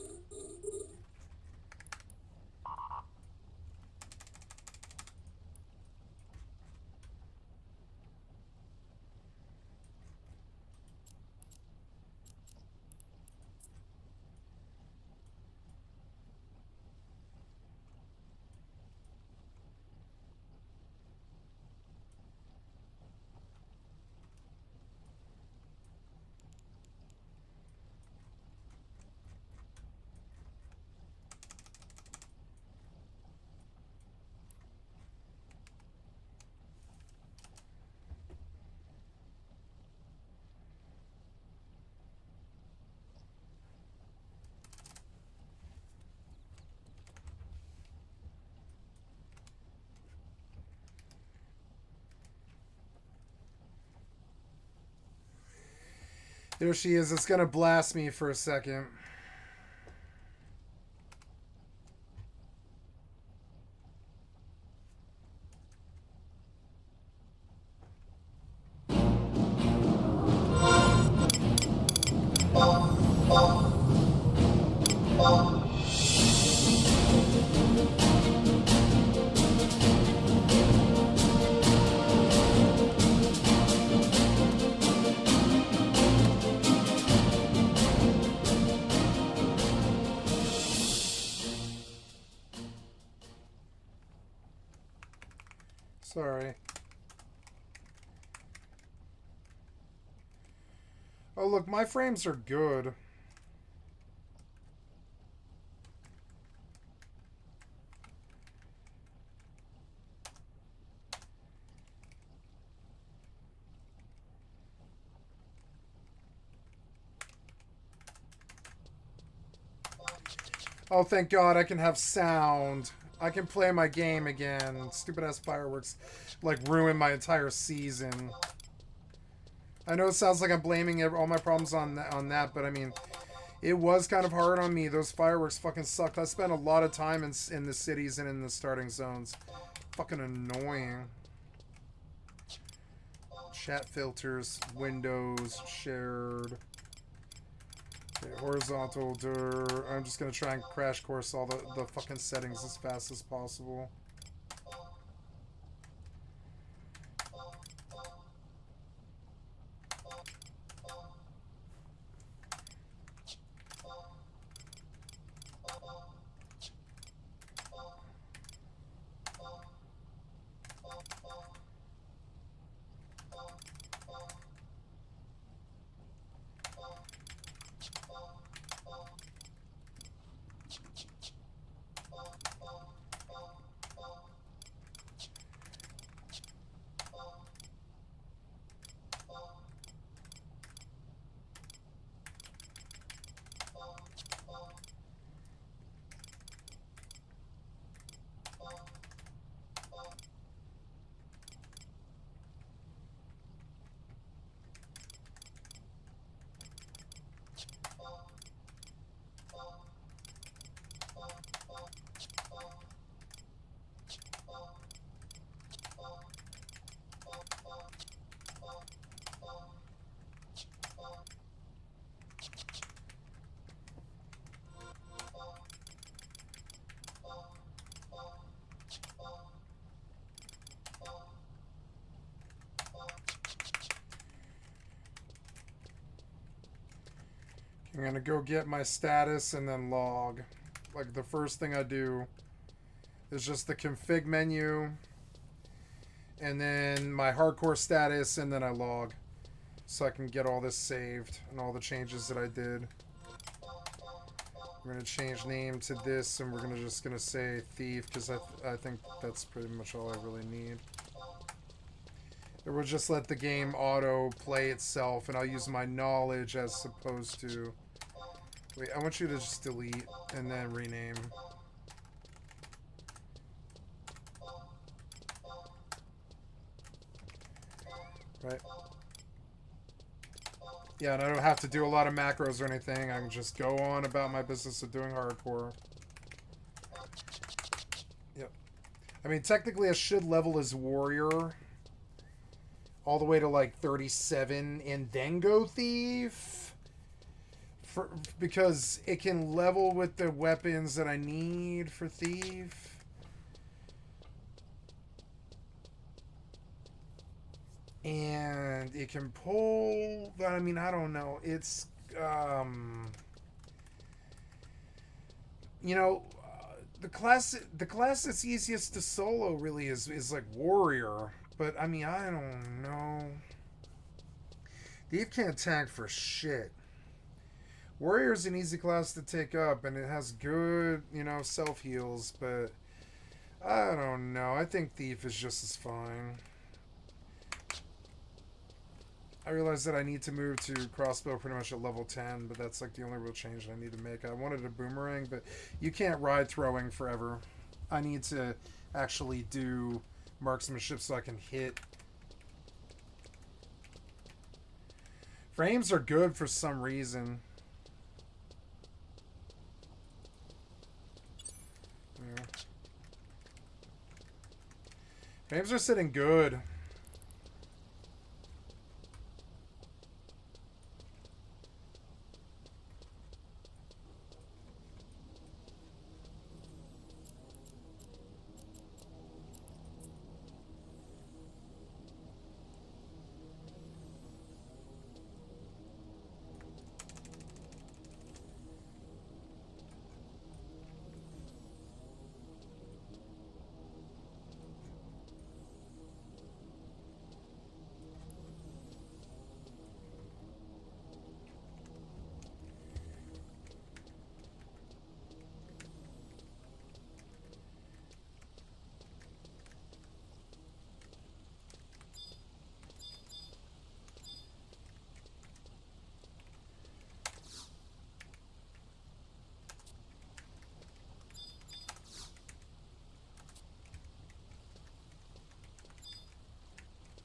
A: There she is. It's gonna blast me for a second. Sorry. Oh, look, my frames are good. Oh, thank God I can have sound. I can play my game again. Stupid ass fireworks like ruined my entire season. I know it sounds like I'm blaming all my problems on that, but I mean, it was kind of hard on me. Those fireworks fucking sucked. I spent a lot of time in the cities and in the starting zones. Fucking annoying. Chat filters, windows, shared. Okay, horizontal, I'm just gonna try and crash course all the fucking settings as fast as possible. I'm gonna go get my status and then log. Like, the first thing I do is just the config menu and then my hardcore status, and then I log so I can get all this saved and all the changes that I did. We're gonna change name to this, and we're gonna say thief, because I think that's pretty much all I really need. Or we'll just let the game auto play itself, and I'll use my knowledge as opposed to... Wait, I want you to just delete and then rename. Right. Yeah, and I don't have to do a lot of macros or anything. I can just go on about my business of doing hardcore. Yep. I mean, technically I should level as warrior all the way to like 37 and then go thief. Because it can level with the weapons that I need for thief. And it can pull, but I mean, I don't know. It's, you know, the class that's easiest to solo really is like warrior. But I mean, I don't know. Thief can't tank for shit. Warrior's an easy class to take up, and it has good, you know, self heals. But I don't know. I think thief is just as fine. I realized that I need to move to crossbow pretty much at level 10, but that's like the only real change I need to make. I wanted a boomerang, but you can't ride throwing forever. I need to actually do marksmanship so I can hit. Frames are good for some reason. Yeah. Frames are sitting good.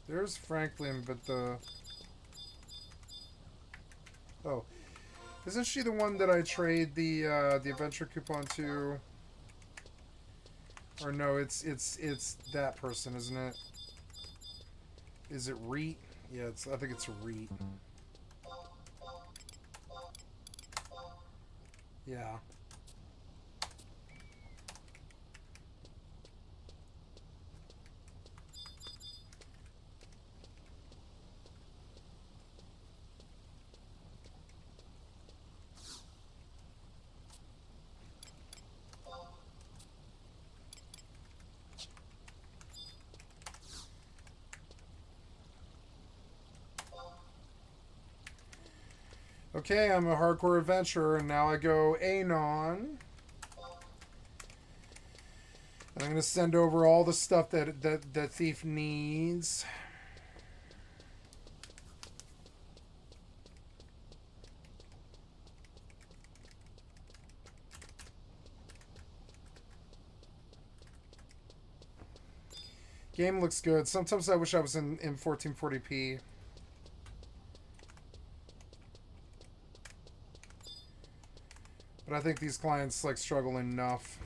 A: There's Franklin, but the... Oh. Isn't she the one that I trade the adventure coupon to? Or no, it's that person, isn't it? Is it Reet? Yeah, I think it's Reet. Yeah. Okay, I'm a hardcore adventurer, and now I go Anon. And I'm going to send over all the stuff that Thief needs. Game looks good. Sometimes I wish I was in 1440p. But I think these clients like struggle enough.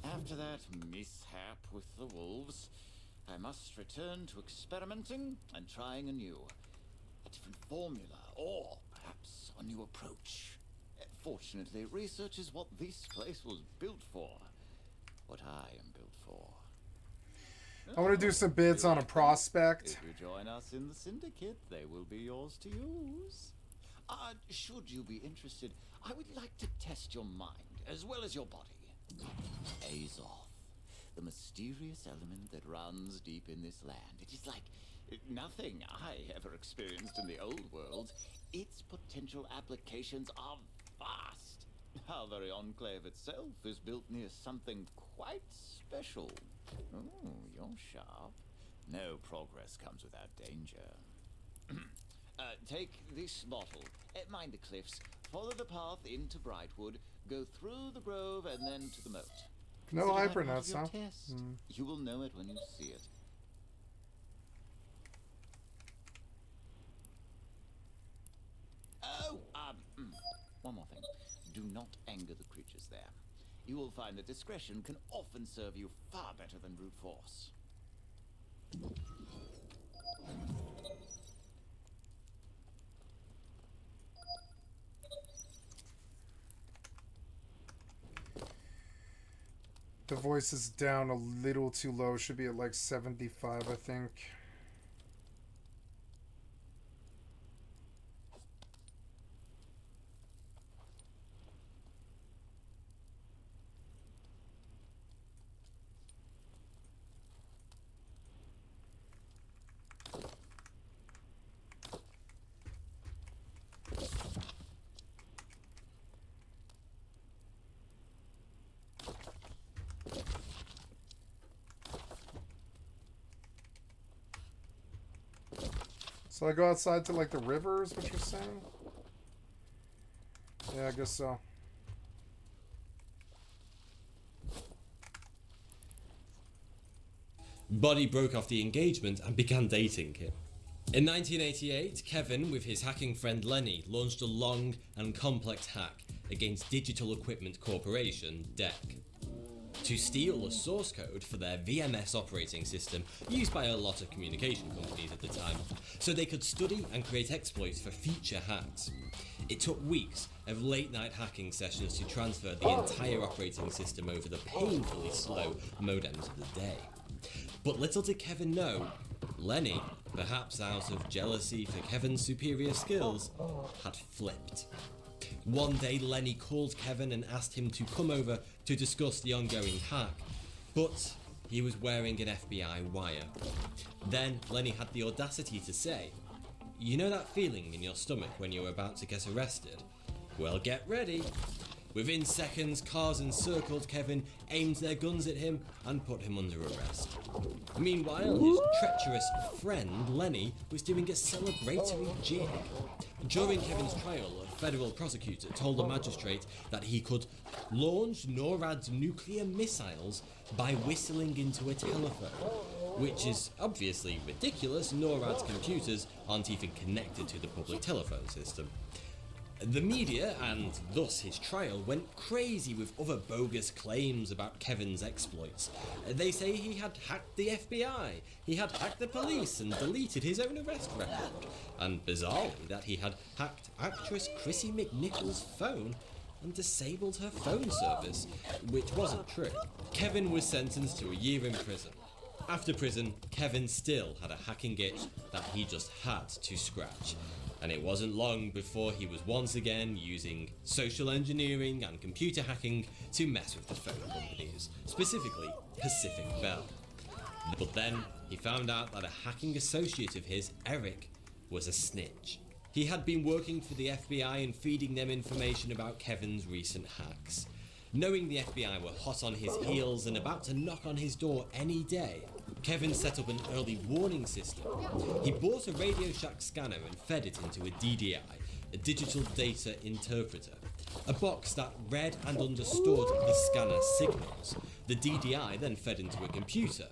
L: After that mishap with the wolves, I must return to experimenting and trying anew. A different formula, or perhaps a new approach. Fortunately, research is what this place was built for. What I am built for.
A: I want to do some bids on a prospect.
L: If you join us in the syndicate, they will be yours to use. Should you be interested, I would like to test your mind as well as your body. Azoth, the mysterious element that runs deep in this land. It is like Nothing I ever experienced in the old world. Its potential applications are vast. Our very enclave itself is built near something quite special. Oh, you're sharp. No progress comes without danger. Take this bottle. Mind the cliffs. Follow the path into Brightwood. Go through the grove and then to the moat.
A: No hypernuts, huh?
L: You will know it when you see it. Oh, one more thing. Do not anger the creatures there. You will find that discretion can often serve you far better than brute force.
A: The voice is down a little too low. Should be at like 75, I think. So I go outside to like the river is what you're saying? Yeah, I guess so.
R: Buddy broke off the engagement and began dating him. In 1988, Kevin, with his hacking friend Lenny, launched a long and complex hack against Digital Equipment Corporation, DEC, to steal the source code for their VMS operating system used by a lot of communication companies at the time, so they could study and create exploits for future hacks. It took weeks of late-night hacking sessions to transfer the entire operating system over the painfully slow modems of the day. But little did Kevin know, Lenny, perhaps out of jealousy for Kevin's superior skills, had flipped. One day Lenny called Kevin and asked him to come over to discuss the ongoing hack, but he was wearing an FBI wire. Then Lenny had the audacity to say, "You know that feeling in your stomach when you're about to get arrested? Well, get ready." Within seconds, cars encircled Kevin, aimed their guns at him, and put him under arrest. Meanwhile, his treacherous friend, Lenny, was doing a celebratory jig. During Kevin's trial, a federal prosecutor told the magistrate that he could launch NORAD's nuclear missiles by whistling into a telephone, which is obviously ridiculous. NORAD's computers aren't even connected to the public telephone system. The media, and thus his trial, went crazy with other bogus claims about Kevin's exploits. They say he had hacked the FBI, he had hacked the police and deleted his own arrest record, and bizarrely that he had hacked actress Chrissy McNichol's phone and disabled her phone service, which wasn't true. Kevin was sentenced to a year in prison. After prison, Kevin still had a hacking itch that he just had to scratch. And it wasn't long before he was once again using social engineering and computer hacking to mess with the phone companies, specifically Pacific Bell. But then he found out that a hacking associate of his, Eric, was a snitch. He had been working for the FBI and feeding them information about Kevin's recent hacks. Knowing the FBI were hot on his heels and about to knock on his door any day, Kevin set up an early warning system. He bought a Radio Shack scanner and fed it into a DDI, a digital data interpreter, a box that read and understood the scanner signals. The DDI then fed into a computer.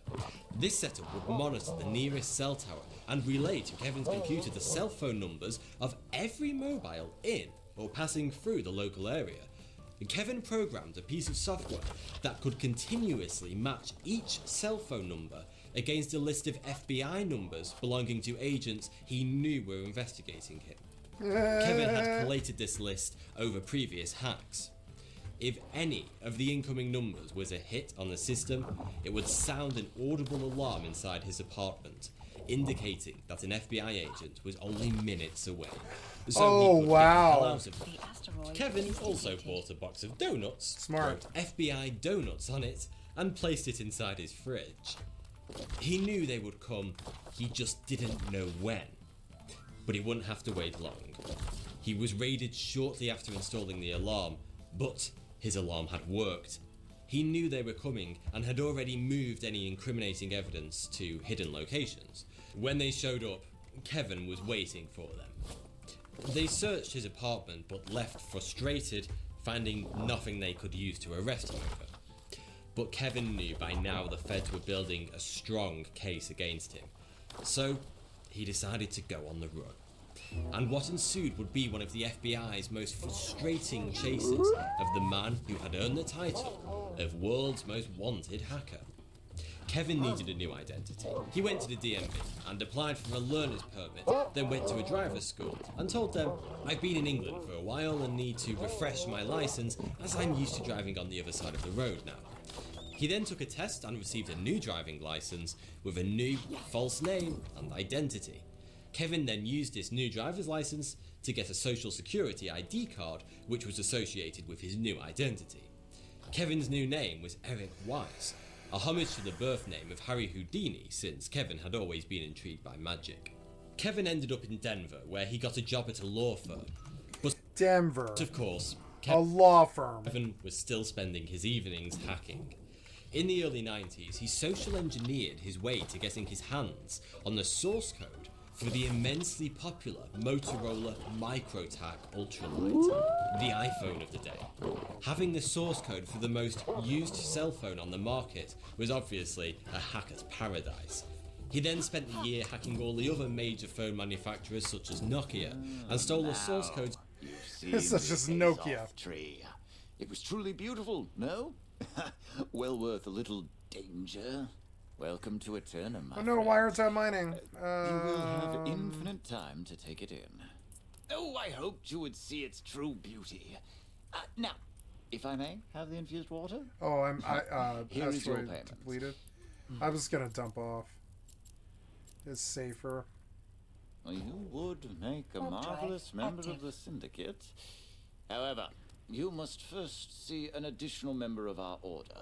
R: This setup would monitor the nearest cell tower and relay to Kevin's computer the cell phone numbers of every mobile in or passing through the local area. Kevin programmed a piece of software that could continuously match each cell phone number against a list of FBI numbers belonging to agents he knew were investigating him. Kevin had collated this list over previous hacks. If any of the incoming numbers was a hit on the system, it would sound an audible alarm inside his apartment, indicating that an FBI agent was only minutes away. So he could get the hell out of it. Kevin also bought a box of donuts,
A: smart,
R: wrote FBI donuts on it, and placed it inside his fridge. He knew they would come, he just didn't know when. But he wouldn't have to wait long. He was raided shortly after installing the alarm, but his alarm had worked. He knew they were coming and had already moved any incriminating evidence to hidden locations. When they showed up, Kevin was waiting for them. They searched his apartment but left frustrated, finding nothing they could use to arrest him over. But Kevin knew by now the feds were building a strong case against him, so he decided to go on the run. And what ensued would be one of the FBI's most frustrating chases of the man who had earned the title of World's Most Wanted Hacker. Kevin needed a new identity. He went to the DMV and applied for a learner's permit, then went to a driver's school and told them, "I've been in England for a while and need to refresh my license as I'm used to driving on the other side of the road now." He then took a test and received a new driving license with a new false name and identity. Kevin then used this new driver's license to get a social security ID card which was associated with his new identity. Kevin's new name was Eric Wise, a homage to the birth name of Harry Houdini, since Kevin had always been intrigued by magic. Kevin ended up in Denver, where he got a job at a law firm. But
A: Denver.
R: Of course,
A: a law firm.
R: Kevin was still spending his evenings hacking. In the early 90s, he social engineered his way to getting his hands on the source code for the immensely popular Motorola MicroTAC Ultralight, the iPhone of the day. Having the source code for the most used cell phone on the market was obviously a hacker's paradise. He then spent the year hacking all the other major phone manufacturers such as Nokia and stole the source codes.
A: It's such as Nokia.
L: Tree. It was truly beautiful, no? Well worth a little danger. Welcome to Aeturnum, my
A: Oh no,
L: friend.
A: wiretap mining.
L: You will have infinite time to take it in. Oh, I hoped you would see its true beauty. Now, if I may have the infused water?
A: Oh,
L: Here is your
A: asteroid
L: payment.
A: depleted. I was gonna dump off. It's safer.
L: Well, you would make a marvelous member of the syndicate. However, you must first see an additional member of our order.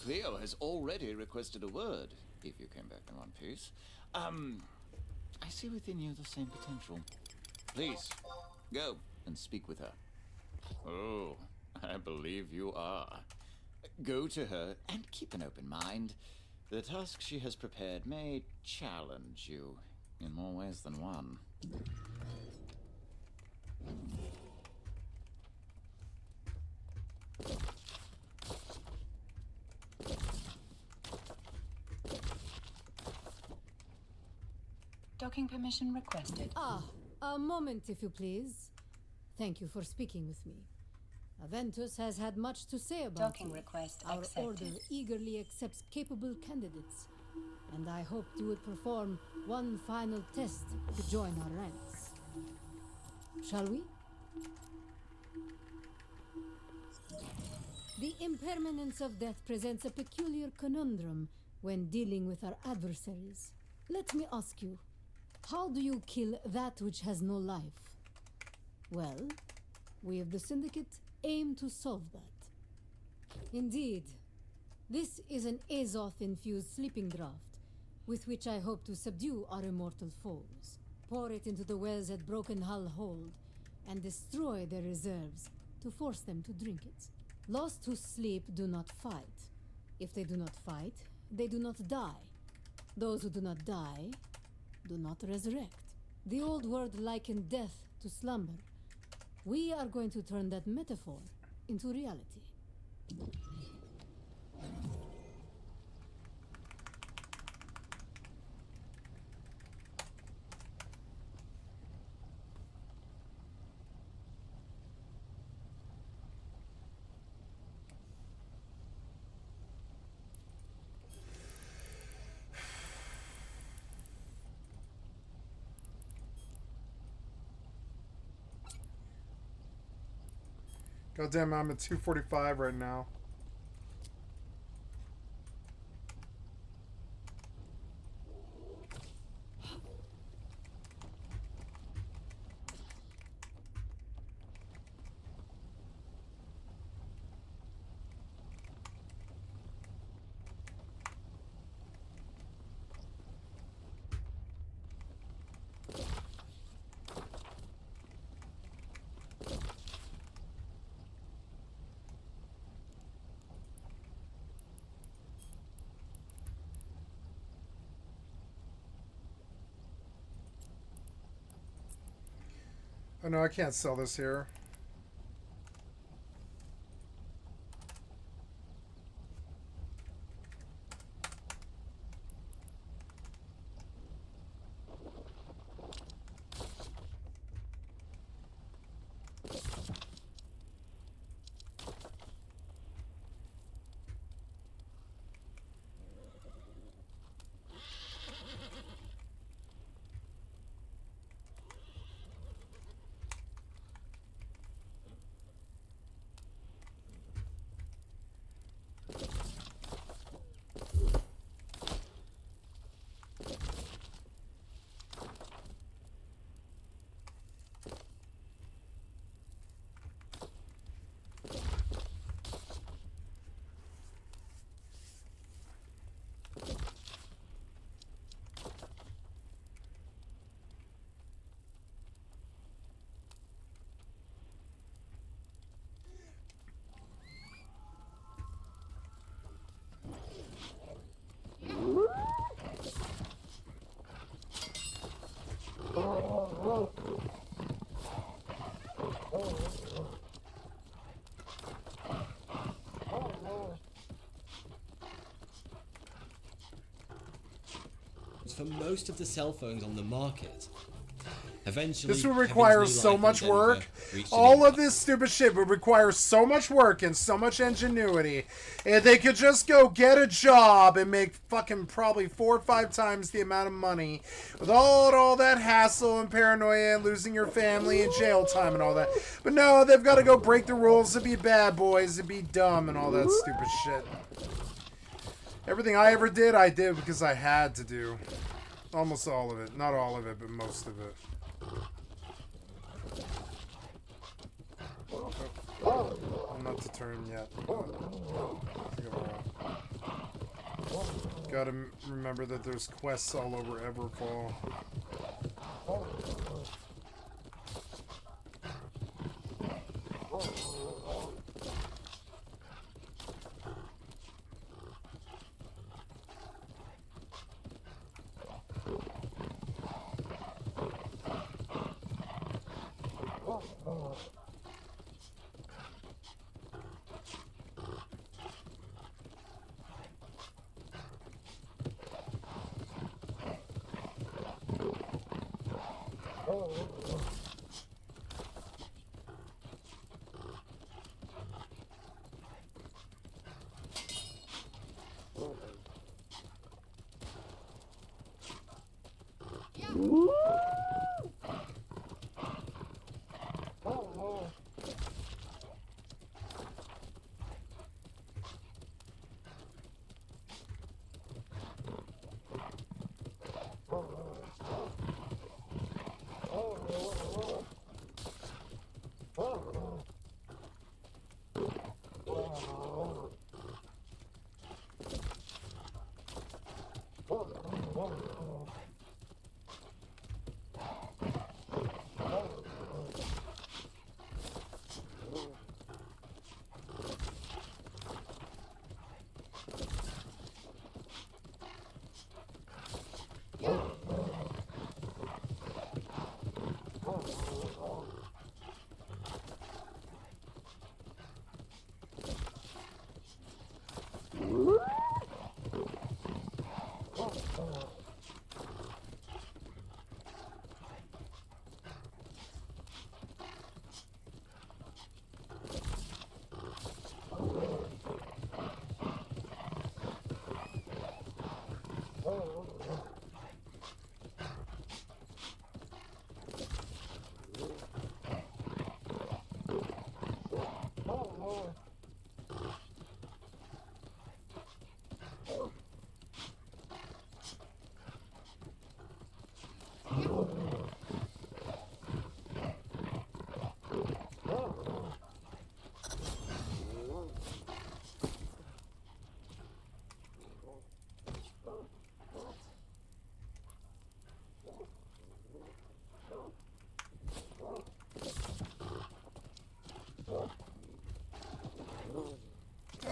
L: Cleo has already requested a word, if you came back in one piece. I see within you the same potential. Please, go and speak with her. Oh, I believe you are. Go to her and keep an open mind. The task she has prepared may challenge you in more ways than one.
B: Docking permission requested.
S: A moment, if you please. Thank you for speaking with me. Aventus has had much to say about
B: Docking
S: you.
B: request
S: Our
B: accepted.
S: order eagerly accepts capable candidates, and I hoped you would perform one final test to join our ranks. Shall we? The impermanence of death presents a peculiar conundrum when dealing with our adversaries. Let me ask you, how do you kill that which has no life? Well, we of the Syndicate aim to solve that. Indeed, this is an Azoth-infused sleeping draught, with which I hope to subdue our immortal foes. Pour it into the wells at Broken Hull Hold, and destroy their reserves to force them to drink it. Lost who sleep do not fight. If they do not fight, they do not die. Those who do not die do not resurrect. The old world likened death to slumber. We are going to turn that metaphor into reality.
A: God damn, I'm at 245 right now. Oh no, I can't sell this here.
R: For most of the cell phones on the market. Eventually,
A: this would require so much work. All of this stupid shit would require so much work and so much ingenuity. If they could just go get a job and make fucking probably 4 or 5 times the amount of money without all that hassle and paranoia and losing your family and jail time and all that. But no, they've got to go break the rules and be bad boys and be dumb and all that stupid shit. Everything I ever did, I did because I had to do. Almost all of it. Not all of it, but most of it. I'm not to turn yet. Gotta remember that there's quests all over Everfall.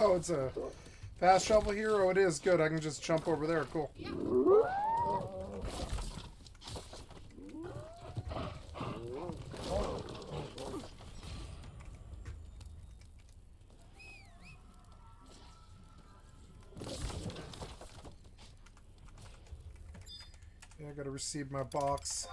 A: Oh, it's a fast travel here? Oh, it is. Good. I can just jump over there. Cool. I gotta receive my box.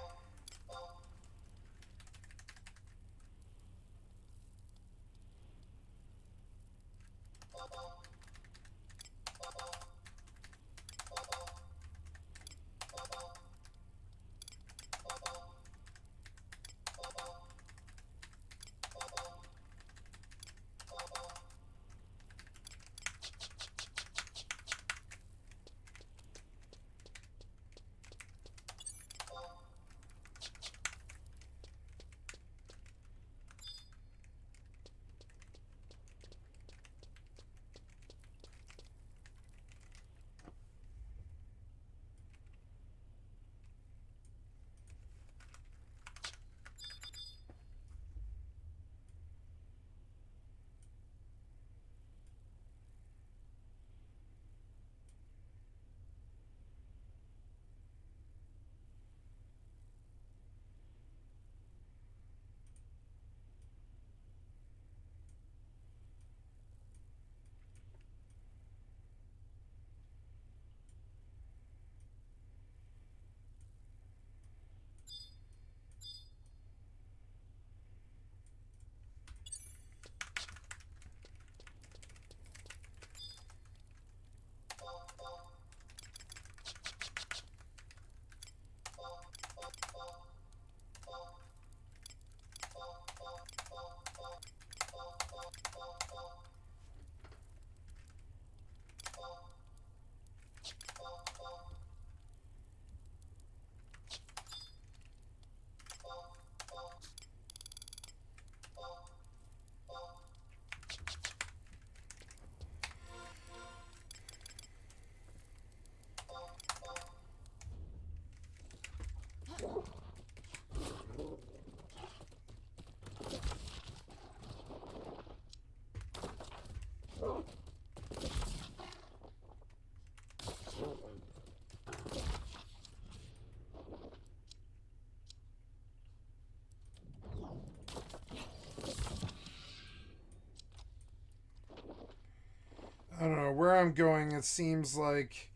A: I don't know where I'm going. It seems like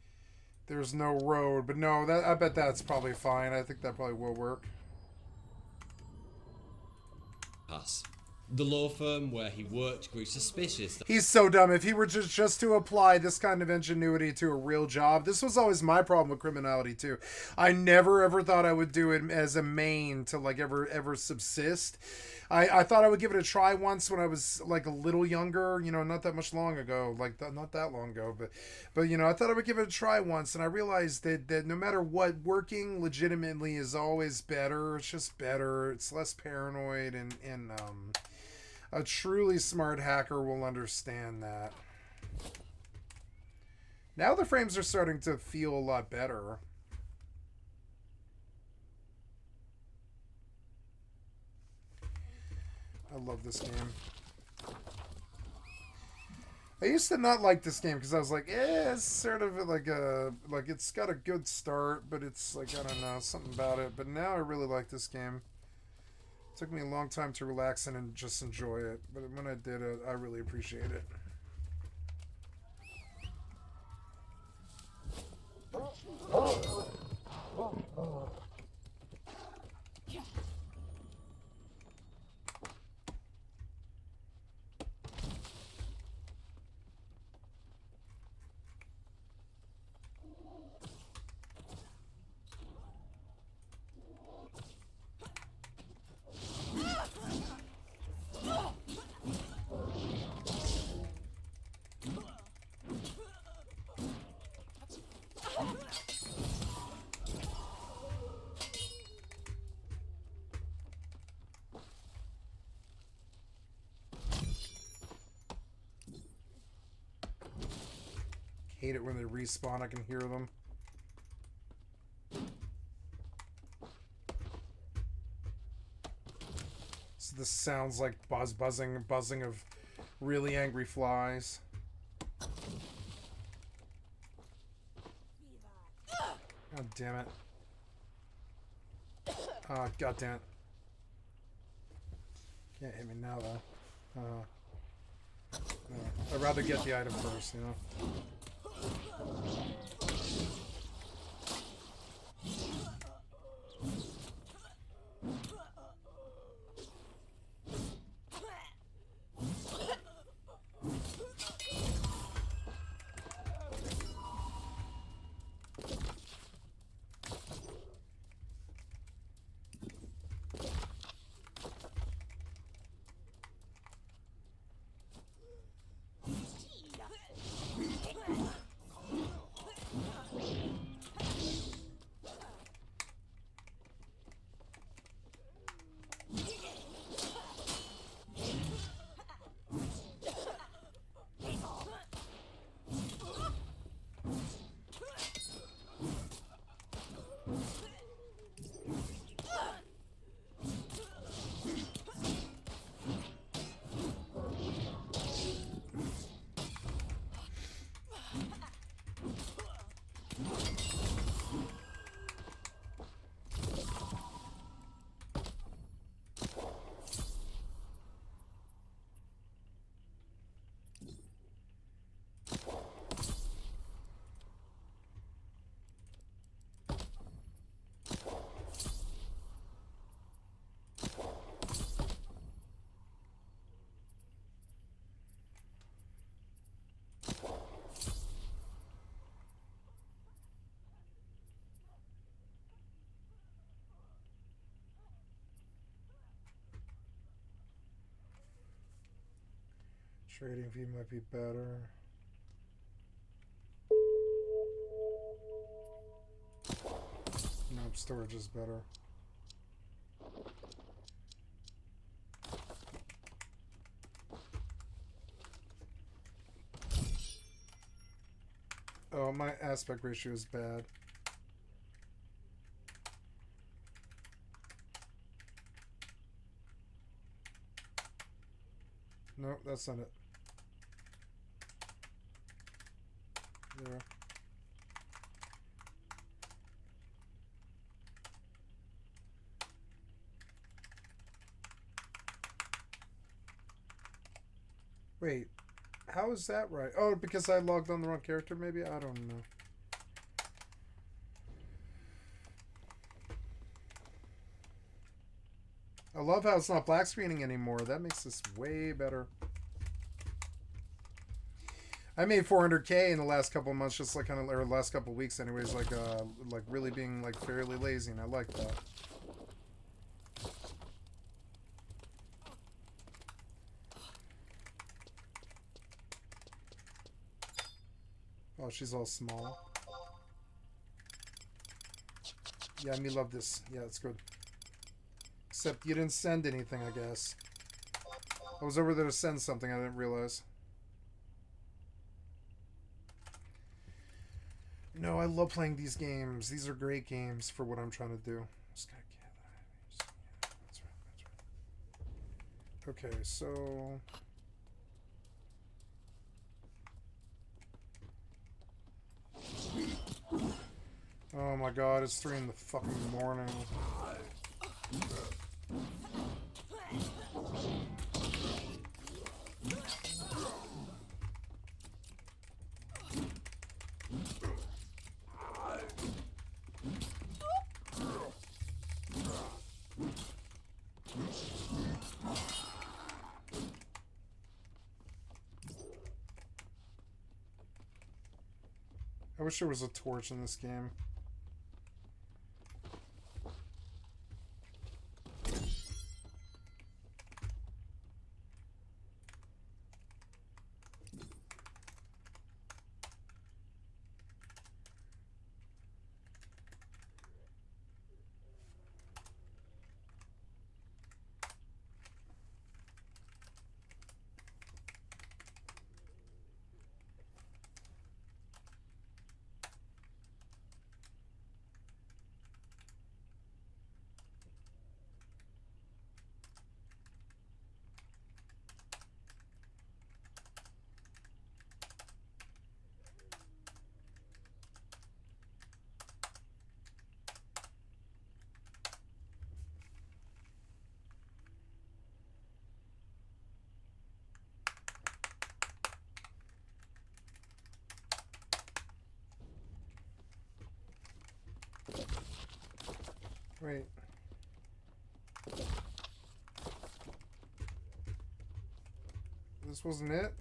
A: there's no road, but no, that I bet that's probably fine. I think that probably will work.
R: Us. The law firm where he worked grew suspicious.
A: He's so dumb. If he were just to apply this kind of ingenuity to a real job, this was always my problem with criminality too. I never ever thought I would do it as a main to like ever subsist. I thought I would give it a try once when I was like a little younger, you know, not that much long ago, not that long ago, but you know, I thought I would give it a try once, and I realized that no matter what, working legitimately is always better. It's just better. It's less paranoid, and a truly smart hacker will understand that. Now the frames are starting to feel a lot better. I love this game. I used to not like this game because I was like, it's sort of like it's got a good start, but it's like, I don't know, something about it. But now I really like this game. It took me a long time to relax and just enjoy it, but when I did it, I really appreciate it. Hate it when they respawn. I can hear them. So this sounds like buzzing of really angry flies. God damn it. God damn it. Can't hit me now though. I'd rather get the item first, you know. Trading fee might be better. Nope, storage is better. Oh, my aspect ratio is bad. No, that's not it. There. Wait, how is that right? Oh, because I logged on the wrong character, maybe? I don't know. I love how it's not black screening anymore. That makes this way better. I made 400K in the last couple of months, just like kind of, or last couple of weeks, anyways. Like really being like fairly lazy, and I like that. Oh, she's all small. Yeah, me love this. Yeah, it's good. Except you didn't send anything, I guess. I was over there to send something, I didn't realize. No, I love playing these games. These are great games for what I'm trying to do. Skycat.live. Yeah, that's right. Okay, so... Oh my god, it's 3 in the fucking morning. I wish there was a torch in this game. Wait. This wasn't it?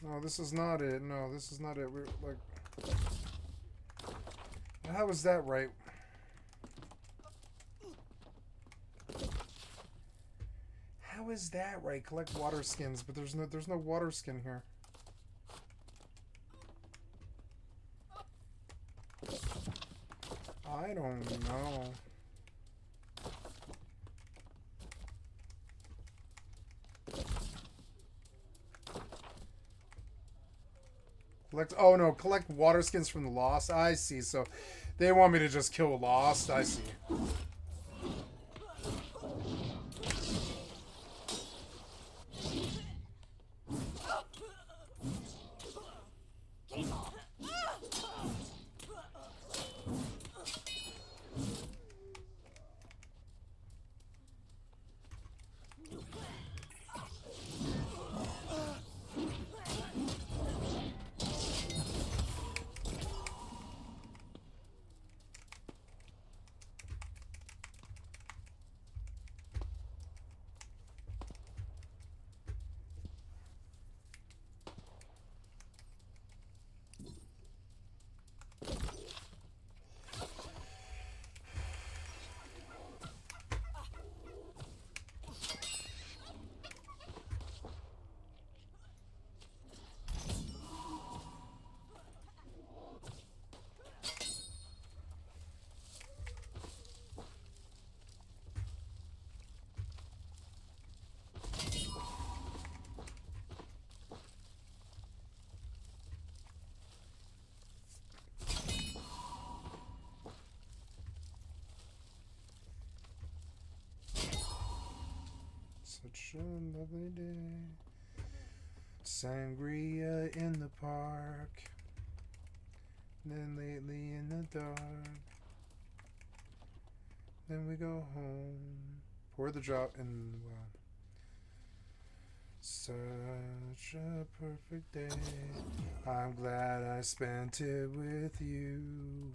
A: No, this is not it. No, this is not it. We're like... How is that right? How is that right? Collect water skins, but there's no water skin here. I don't know. Collect, oh no, collect water skins from the Lost. I see. So they want me to just kill a Lost. I see. Such a lovely day. Sangria in the park. Then lately in the dark. Then we go home. Pour the drop in the well. Such a perfect day. I'm glad I spent it with you.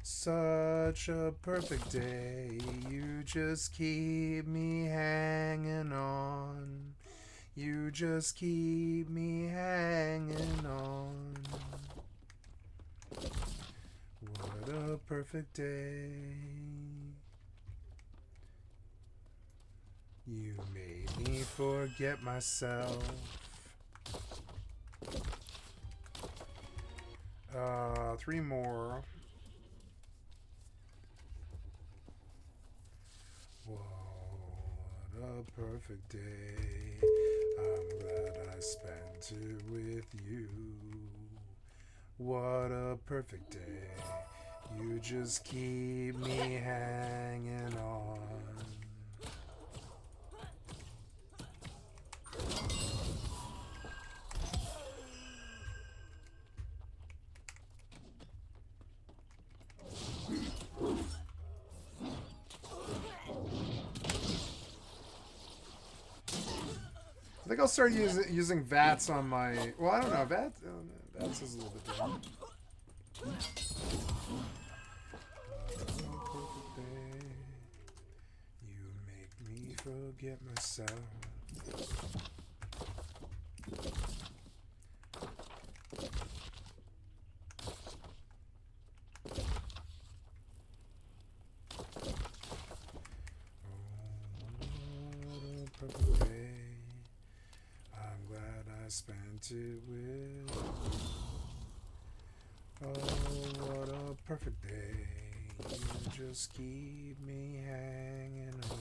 A: Such a perfect day. You just keep me hanging on. You just keep me hanging on. What a perfect day. You made me forget myself. 3 more. What a perfect day. I'm glad I spent it with you. What a perfect day. You just keep me hanging on. I think I'll start using VATS on my... Well, I don't know. VATS is a little bit different. You make me forget myself. Perfect day. I'm glad I spent it with you. Oh, what a perfect day. You just keep me hanging on.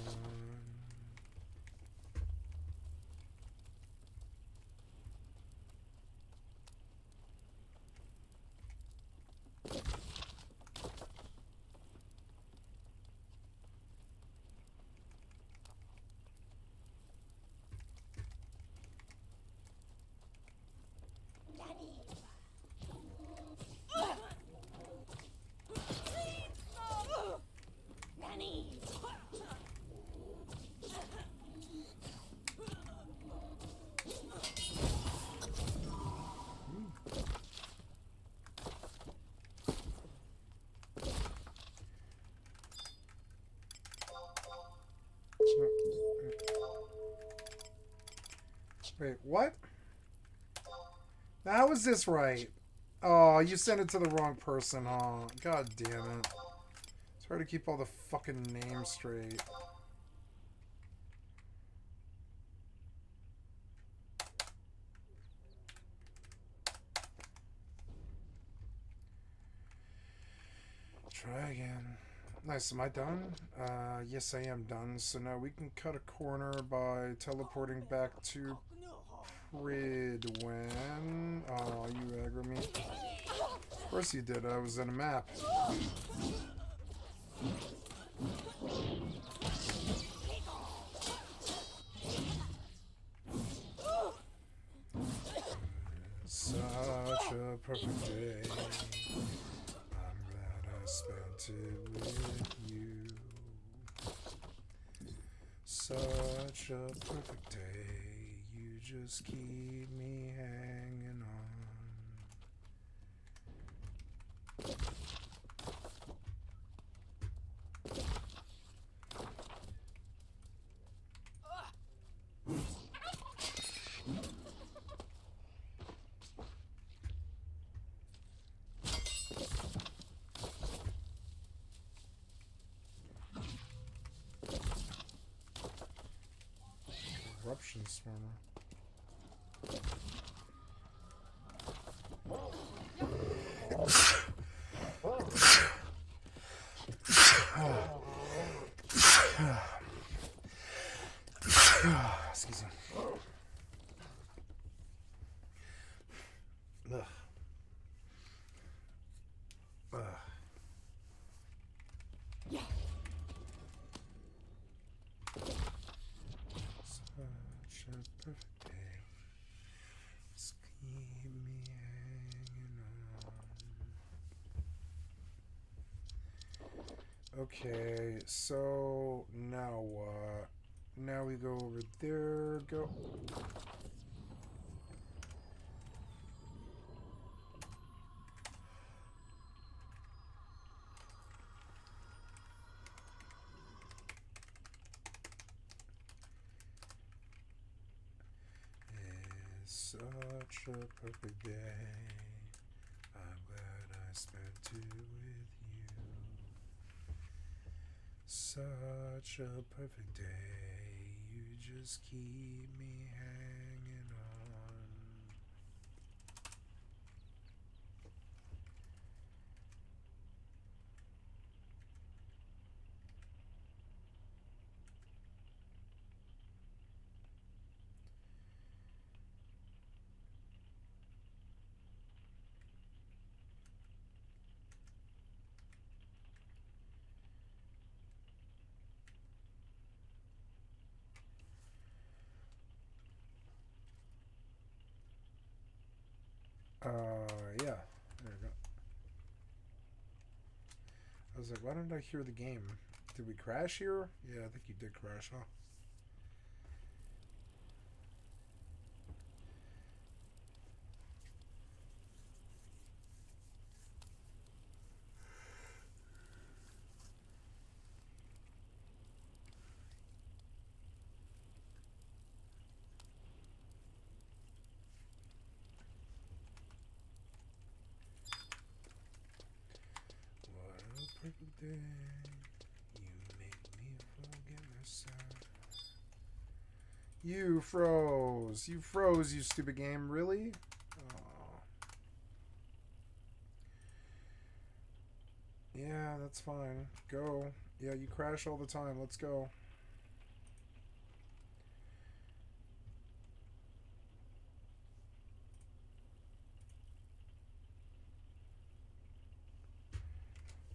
A: Wait, what? How is this right? Oh, you sent it to the wrong person, huh? God damn it. It's hard to keep all the fucking names straight. Try again. Nice, am I done? Yes, I am done. So now we can cut a corner by teleporting back to Pridwen. Oh, you aggro me. Of course you did, I was in a map. Such a perfect day. I'm glad I spent it with you. Such a perfect day. You just keep me hanging on. Eruption Swarmer. Excuse me. Ugh. Ugh. Okay, so now what? Now we go over there, go. It's such a perfect day. I'm glad I spent it with you. Such a perfect day. You just keep me hanging on. Yeah, there we go. I was like, why didn't I hear the game? Did we crash here? Yeah, I think you did crash, huh? Perfect day. You make me forget myself. You froze. You froze, you stupid game. Really? Oh. Yeah, that's fine. Go. Yeah, you crash all the time. Let's go.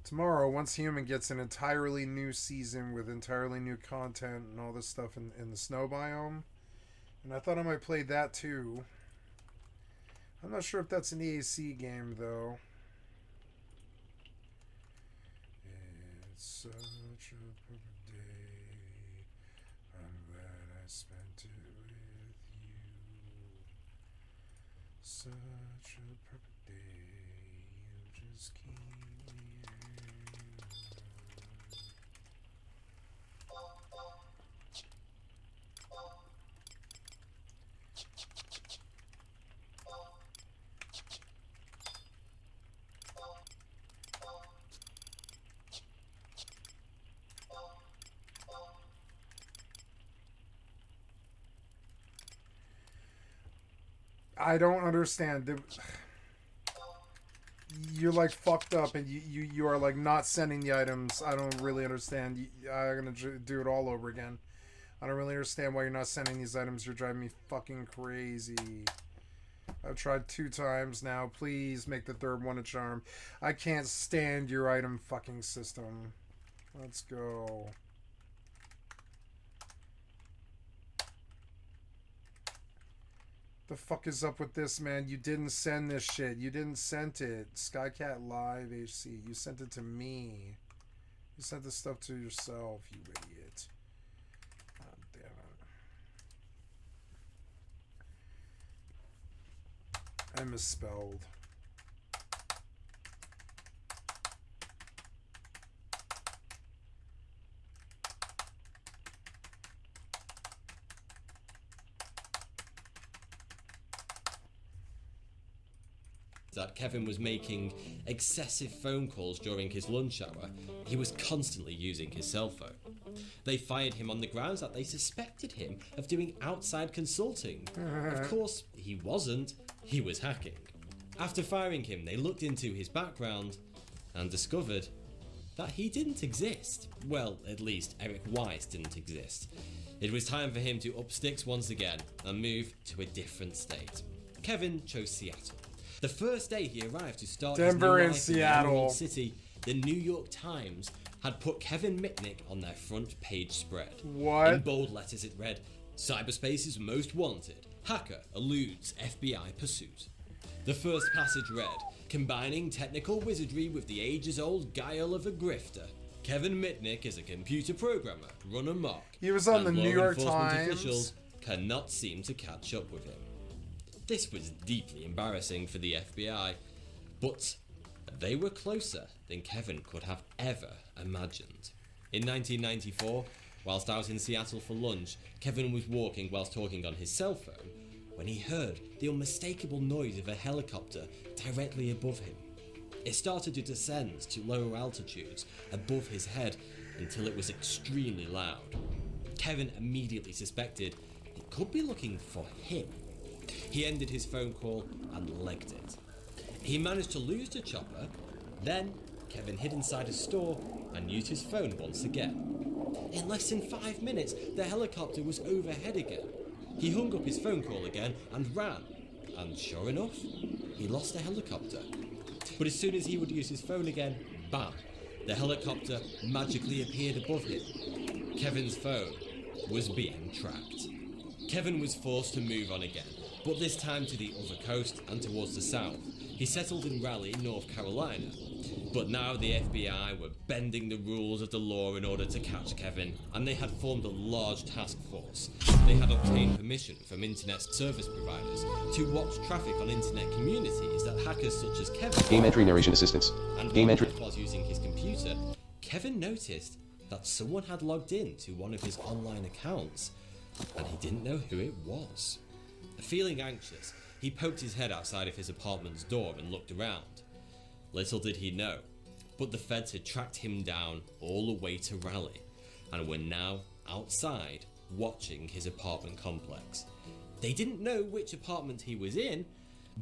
A: Tomorrow, once Human gets an entirely new season with entirely new content and all this stuff in the snow biome. And I thought I might play that too. I'm not sure if that's an EAC game though. It's such a perfect day. I'm glad I spent it with you. Such a perfect day. You just keep me I don't understand. You're like fucked up, and you are like not sending the items. I don't really understand. I'm gonna do it all over again. I don't really understand why you're not sending these items. You're driving me fucking crazy. I've tried 2 times now. Please make the 3rd one a charm. I can't stand your item fucking system. Let's go. The fuck is up with this, man? You didn't send this shit. You didn't send it. Skycat.live HC. You sent it to me. You sent this stuff to yourself, you idiot. God damn it. I misspelled.
R: That Kevin was making excessive phone calls during his lunch hour. He was constantly using his cell phone. They fired him on the grounds that they suspected him of doing outside consulting. Of course, he wasn't. He was hacking. After firing him, they looked into his background and discovered that he didn't exist. Well, at least Eric Weiss didn't exist. It was time for him to up sticks once again and move to a different state. Kevin chose Seattle. The first day he arrived to start
A: Denver and
R: his
A: Seattle.
R: in Emerald City, the New York Times had put Kevin Mitnick on their front page spread.
A: What?
R: In bold letters it read, "Cyberspace's most wanted. Hacker eludes FBI pursuit." The first passage read, "Combining technical wizardry with the ages-old guile of a grifter, Kevin Mitnick is a computer programmer, run amok.
A: He was on the New York
R: Times.
A: Times.
R: Officials cannot seem to catch up with him. This was deeply embarrassing for the FBI, but they were closer than Kevin could have ever imagined. In 1994, whilst out in Seattle for lunch, Kevin was walking whilst talking on his cell phone when he heard the unmistakable noise of a helicopter directly above him. It started to descend to lower altitudes above his head until it was extremely loud. Kevin immediately suspected it could be looking for him. He ended his phone call and legged it. He managed to lose the chopper. Then Kevin hid inside a store and used his phone once again. In less than 5 minutes, the helicopter was overhead again. He hung up his phone call again and ran. And sure enough, he lost the helicopter. But as soon as he would use his phone again, bam, the helicopter magically appeared above him. Kevin's phone was being tracked. Kevin was forced to move on again, but this time to the other coast and towards the south. He settled in Raleigh, North Carolina. But now the FBI were bending the rules of the law in order to catch Kevin, and they had formed a large task force. They had obtained permission from internet service providers to watch traffic on internet communities that hackers such as Kevin...
T: Game entry narration assistance.
R: And
T: Game entry...
R: while using his computer, Kevin noticed that someone had logged in to one of his online accounts, and he didn't know who it was. Feeling anxious, he poked his head outside of his apartment's door and looked around. Little did he know, but the feds had tracked him down all the way to Raleigh and were now outside watching his apartment complex. They didn't know which apartment he was in,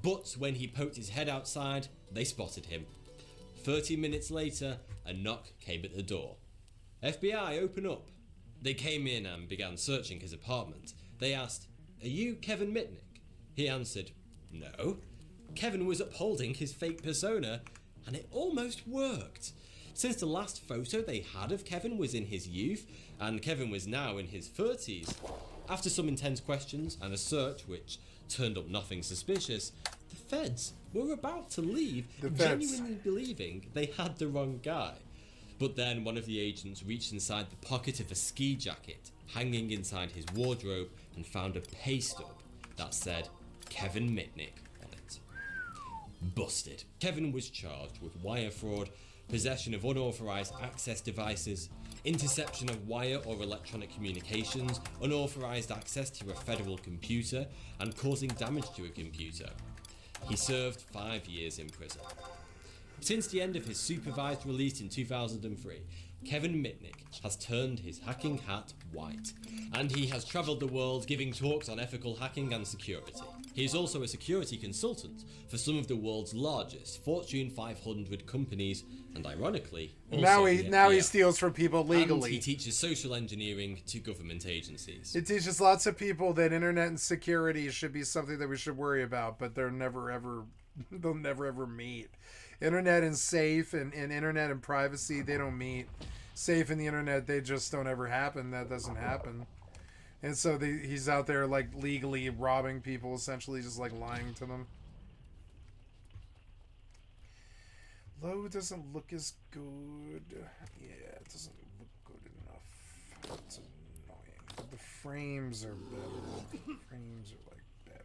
R: but when he poked his head outside, they spotted him. 30 minutes later, a knock came at the door. FBI, open up. They came in and began searching his apartment. They asked, "Are you Kevin Mitnick?" He answered, "No." Kevin was upholding his fake persona, and it almost worked. Since the last photo they had of Kevin was in his youth, and Kevin was now in his 30s, after some intense questions and a search which turned up nothing suspicious, the feds were about to leave, genuinely believing they had the wrong guy. But then one of the agents reached inside the pocket of a ski jacket hanging inside his wardrobe and found a pay stub that said Kevin Mitnick on it. Busted. Kevin was charged with wire fraud, possession of unauthorized access devices, interception of wire or electronic communications, unauthorized access to a federal computer, and causing damage to a computer. He served 5 years in prison. Since the end of his supervised release in 2003, Kevin Mitnick has turned his hacking hat white, and he has travelled the world giving talks on ethical hacking and security. He is also a security consultant for some of the world's largest Fortune 500 companies, and ironically, also
A: now he steals from people legally.
R: And he teaches social engineering to government agencies.
A: It teaches lots of people that internet and security should be something that we should worry about, but they'll never ever meet. Internet and safe and internet and privacy, they don't meet. Safe and the internet, they just don't ever happen. That doesn't happen. And so he's out there like legally robbing people, essentially just like lying to them. Low doesn't look as good. Yeah, it doesn't look good enough. It's annoying. But the frames are better. The frames are like better.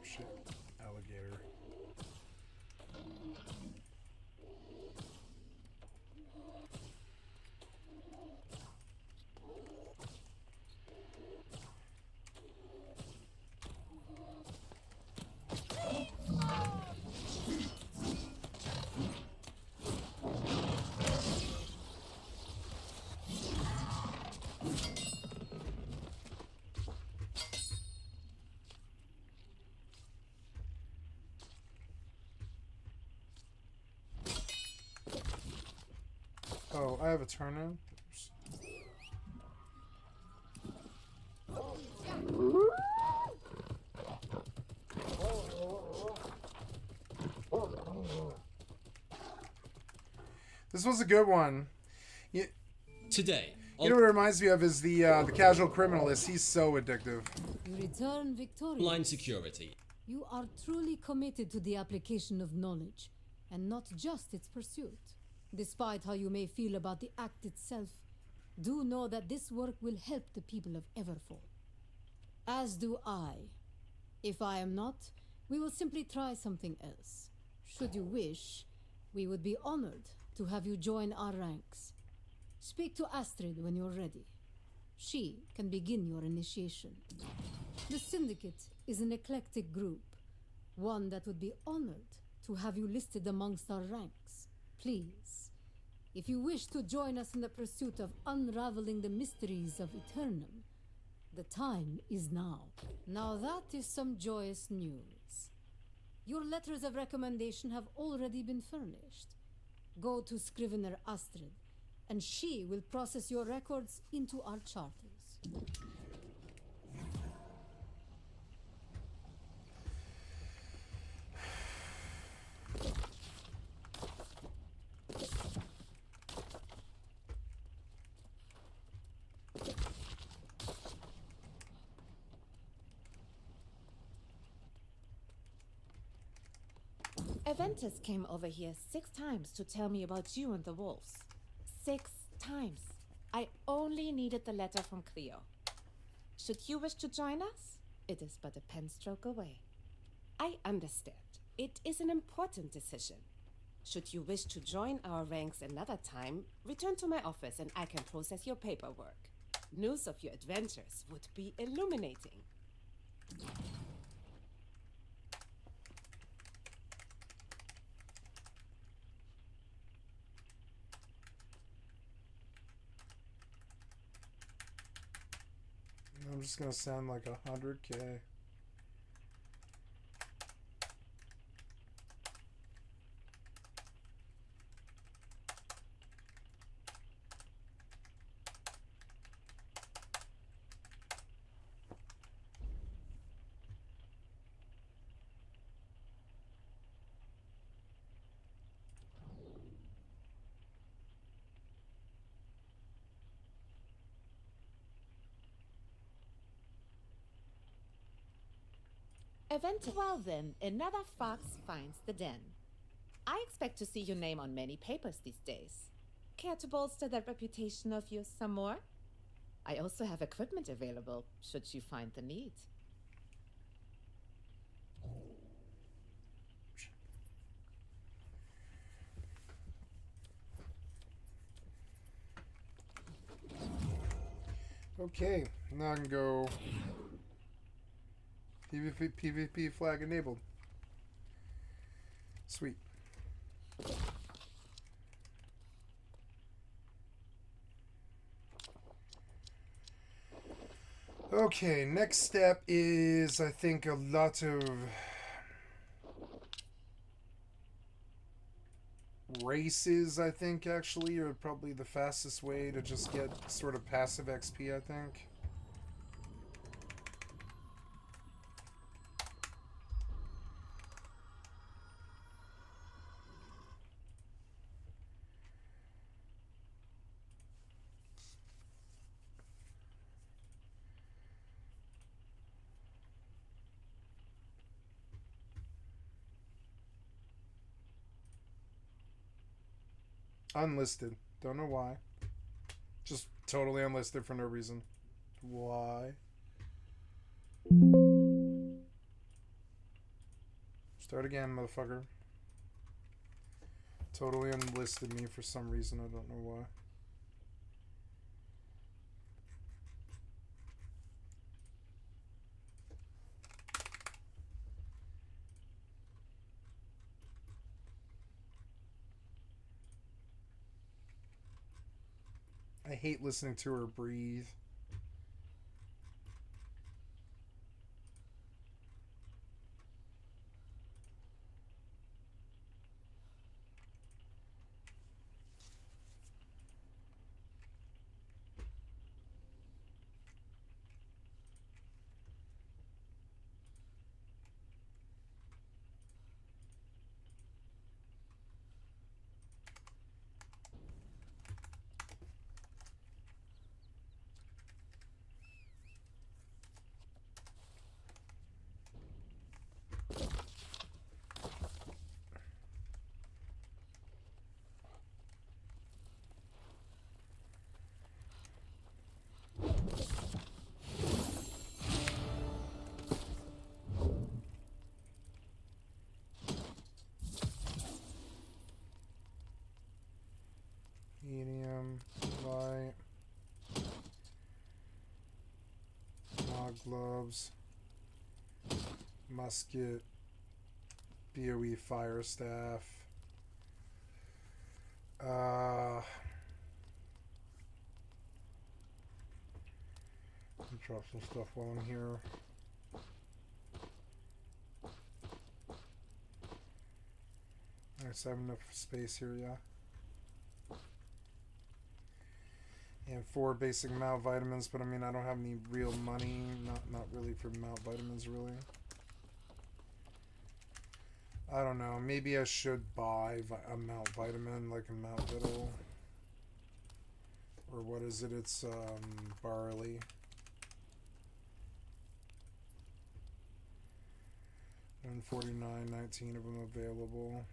A: Shit, alligator. Oh, I have Aeturnum. This was a good one. Yeah.
R: Today.
A: You know what it reminds me of is the casual criminalist. He's so addictive.
S: You return victorious.
R: Online security.
S: You are truly committed to the application of knowledge, and not just its pursuit. Despite how you may feel about the act itself, do know that this work will help the people of Everfall. As do I. If I am not, we will simply try something else. Should you wish, we would be honored to have you join our ranks. Speak to Astrid when you're ready. She can begin your initiation. The Syndicate is an eclectic group, one that would be honored to have you listed amongst our ranks. Please, if you wish to join us in the pursuit of unraveling the mysteries of Aeturnum, the time is now. Now that is some joyous news. Your letters of recommendation have already been furnished. Go to Scrivener Astrid, and she will process your records into our charters.
T: Aventus came over here 6 times to tell me about you and the wolves. 6 times. I only needed the letter from Cleo. Should you wish to join us, it is but a pen stroke away. I understand. It is an important decision. Should you wish to join our ranks another time, return to my office and I can process your paperwork. News of your adventures would be illuminating.
A: I'm just gonna sound like 100K.
T: Well then, another fox finds the den. I expect to see your name on many papers these days. Care to bolster that reputation of yours some more? I also have equipment available, should you find the need.
A: Okay, now I can go PvP flag enabled. Sweet. Okay, next step is, I think, a lot of races, I think, actually, are probably the fastest way to just get sort of passive XP, I think. Unlisted. Don't know why. Just totally unlisted for no reason. Why? Start again, motherfucker. Totally unlisted me for some reason. I don't know why. I hate listening to her breathe. gloves, musket, BOE fire staff. Drop some stuff while I'm here. Nice, I have enough space here, yeah. And 4 basic mount vitamins, but I mean I don't have any real money. Not really for mount vitamins, really. I don't know. Maybe I should buy a mount vitamin, like a mount vital. Or what is it? It's barley. $149, 19 of them available.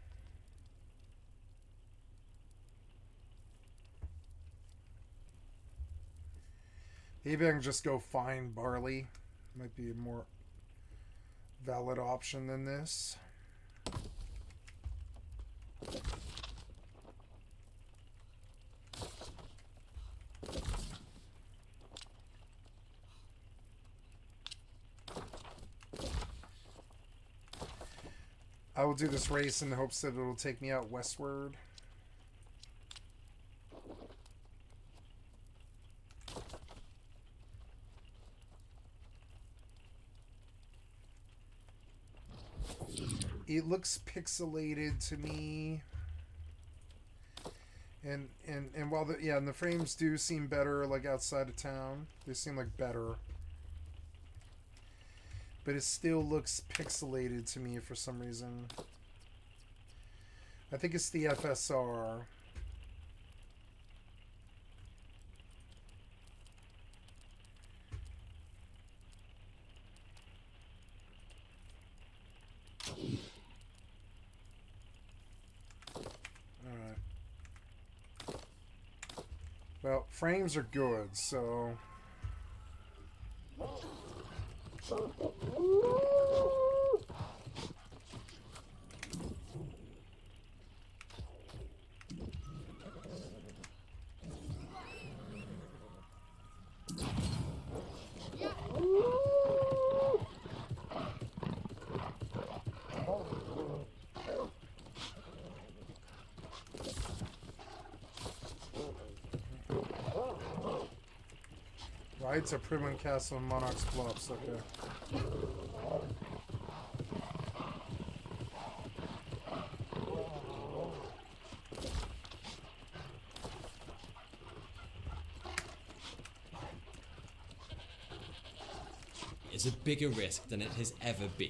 A: Maybe I can just go find barley. Might be a more valid option than this. I will do this race in the hopes that it'll take me out westward. It looks pixelated to me. And while the frames do seem better like outside of town. They seem like better. But it still looks pixelated to me for some reason. I think it's the FSR. Alright. Well, frames are good, so... Right to Primland Castle and Monarch's Bluffs, okay.
R: Is a bigger risk than it has ever been.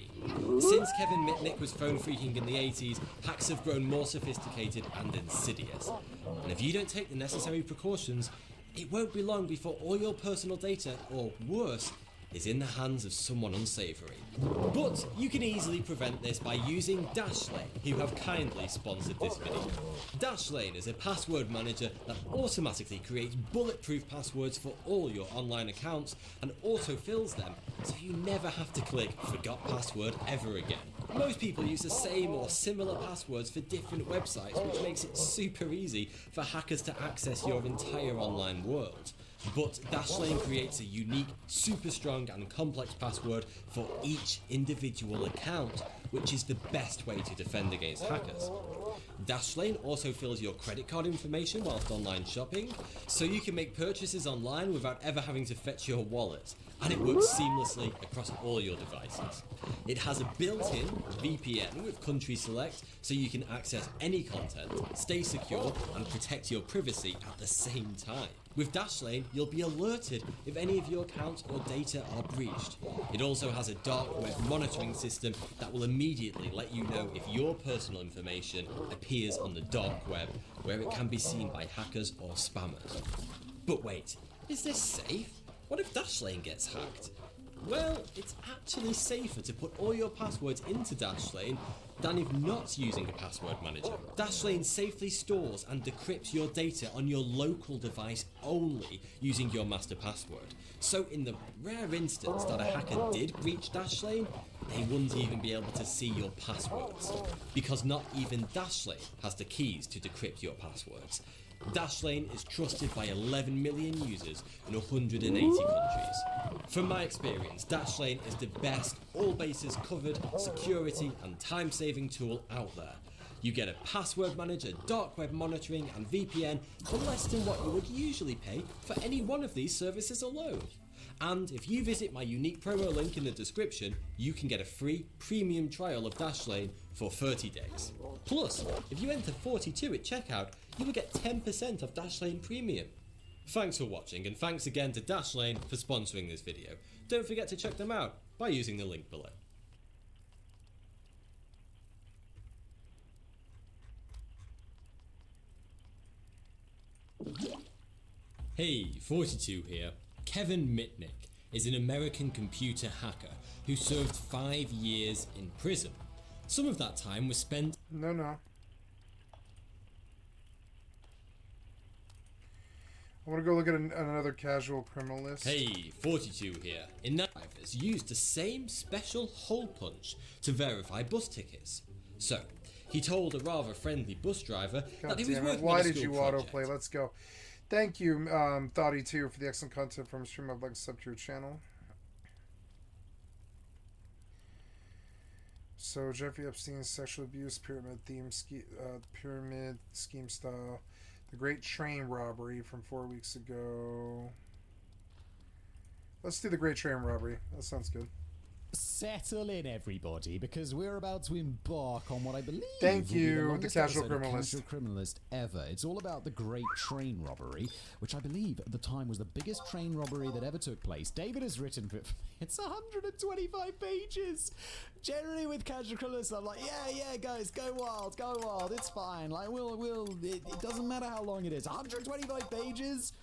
R: Since Kevin Mitnick was phone phreaking in the 80s, hacks have grown more sophisticated and insidious. And if you don't take the necessary precautions, it won't be long before all your personal data, or worse, is in the hands of someone unsavoury. But you can easily prevent this by using Dashlane, who have kindly sponsored this video. Dashlane is a password manager that automatically creates bulletproof passwords for all your online accounts and autofills them, so you never have to click Forgot Password ever again. Most people use the same or similar passwords for different websites, which makes it super easy for hackers to access your entire online world. But Dashlane creates a unique, super strong and complex password for each individual account, which is the best way to defend against hackers. Dashlane also fills your credit card information whilst online shopping, so you can make purchases online without ever having to fetch your wallet, and it works seamlessly across all your devices. It has a built-in VPN with country select, so you can access any content, stay secure, and protect your privacy at the same time. With Dashlane, you'll be alerted if any of your accounts or data are breached. It also has a dark web monitoring system that will immediately let you know if your personal information appears on the dark web, where it can be seen by hackers or spammers. But wait, is this safe? What if Dashlane gets hacked? Well, it's actually safer to put all your passwords into Dashlane than if not using a password manager. Dashlane safely stores and decrypts your data on your local device only using your master password. So in the rare instance that a hacker did breach Dashlane, they wouldn't even be able to see your passwords, because not even Dashlane has the keys to decrypt your passwords. Dashlane is trusted by 11 million users in 180 countries. From my experience, Dashlane is the best all bases covered security and time-saving tool out there. You get a password manager, dark web monitoring and VPN for less than what you would usually pay for any one of these services alone. And if you visit my unique promo link in the description, you can get a free premium trial of Dashlane for 30 days. Plus, if you enter 42 at checkout, you will get 10% of Dashlane Premium. Thanks for watching, and thanks again to Dashlane for sponsoring this video. Don't forget to check them out by using the link below. Hey, 42 here. Kevin Mitnick is an American computer hacker who served 5 years in prison. Some of that time was spent...
A: No. I want to go look at another casual criminal list.
R: Hey, 42 here. In that, drivers used the same special hole punch to verify bus tickets. So, he told a rather friendly bus driver that he was working
A: Why
R: on a
A: did
R: school
A: you
R: project.
A: autoplay? Let's go. Thank you, Thoughty2, for the excellent content from a stream. I'd like to sub to your channel. So, Jeffrey Epstein's sexual abuse pyramid scheme style. The Great Train Robbery from 4 weeks ago. Let's do the Great Train Robbery. That sounds good.
U: Settle in, everybody, because we're about to embark on what I believe
A: Thank
U: will be
A: you,
U: the longest
A: the Casual
U: episode of
A: Criminalist.
U: Casual Criminalist ever. It's all about the Great Train Robbery, which I believe at the time was the biggest train robbery that ever took place. David has written for it. It's 125 pages. Generally with Casual Criminalist, I'm like, yeah, guys, go wild, it's fine. Like, it doesn't matter how long it is. 125 pages.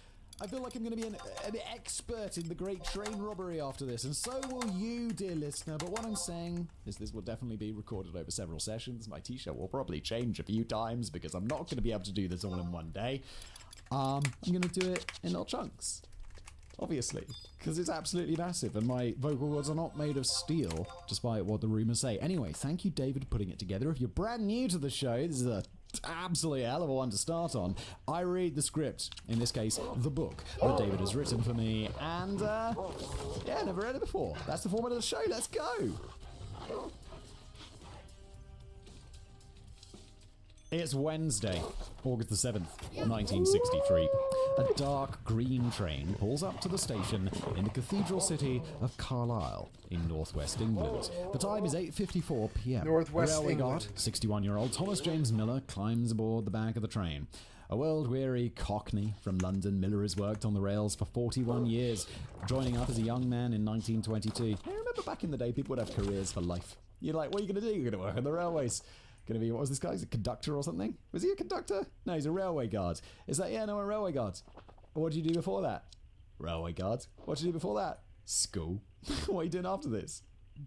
U: I feel like I'm going to be an expert in the Great Train Robbery after this, and so will you, dear listener. But what I'm saying is this will definitely be recorded over several sessions. My t-shirt will probably change a few times because I'm not going to be able to do this all in one day. I'm going to do it in little chunks, obviously, because it's absolutely massive, and my vocal cords are not made of steel, despite what the rumors say. Anyway, thank you, David, for putting it together. If you're brand new to the show, this is a absolutely hell of a one to start on. I read the script, in this case, the book that David has written for me, and yeah, never read it before. That's the format of the show. Let's go. It's Wednesday, August the 7th, 1963. A dark green train pulls up to the station in the cathedral city of Carlisle in northwest England. The time is 8:54 p.m.
A: Northwest
U: Railway
A: England.
U: guard, 61-year-old Thomas James Miller, climbs aboard the back of the train. A world-weary cockney from London, Miller has worked on the rails for 41 years, joining up as a young man in 1922. I remember back in the day, people would have careers for life. You're like, what are you going to do? You're going to work on the railways. Going to be, what was this guy? He's a conductor or something? Was he a conductor? No, he's a railway guard. Is that, yeah, no, a railway guard. What did you do before that? Railway guard. What did you do before that? School. What are you doing after this?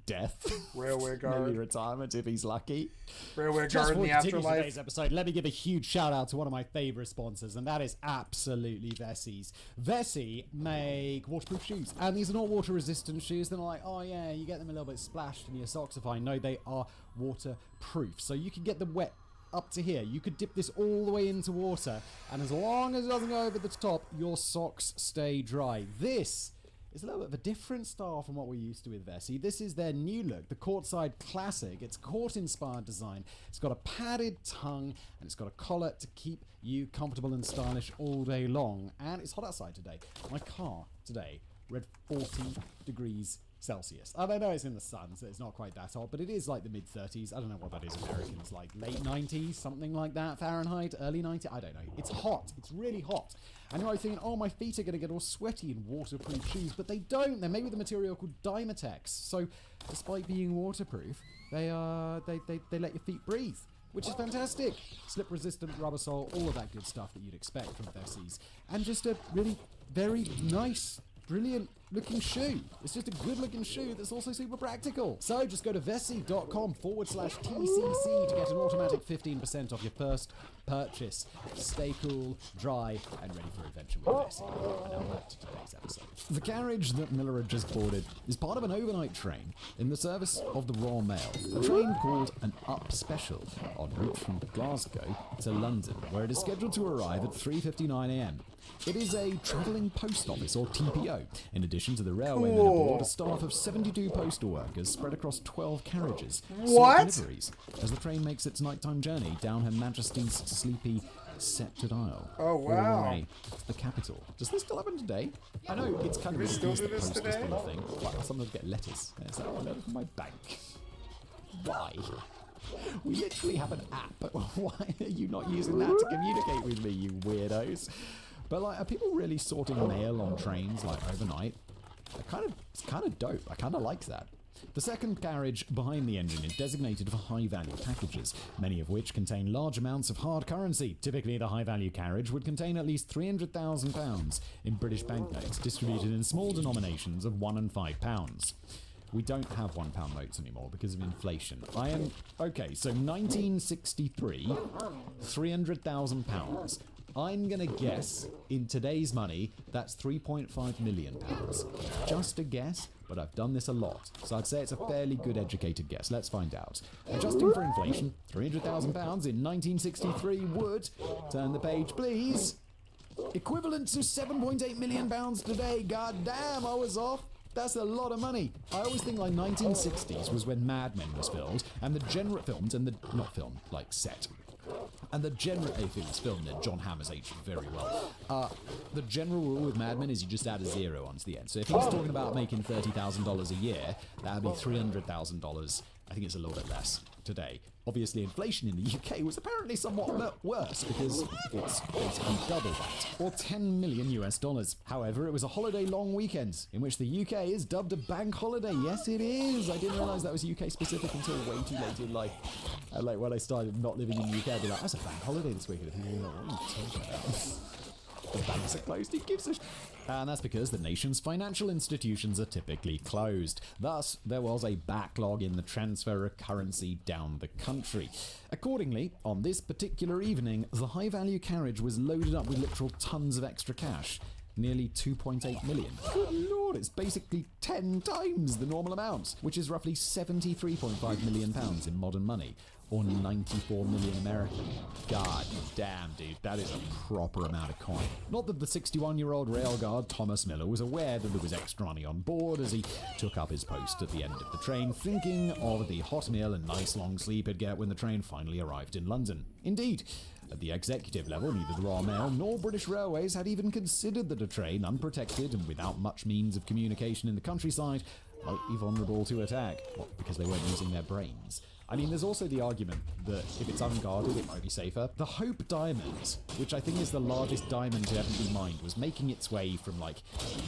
U: Death.
A: Railway guard.
U: Maybe retirement if he's lucky.
A: Railway
U: Just
A: guard in the
U: before we continue
A: afterlife.
U: today's episode, let me give a huge shout out to one of my favourite sponsors, and that is absolutely Vessi's. Vessi make waterproof shoes, and these are not water resistant shoes. They're not like, oh yeah, you get them a little bit splashed and your socks are fine. No, they are waterproof, so you can get them wet up to here. You could dip this all the way into water, and as long as it doesn't go over the top, your socks stay dry. This is a little bit of a different style from what we're used to with Vessi. This is their new look, the Courtside Classic. It's court-inspired design. It's got a padded tongue, and it's got a collar to keep you comfortable and stylish all day long. And it's hot outside today. My car today read 40 degrees Celsius. I know it's in the sun, so it's not quite that hot, but it is like the mid-30s. I don't know what that is Americans, like late 90s, something like that, Fahrenheit, early 90s, I don't know. It's hot. It's really hot. And you're thinking, oh, my feet are going to get all sweaty in waterproof shoes, but they don't. They're made with a material called Dymatex. So despite being waterproof, they let your feet breathe, which is fantastic. Slip-resistant rubber sole, all of that good stuff that you'd expect from Vessi's. And just a really very nice, brilliant looking shoe. It's just a good looking shoe that's also super practical. So just go to vessi.com/TCC to get an automatic 15% off your first purchase. Stay cool, dry, and ready for adventure with Vessi. And now back to today's episode. The carriage that Miller had just boarded is part of an overnight train in the service of the Royal Mail. A train called an Up Special en route from Glasgow to London, where it is scheduled to arrive at 3:59 a.m. It is a travelling post office, or TPO. In addition to the railwaymen aboard, a staff of 72 postal workers spread across 12 carriages.
A: What?
U: Deliveries as the train makes its nighttime journey down Her Majesty's sleepy Sceptred Isle.
A: Oh, wow.
U: All the way to the capital. Does this still happen today? I know it's kind of
A: still
U: ridiculous
A: do
U: that
A: this
U: post
A: today?
U: is still a thing. But sometimes get letters. Is that a letter from my bank? Why? We literally have an app. Why are you not using that to communicate with me, you weirdos? But like, are people really sorting mail on trains like overnight? It's kind of dope. I kind of like that. The second carriage behind the engine is designated for high-value packages, many of which contain large amounts of hard currency. Typically, the high-value carriage would contain at least £300,000 in British banknotes, distributed in small denominations of £1 and £5. We don't have £1 notes anymore because of inflation. Okay, so 1963, £300,000. I'm going to guess, in today's money, that's £3.5 million. Just a guess, but I've done this a lot, so I'd say it's a fairly good educated guess. Let's find out. Adjusting for inflation, £300,000 in 1963 would, turn the page please, equivalent to £7.8 million today. God damn, I was off. That's a lot of money. I always think like 1960s was when Mad Men was filmed, and the genre filmed, and the, not filmed, like set. And the general, if it was filmed, then John Hammer's aged very well. The general rule with Mad Men is you just add a zero onto the end. So if he was talking about making $30,000 a year, that would be $300,000. I think it's a little bit less today. Obviously, inflation in the UK was apparently somewhat worse because it's basically double that, or $10 million US. However, it was a holiday-long weekend in which the UK is dubbed a bank holiday. Yes, it is. I didn't realise that was UK specific until way too late in life. Like when I started not living in the UK, I'd be like, "That's a bank holiday this weekend." And people were like, "What are you talking about?" The banks are closed. Who gives a And that's because the nation's financial institutions are typically closed. Thus, there was a backlog in the transfer of currency down the country. Accordingly, on this particular evening, the high-value carriage was loaded up with literal tons of extra cash. Nearly 2.8 million. Good lord, it's basically 10 times the normal amount, which is roughly £73.5 million in modern money, or 94 million American. God damn, dude, that is a proper amount of coin. Not that the 61-year-old railguard Thomas Miller was aware that there was extra money on board as he took up his post at the end of the train, thinking of the hot meal and nice long sleep he'd get when the train finally arrived in London. Indeed, at the executive level, neither the Royal Mail nor British Railways had even considered that a train, unprotected and without much means of communication in the countryside, might be vulnerable to attack. Well, because they weren't using their brains. I mean, there's also the argument that if it's unguarded, it might be safer. The Hope Diamond, which I think is the largest diamond to ever be mined, was making its way from, like,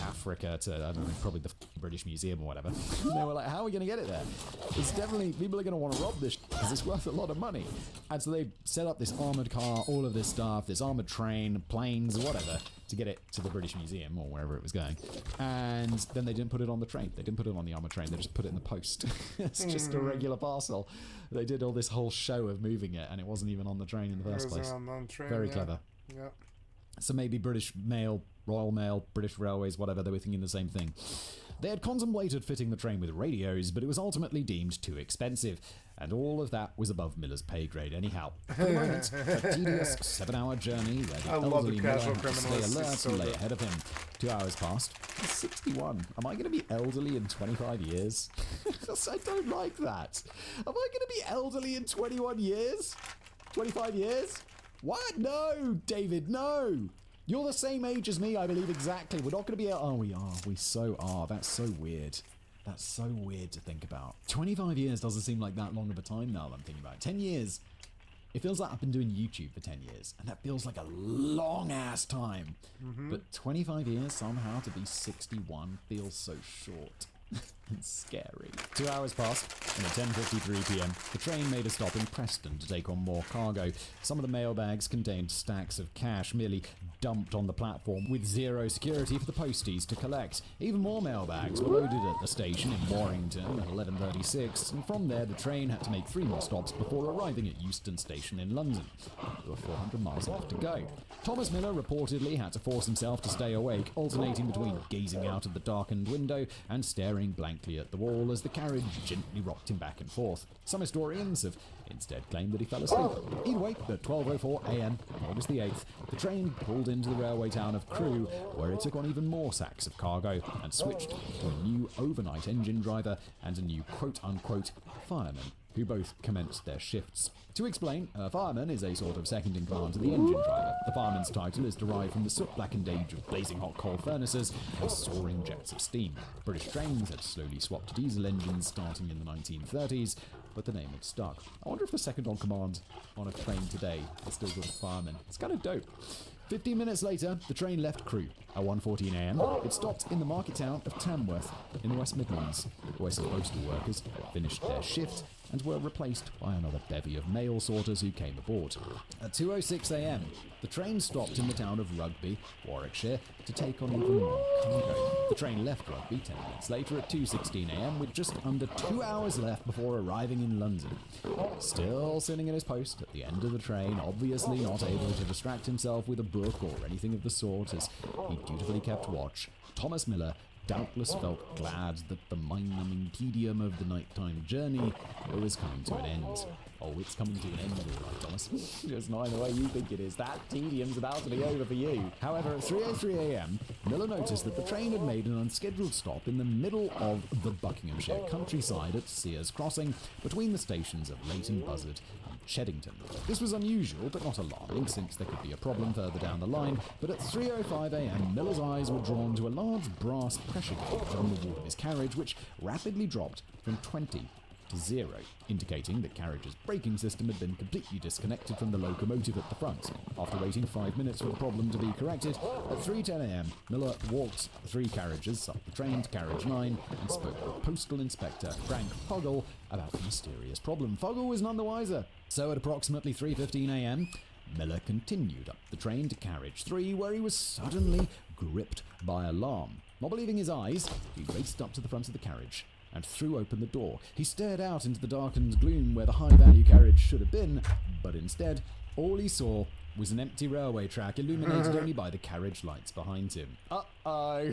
U: Africa to, I don't know, probably the British Museum or whatever. And they were like, how are we going to get it there? It's definitely, people are going to want to rob this because it's worth a lot of money. And so they set up this armoured car, all of this stuff, this armoured train, planes, whatever, to get it to the British Museum or wherever it was going. And then they didn't put it on the train. They didn't put it on the armoured train. They just put it in the post. It's just a regular parcel. They did all this whole show of moving it, and it wasn't even on the train in the first place.
A: On the train,
U: Very clever.
A: Yep.
U: So maybe British Mail, Royal Mail, British Railways, whatever, they were thinking the same thing. They had contemplated fitting the train with radios, but it was ultimately deemed too expensive. And all of that was above Miller's pay grade anyhow. For the moment, a tedious 7-hour journey where the elderly Miller had to stay alert and lay ahead of him. 2 hours passed. He's 61. Am I going to be elderly in 25 years? I don't like that. Am I going to be elderly in 21 years? 25 years? What? No, David, no. You're the same age as me, I believe, exactly. We're not going to be... Oh, we are. We so are. That's so weird. That's so weird to think about. 25 years doesn't seem like that long of a time now that I'm thinking about it. 10 years. It feels like I've been doing YouTube for 10 years, and that feels like a long-ass time. Mm-hmm. But 25 years, somehow, to be 61 feels so short. It's scary. 2 hours passed, and at 10:53 p.m, the train made a stop in Preston to take on more cargo. Some of the mailbags contained stacks of cash, merely dumped on the platform with zero security for the posties to collect. Even more mailbags were loaded at the station in Warrington at 11:36, and from there the train had to make 3 more stops before arriving at Euston Station in London. There were 400 miles left to go. Thomas Miller reportedly had to force himself to stay awake, alternating between gazing out of the darkened window and staring blankly at the wall as the carriage gently rocked him back and forth. Some historians have instead claimed that he fell asleep. Either way, at 12:04 a.m. on August the 8th, the train pulled into the railway town of Crewe, where it took on even more sacks of cargo and switched to a new overnight engine driver and a new quote-unquote fireman, who both commenced their shifts. To explain, a fireman is a sort of second-in-command to the engine driver. The fireman's title is derived from the soot-blackened age of blazing hot coal furnaces and soaring jets of steam. British trains had slowly swapped to diesel engines starting in the 1930s, but the name had stuck. I wonder if the second-on-command on a train today is still called a fireman. It's kind of dope. 15 minutes later, the train left Crewe. At 1:14 a.m, it stopped in the market town of Tamworth in the West Midlands. The Western postal workers had finished their shift and were replaced by another bevy of mail sorters who came aboard. At 2:06 a.m, the train stopped in the town of Rugby, Warwickshire, to take on even more cargo. The train left Rugby 10 minutes later at 2:16 a.m, with just under 2 hours left before arriving in London. Still sitting at his post at the end of the train, obviously not able to distract himself with a book or anything of the sort as he dutifully kept watch, Thomas Miller doubtless felt glad that the mind-numbing tedium of the nighttime journey was coming to an end. Oh, it's coming to an end, all right, Thomas. Just not in the way you think it is. That tedium's about to be over for you. However, at 3:03 a.m, Miller noticed that the train had made an unscheduled stop in the middle of the Buckinghamshire countryside at Sears Crossing, between the stations of Leighton Buzzard and Cheddington. This was unusual, but not alarming, since there could be a problem further down the line, but at 3:05 a.m, Miller's eyes were drawn to a large brass pressure gauge on the wall of his carriage, which rapidly dropped from 20 to 0, indicating the carriage's braking system had been completely disconnected from the locomotive at the front. After waiting 5 minutes for the problem to be corrected, at 3:10 a.m, Miller walked 3 carriages up the train to carriage 9 and spoke with Postal Inspector Frank Foggle about the mysterious problem. Foggle was none the wiser. So at approximately 3:15 a.m, Miller continued up the train to carriage 3, where he was suddenly gripped by alarm. Not believing his eyes, he raced up to the front of the carriage and threw open the door. He stared out into the darkened gloom where the high-value carriage should have been, but instead, all he saw was an empty railway track illuminated only by the carriage lights behind him. Uh-oh!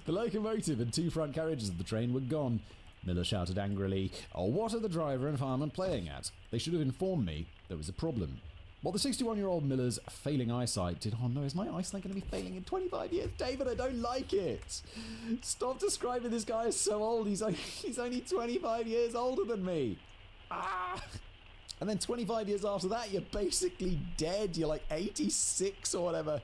U: The locomotive and 2 front carriages of the train were gone. Miller shouted angrily, "Oh, what are the driver and fireman playing at? They should have informed me there was a problem." What the 61-year-old Miller's failing eyesight did... Oh no, is my eyesight going to be failing in 25 years? David, I don't like it! Stop describing this guy as so old. He's only 25 years older than me. Ah! And then 25 years after that, you're basically dead. You're like 86 or whatever.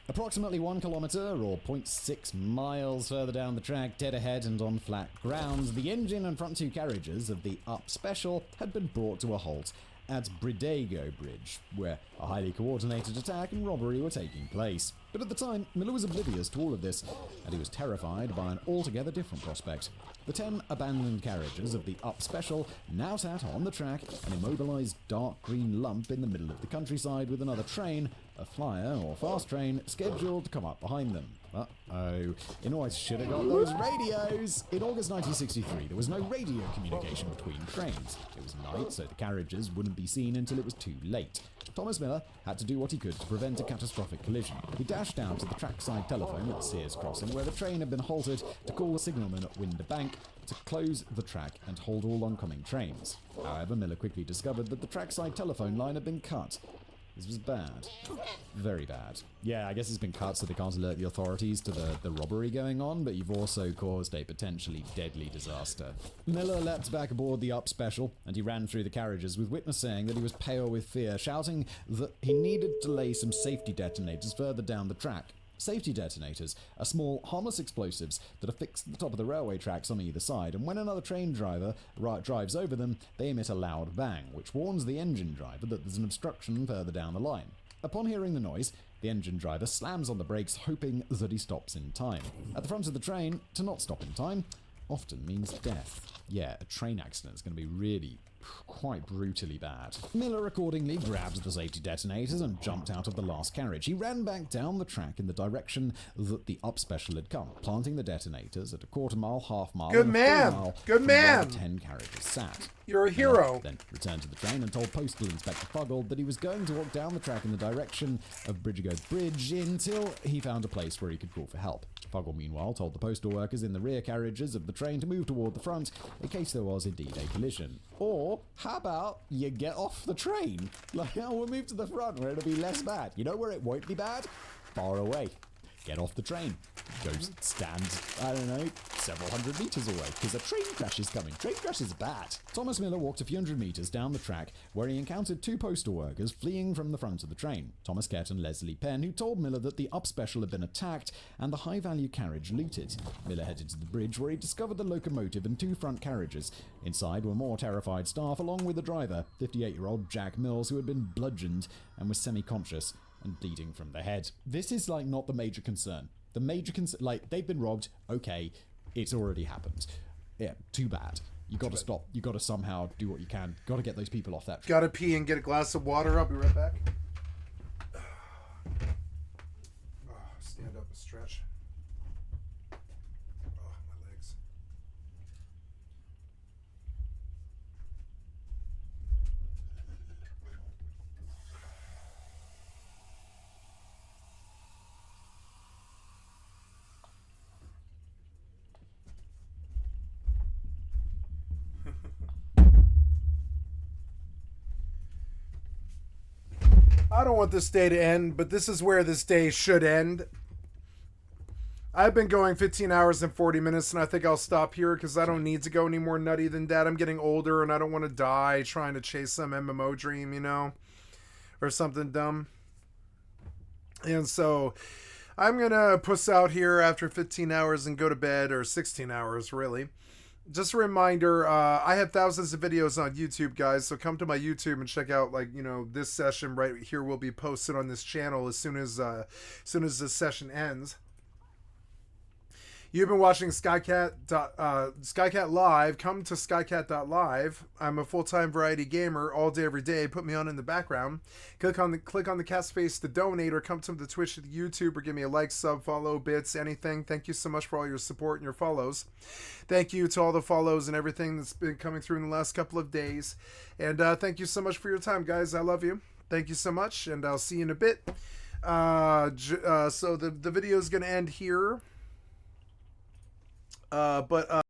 U: Approximately 1 kilometre or 0.6 miles further down the track, dead ahead and on flat ground, the engine and front 2 carriages of the Up Special had been brought to a halt at Bridego Bridge, where a highly coordinated attack and robbery were taking place. But at the time, Miller was oblivious to all of this, and he was terrified by an altogether different prospect. The 10 abandoned carriages of the Up Special now sat on the track, an immobilised dark green lump in the middle of the countryside, with another train, a flyer or fast train, scheduled to come up behind them. Uh-oh. I should have got those radios! In August 1963, there was no radio communication between trains. It was night, so the carriages wouldn't be seen until it was too late. Thomas Miller had to do what he could to prevent a catastrophic collision. He dashed down to the trackside telephone at Sears Crossing, where the train had been halted, to call the signalman at Winder Bank to close the track and hold all oncoming trains. However, Miller quickly discovered that the trackside telephone line had been cut. This was bad. Very bad. Yeah, I guess it's been cut so they can't alert the authorities to the robbery going on, but you've also caused a potentially deadly disaster. Miller leapt back aboard the Up Special, and he ran through the carriages, with witness saying that he was pale with fear, shouting that he needed to lay some safety detonators further down the track. Safety detonators are small, harmless explosives that are fixed at the top of the railway tracks on either side, and when another train driver drives over them, they emit a loud bang, which warns the engine driver that there's an obstruction further down the line. Upon hearing the noise, the engine driver slams on the brakes, hoping that he stops in time. At the front of the train, to not stop in time, often means death. Yeah, a train accident is going to be really quite brutally bad. Miller accordingly grabbed the safety detonators and jumped out of the last carriage. He ran back down the track in the direction that the up special had come, planting the detonators at a quarter mile, half mile,
A: Good
U: and
A: man!
U: a full mile
A: Good
U: from
A: man!
U: where the 10 carriages sat.
A: You're a
U: Miller
A: hero.
U: then returned to the train and told Postal Inspector Fuggle that he was going to walk down the track in the direction of Bridgegoat Bridge until he found a place where he could call for help. Fuggle, meanwhile, told the postal workers in the rear carriages of the train to move toward the front in case there was indeed a collision. Or, how about you get off the train? Like, oh, we'll move to the front where it'll be less bad. You know where it won't be bad? Far away. Get off the train. Go stand, I don't know, several hundred meters away, because a train crash is coming. Train crashes are bad. Thomas Miller walked a few hundred meters down the track where he encountered two postal workers fleeing from the front of the train, Thomas Kett and Leslie Penn, who told Miller that the up special had been attacked and the high-value carriage looted. Miller headed to the bridge where he discovered the locomotive and two front carriages. Inside were more terrified staff, along with the driver, 58-year-old Jack Mills, who had been bludgeoned and was semi-conscious and bleeding from the head. This is like not the major concern. The major concern, like, they've been robbed. Okay, it's already happened. Yeah, too bad. You got to stop. You got to somehow do what you can. Got to get those people off that.
A: Got to pee and get a glass of water. I'll be right back. Stand up and stretch. Oh, my legs. I don't want this day to end, but this is where this day should end. I've been going 15 hours and 40 minutes, and I think I'll stop here because I don't need to go any more nutty than that. I'm getting older, and I don't want to die trying to chase some MMO dream, you know, or something dumb. And so I'm going to puss out here after 15 hours and go to bed, or 16 hours, really. Just a reminder, I have thousands of videos on YouTube, guys, so come to my YouTube and check out, like, you know, this session right here will be posted on this channel as soon as this session ends. You've been watching skycat.live. Come to skycat.live. I'm a full-time variety gamer all day, every day. Put me on in the background. Click on the cat space to donate, or come to the Twitch or the YouTube, or give me a like, sub, follow, bits, anything. Thank you so much for all your support and your follows. Thank you to all the follows and everything that's been coming through in the last couple of days. And thank you so much for your time, guys. I love you. Thank you so much, and I'll see you in a bit. So the video is going to end here.